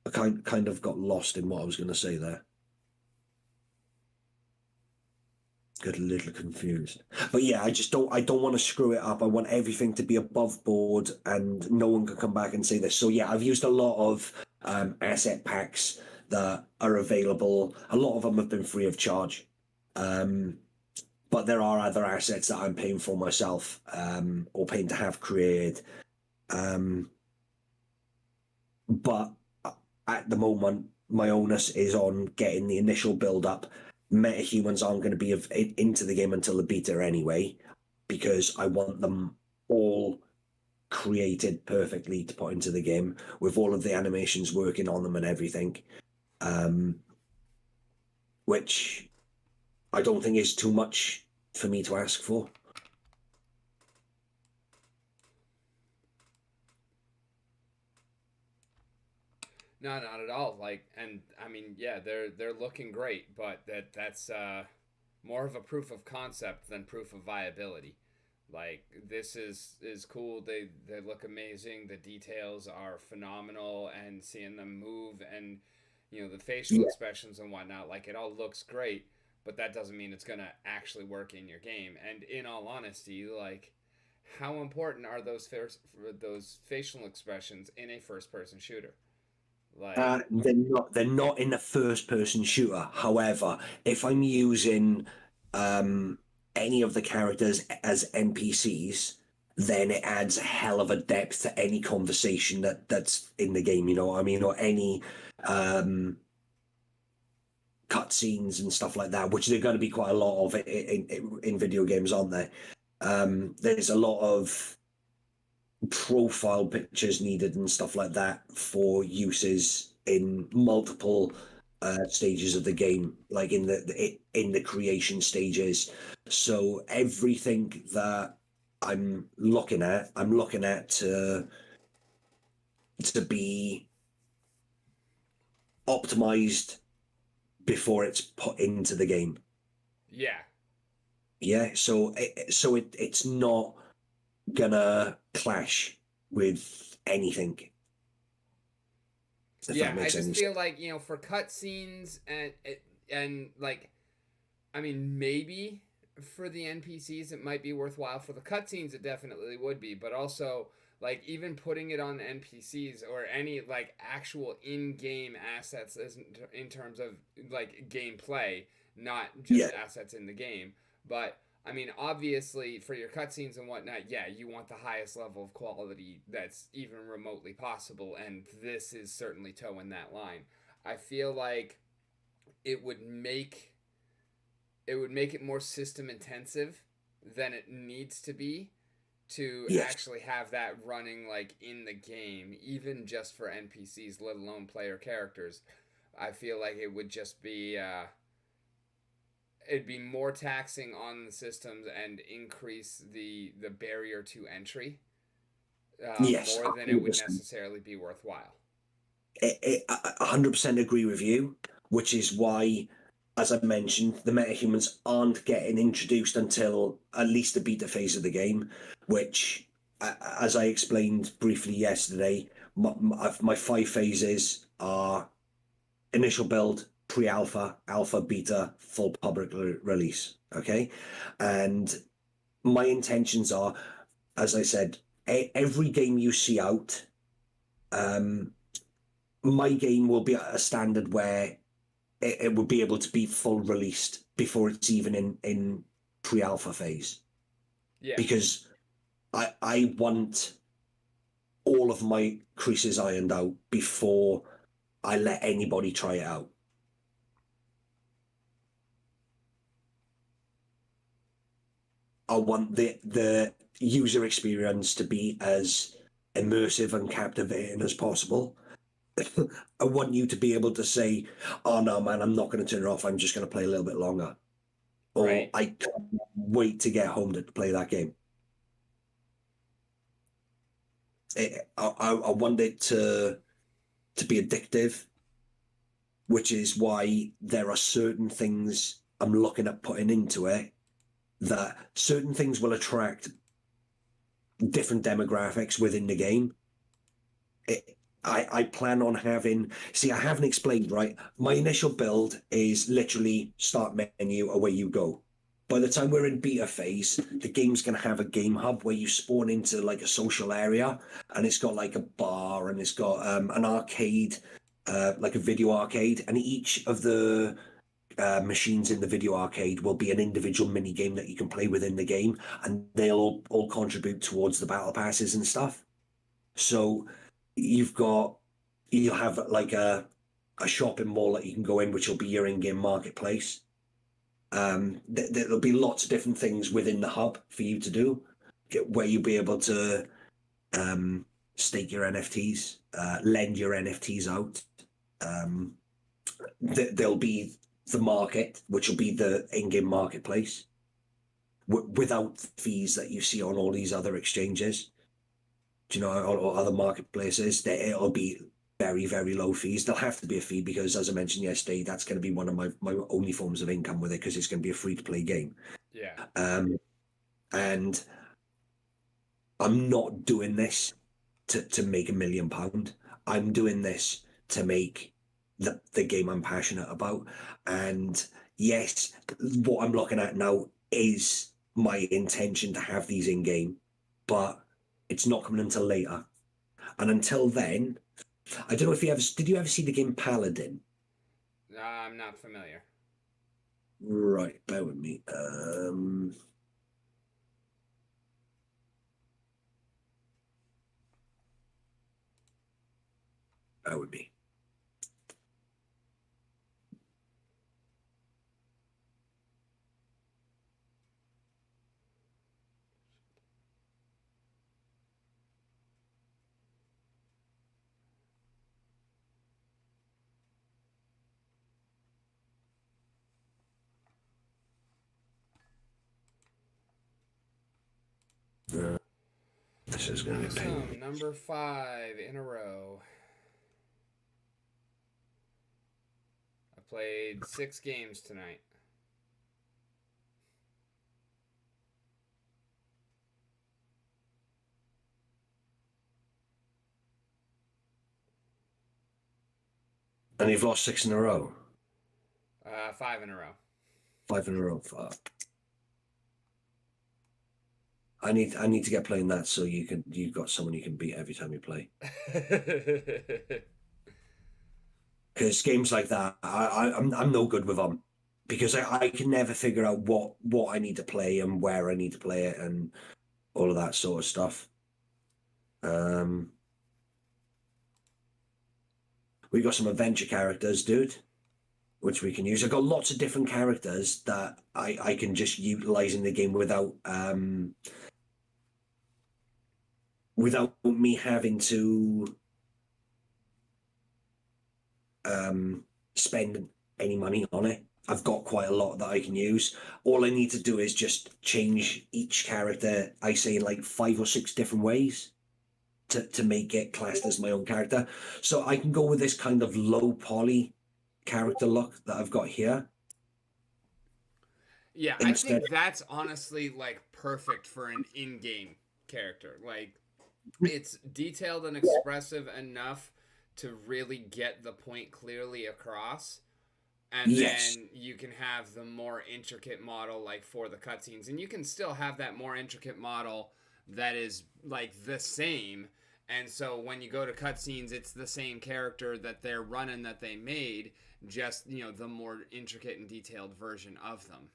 I kind of got lost in what I was going to say there. Got a little confused. But yeah, I don't want to screw it up. I want everything to be above board and no one can come back and say this. So yeah, I've used a lot of asset packs that are available. A lot of them have been free of charge. Um, but there are other assets that I'm paying for myself, or paying to have created. Um, but at the moment, my onus is on getting the initial build up. Metahumans aren't going to be into the game until the beta anyway, because I want them all created perfectly to put into the game with all of the animations working on them and everything, um, which I don't think is too much for me to ask for. No, not at all. Like, and I mean, yeah, they're looking great, but that's more of a proof of concept than proof of viability. Like, this is cool. They look amazing. The details are phenomenal, and seeing them move, and the facial Yeah. expressions and whatnot, like, it all looks great. But that doesn't mean it's gonna actually work in your game. And in all honesty, like, how important are those facial expressions in a first person shooter? Like, They're not in a first person shooter. However, if I'm using um, any of the characters as NPCs, then it adds a hell of a depth to any conversation that's in the game. You know what I mean? Or any um, cutscenes and stuff like that, which there are going to be quite a lot of in video games, aren't there? There's a lot of profile pictures needed and stuff like that for uses in multiple stages of the game, like in the creation stages. So everything that I'm looking at to be optimized before it's put into the game. yeah, Yeah, it's not gonna clash with anything, if Yeah, that I makes just any feel sense. like, for cutscenes and like, I mean, maybe for the NPCs it might be worthwhile. For the cutscenes, it definitely would be. But also, like, even putting it on the NPCs or any like actual in-game assets in terms of like gameplay, not just Yeah, assets in the game. But I mean, obviously, for your cutscenes and whatnot, yeah, you want the highest level of quality that's even remotely possible, and this is certainly toeing that line. I feel like it would make it more system intensive than it needs to be to yes, actually have that running like in the game, even just for NPCs, let alone player characters. I feel like it would just be it'd be more taxing on the systems and increase the barrier to entry yes, more than it would 100%. necessarily be worthwhile. 100% agree with you, which is why, as I mentioned, the metahumans aren't getting introduced until at least the beta phase of the game, which, as I explained briefly yesterday, my 5 phases are initial build, pre-alpha, alpha, beta, full public release. Okay, and my intentions are, as I said, every game you see out, um, my game will be at a standard where it would be able to be full released before it's even in pre-alpha phase, Yeah, because I want all of my creases ironed out before I let anybody try it out. I want the user experience to be as immersive and captivating as possible. I want you to be able to say, "Oh no, man, I'm not going to turn it off. I'm just going to play a little bit longer," or right. "I can't wait to get home to play that game." I want it to be addictive, which is why there are certain things I'm looking at putting into it, that certain things will attract different demographics within the game. I plan on having, see, I haven't explained, right? My initial build is literally start menu, away you go. By the time we're in beta phase, the game's going to have a game hub where you spawn into like a social area, and it's got like a bar, and it's got an arcade, like a video arcade, and each of the machines in the video arcade will be an individual mini game that you can play within the game, and they'll all contribute towards the battle passes and stuff. So you've got, you'll have like a shopping mall that you can go in, which will be your in-game marketplace. There'll be lots of different things within the hub for you to do, where you'll be able to stake your NFTs, lend your NFTs out. Um, there'll be the market, which will be the in-game marketplace, without fees that you see on all these other exchanges. Do you know, or other marketplaces, that it'll be very, very low fees. There'll have to be a fee because, as I mentioned yesterday, that's going to be one of my only forms of income with it, because it's going to be a free to play game. Yeah. Um, and I'm not doing this to make £1 million. I'm doing this to make the game I'm passionate about. And yes, what I'm looking at now is my intention to have these in game, but it's not coming until later. And until then, I don't know if you ever did you ever see the game Paladin? I'm not familiar. Right, bear with me. Bear with me. This is going to be a Awesome. pain. Number 5 in a row. I played 6 games tonight. And you've lost 6 in a row. 5 in a row. 5 in a row. Fuck. I need to get playing that so you've got someone you can beat every time you play. Because games like that, I'm no good with them because I can never figure out what I need to play and where I need to play it and all of that sort of stuff. We got some adventure characters, dude, which we can use. I've got lots of different characters that I can just utilize in the game without me having to spend any money on it. I've got quite a lot that I can use. All I need to do is just change each character, I say, like 5 or 6 different ways to make it classed as my own character. So I can go with this kind of low poly character look that I've got here. Yeah, I think that's honestly like perfect for an in-game character. Like, it's detailed and expressive enough to really get the point clearly across. And then you can have the more intricate model like for the cutscenes. And you can still have that more intricate model that is like the same. And so when you go to cutscenes, it's the same character that they're running that they made, just, you know, the more intricate and detailed version of them.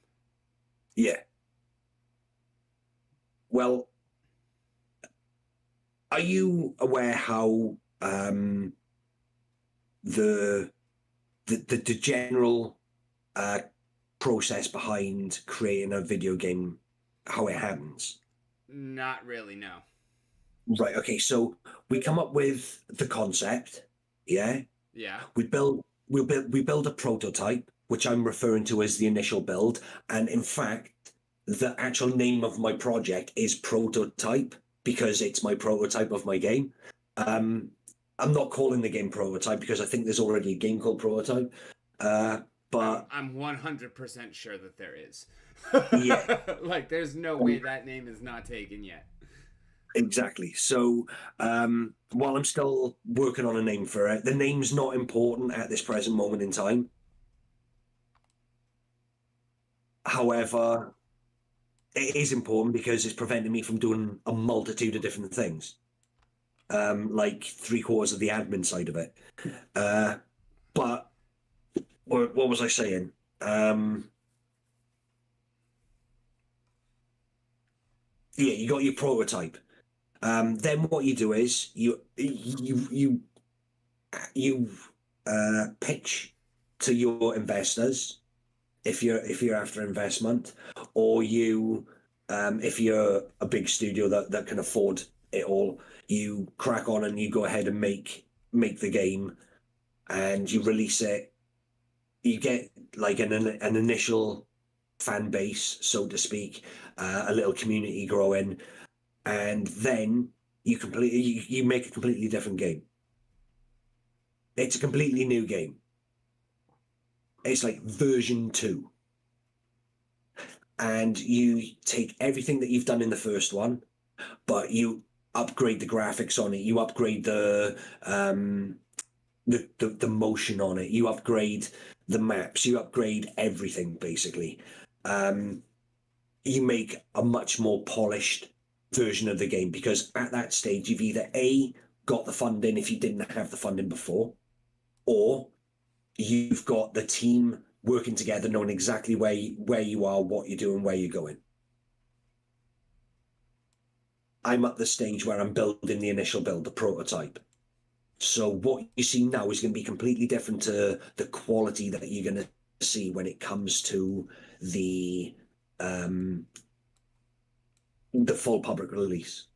Yeah. Well, are you aware how the general process behind creating a video game, how it happens? Not really, no. Right. Okay. So we come up with the concept. Yeah. Yeah. We build a prototype, which I'm referring to as the initial build, and in fact, the actual name of my project is Prototype because it's my prototype of my game. I'm not calling the game Prototype because I think there's already a game called Prototype. But I'm 100% sure that there is. Yeah. Like, there's no way that name is not taken yet. Exactly. So while I'm still working on a name for it, the name's not important at this present moment in time. However, it is important because it's preventing me from doing a multitude of different things, like 3/4 of the admin side of it. But what was I saying? Yeah, you got your prototype. Then what you do is you pitch to your investors if you're after investment, or if you're a big studio that can afford it all, you crack on and you go ahead and make the game and you release it. You get like an initial fan base, so to speak, a little community growing, and then you make a completely different game. It's a completely new game. It's like version 2. And you take everything that you've done in the first one, but you upgrade the graphics on it, you upgrade the motion on it, you upgrade the maps, you upgrade everything basically. You make a much more polished version of the game because at that stage you've either A, got the funding if you didn't have the funding before, or you've got the team working together, knowing exactly where you are, what you're doing, where you're going. I'm at the stage where I'm building the initial build, the prototype. So what you see now is going to be completely different to the quality that you're going to see when it comes to the full public release.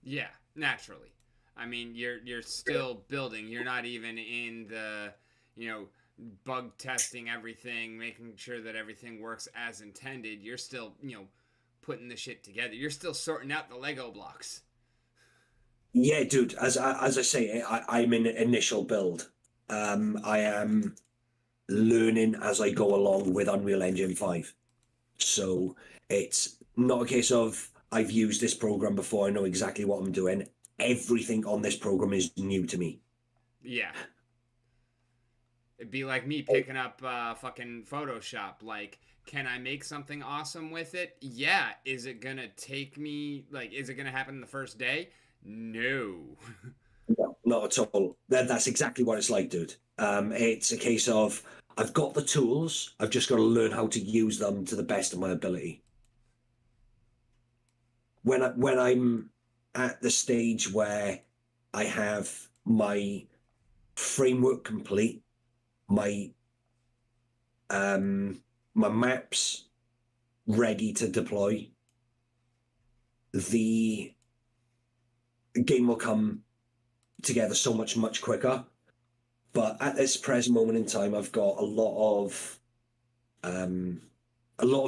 Yeah, naturally. I mean, you're still building. You're not even in the, bug testing everything, making sure that everything works as intended. You're still, putting the shit together. You're still sorting out the Lego blocks. Yeah, dude. As I say, I'm in initial build. I am learning as I go along with Unreal Engine 5. So it's not a case of I've used this program before, I know exactly what I'm doing. Everything on this program is new to me. Yeah. It'd be like me picking up fucking Photoshop. Like, can I make something awesome with it? Yeah. Is it gonna take me? Like, is it gonna happen the first day? No. No, not at all. That's exactly what it's like, dude. It's a case of I've got the tools. I've just got to learn how to use them to the best of my ability. When I'm at the stage where I have my framework complete, my my maps ready to deploy, the game will come together so much quicker. But at this present moment in time, I've got a lot of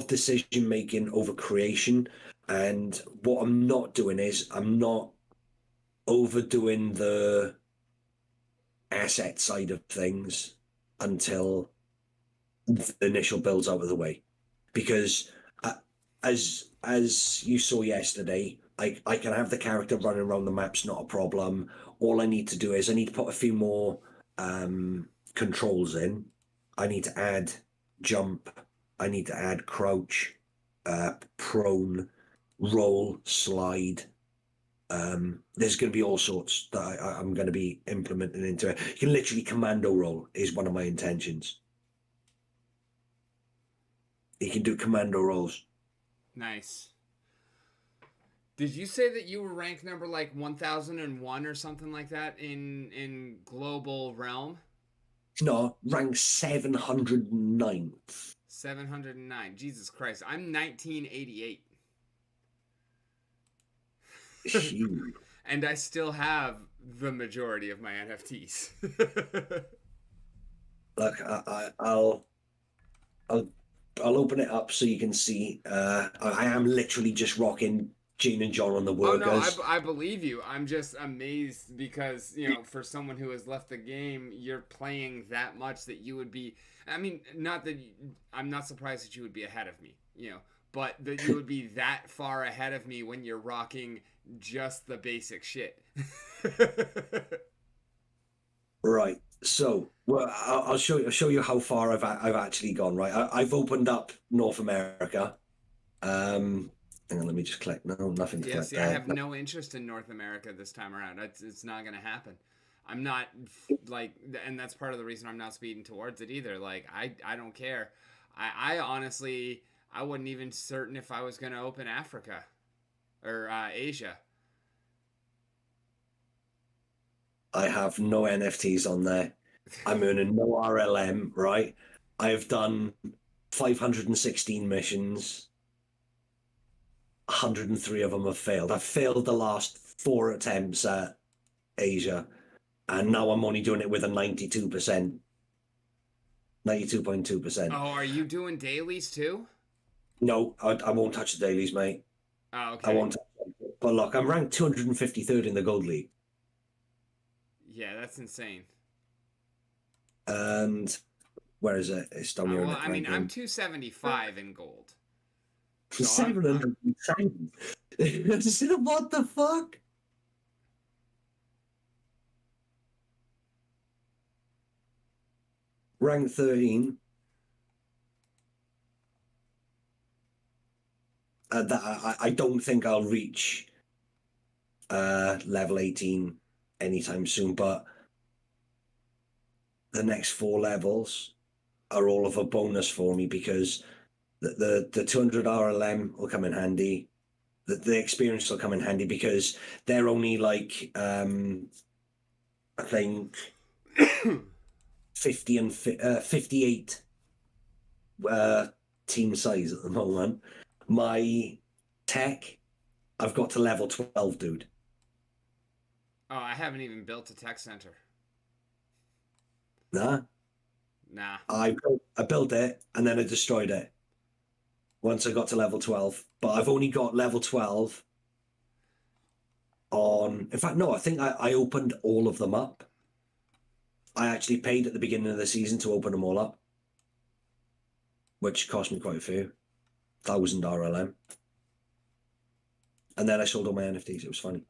decision making over creation, and what I'm not doing is I'm not overdoing the asset side of things until the initial build's out of the way, because as you saw yesterday, I can have the character running around the maps, not a problem. All I need to do is I need to put a few more controls in. I need to add jump. I need to add crouch, prone, roll, slide. There's going to be all sorts that I'm going to be implementing into it. You can literally commando roll is one of my intentions. You can do commando rolls. Nice. Did you say that you were ranked number like 1001 or something like that in global realm? No, rank 709th. 709. Jesus Christ. I'm 1988. And I still have the majority of my NFTs. Look, I'll open it up so you can see. I am literally just rocking Gene and John on the workers. Oh no, I believe you. I'm just amazed because, you know, for someone who has left the game, you're playing that much that you would be. I mean, not that I'm not surprised that you would be ahead of me, you know, but that you would be that far ahead of me when you're rocking just the basic shit. Right. So, well, I'll show you how far I've actually gone. Right. I've opened up North America. Hang on, let me just click. No, nothing to Yeah, click see, there. I have no interest in North America this time around. It's not going to happen. I'm not like, and that's part of the reason I'm not speeding towards it either. Like, I don't care. I honestly, I wasn't even certain if I was going to open Africa or Asia. I have no NFTs on there. I'm earning no RLM, right? I have done 516 missions. 103 of them have failed. I've failed the last 4 attempts at Asia, and now I'm only doing it with a 92%. 92.2%. Oh, are you doing dailies too? No, I won't touch the dailies, mate. Oh, okay. I won't touch them. But look, I'm ranked 253rd in the Gold League. Yeah, that's insane. And where is it? It's down here. Well, I mean, I'm 275 in gold. So 707. What the fuck? Rank 13. I don't think I'll reach level 18 anytime soon, but the next 4 levels are all of a bonus for me because the 200 RLM will come in handy. The experience will come in handy because they're only like I think 50 and 58 team size at the moment. My tech, I've got to level 12, dude. Oh, I haven't even built a tech center. Nah. I built it and then I destroyed it once I got to level 12. But I've only got level 12 on. In fact, no, I think I opened all of them up. I actually paid at the beginning of the season to open them all up, which cost me quite a few. 1,000 RLM. And then I sold all my NFTs. It was funny.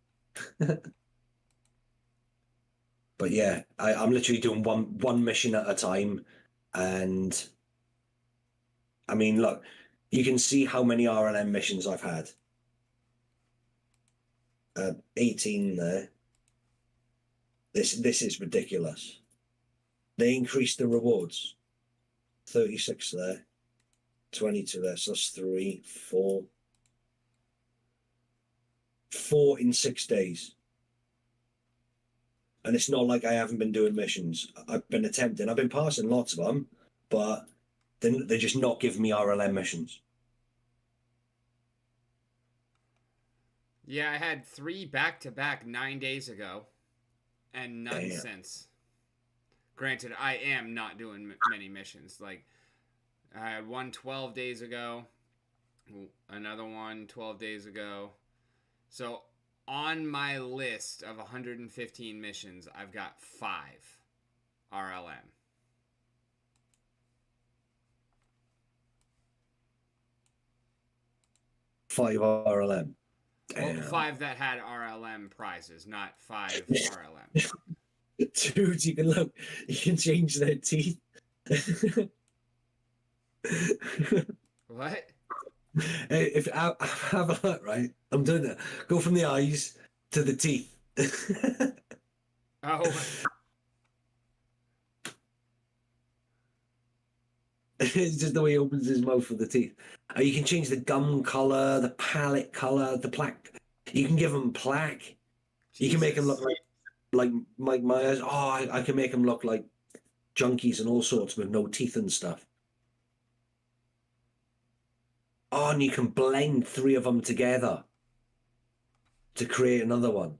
But But yeah, I'm literally doing one mission at a time, and I mean, look, you can see how many RLM missions I've had. 18 there. This is ridiculous. They increased the rewards. 36 there, 22 there. So that's 3, 4, 4 in 6 days. And it's not like I haven't been doing missions. I've been attempting. I've been passing lots of them, but then they're just not giving me RLM missions. Yeah, I had 3 back to back 9 days ago, and none since. Granted, I am not doing many missions. Like, I had one 12 days ago, another one 12 days ago. So, on my list of 115 missions, I've got 5 RLM. Five RLM. Well, 5 that had RLM prizes, not 5 RLM. Dude, you can change their teeth. What? If I have a look, right? I'm doing it. Go from the eyes to the teeth. Oh. It's just the way he opens his mouth for the teeth. You can change the gum color, the palette color, the plaque. You can give him plaque. Jesus. You can make him look like Mike Myers. Oh, I can make him look like junkies and all sorts with no teeth and stuff. Oh, and you can blend 3 of them together to create another one.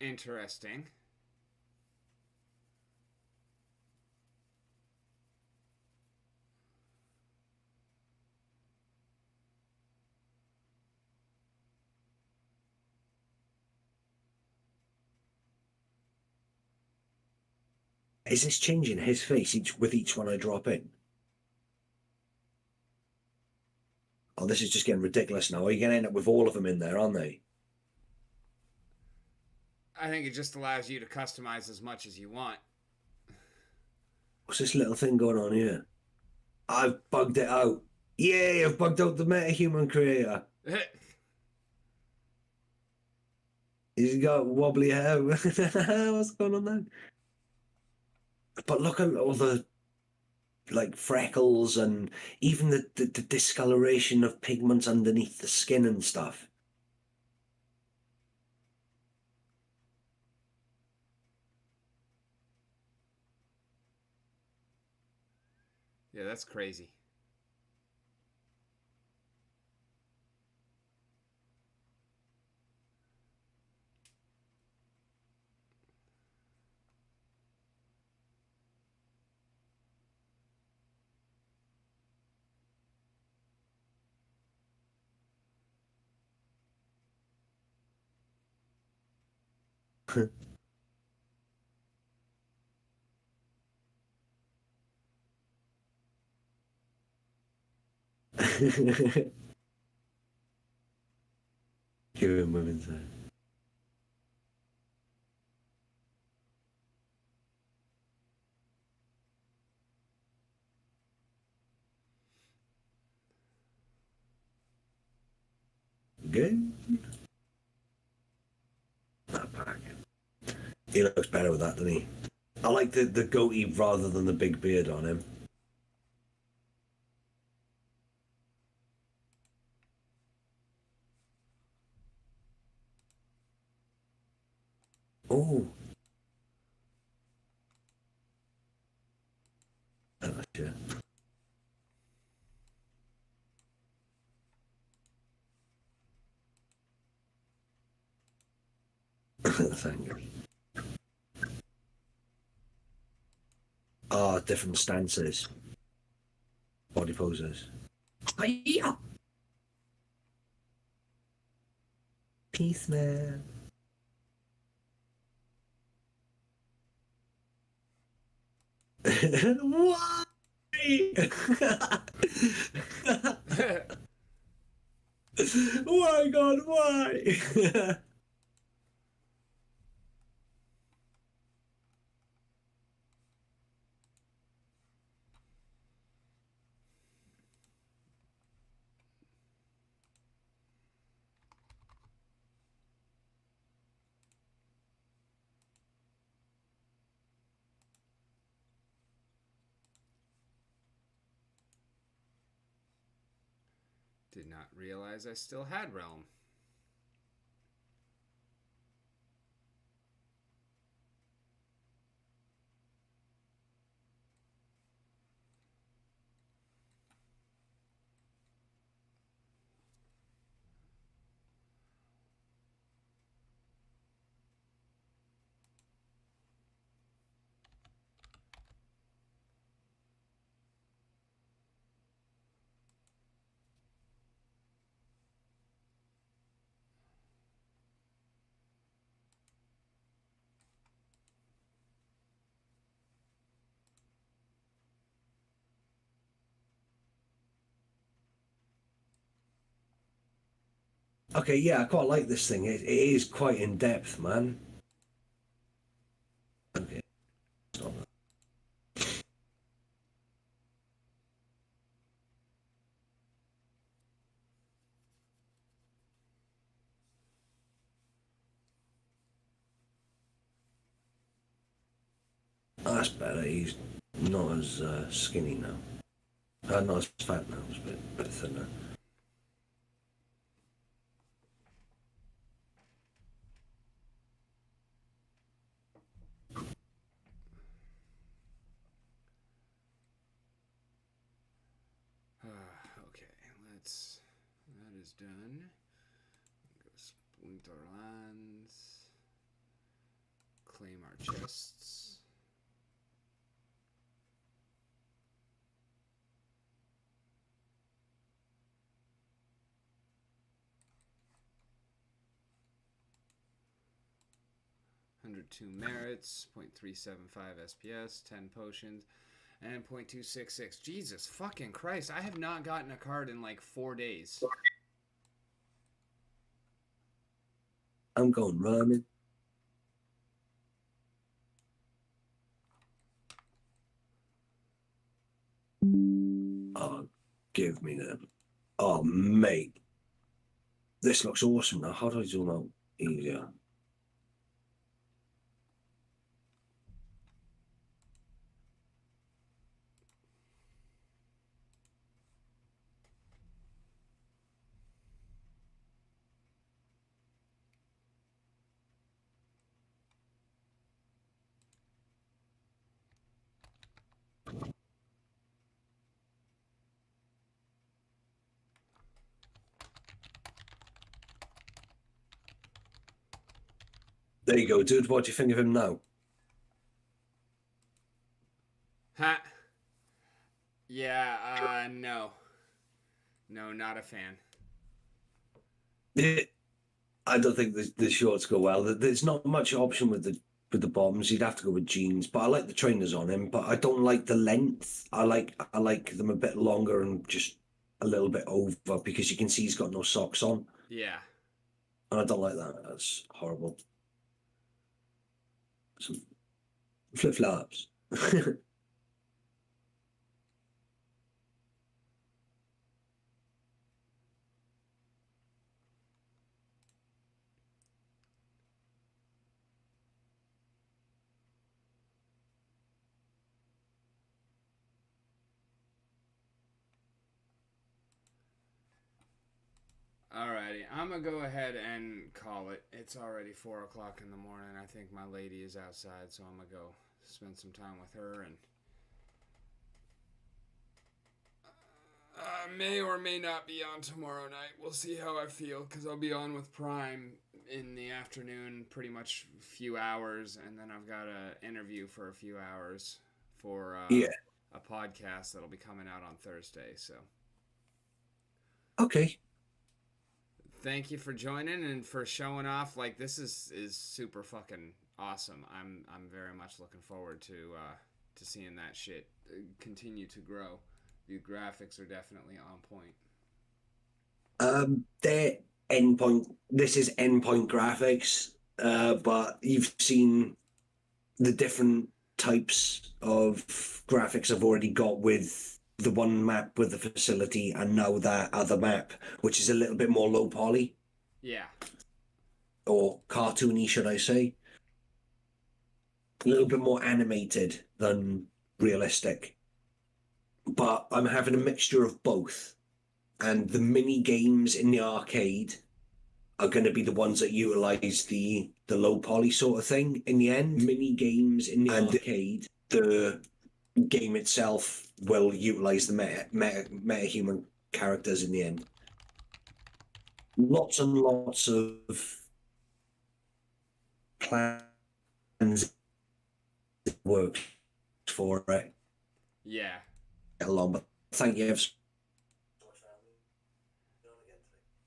Interesting. Is this changing his face with each one I drop in? Oh, this is just getting ridiculous now. Are you going to end up with all of them in there, aren't they? I think it just allows you to customize as much as you want. What's this little thing going on here? I've bugged it out. Yay, I've bugged out the metahuman creator. He's got wobbly hair. What's going on there? But look at all the like freckles and even the discoloration of pigments underneath the skin and stuff. Yeah, that's crazy. Give him women's hair. Good. Not back. He looks better with that, doesn't he? I like the goatee rather than the big beard on him. Oh. That's it. Thank you. Ah, different stances. Body poses. Hiya! Peace, man. Why? Why, God, why? Did not realize I still had Realm. Okay, yeah, I quite like this thing. It is quite in depth, man. Okay, stop that. Oh, that's better. He's not as skinny now. Not as fat now. He's a bit thinner. Okay, let's. That is done. Go Splinterlands. Claim our chests. $102 merits, 0.375 SPS, 10 potions, and 0.266. Jesus fucking Christ, I have not gotten a card in like 4 days. I'm going running. Oh, give me them. Oh, mate. This looks awesome now. How do I zoom out easier? There you go, dude. What do you think of him now? Ha! Yeah, no. No, not a fan. I don't think the shorts go well. There's not much option with the bottoms. You'd have to go with jeans, but I like the trainers on him. But I don't like the length. I like them a bit longer and just a little bit over because you can see he's got no socks on, Yeah. and I don't like that. That's horrible. Some flip flops. Alrighty, I'm gonna go ahead and call it. It's already 4 o'clock in the morning. I think my lady is outside, so I'm gonna go spend some time with her and may or may not be on tomorrow night. We'll see how I feel because I'll be on with Prime in the afternoon, pretty much a few hours, and then I've got an interview for a few hours for Yeah. a podcast that'll be coming out on Thursday. So Okay. thank you for joining and for showing off. Like this is super fucking awesome. I'm very much looking forward to seeing that shit continue to grow. The graphics are definitely on point. They're endpoint. This is endpoint graphics, but you've seen the different types of graphics I've already got with the one map with the facility and now that other map, which is a little bit more low poly Yeah. or cartoony, should I say? A little bit more animated than realistic. But I'm having a mixture of both. and the mini games in the arcade are going to be the ones that utilize the low poly sort of thing in the end. Mini games in the arcade, the game itself will utilize the meta human characters in the end. Lots and lots of plans worked for it. Yeah. Along, but thank you.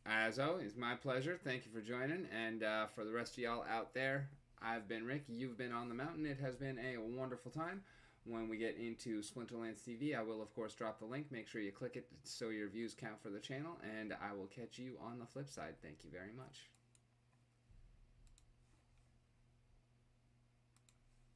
As always, my pleasure. Thank you for joining. And for the rest of y'all out there, I've been Rick. You've been on the mountain. It has been a wonderful time. When we get into Splinterlands TV, I will, of course, drop the link. Make sure you click it so your views count for the channel. And I will catch you on the flip side. Thank you very much.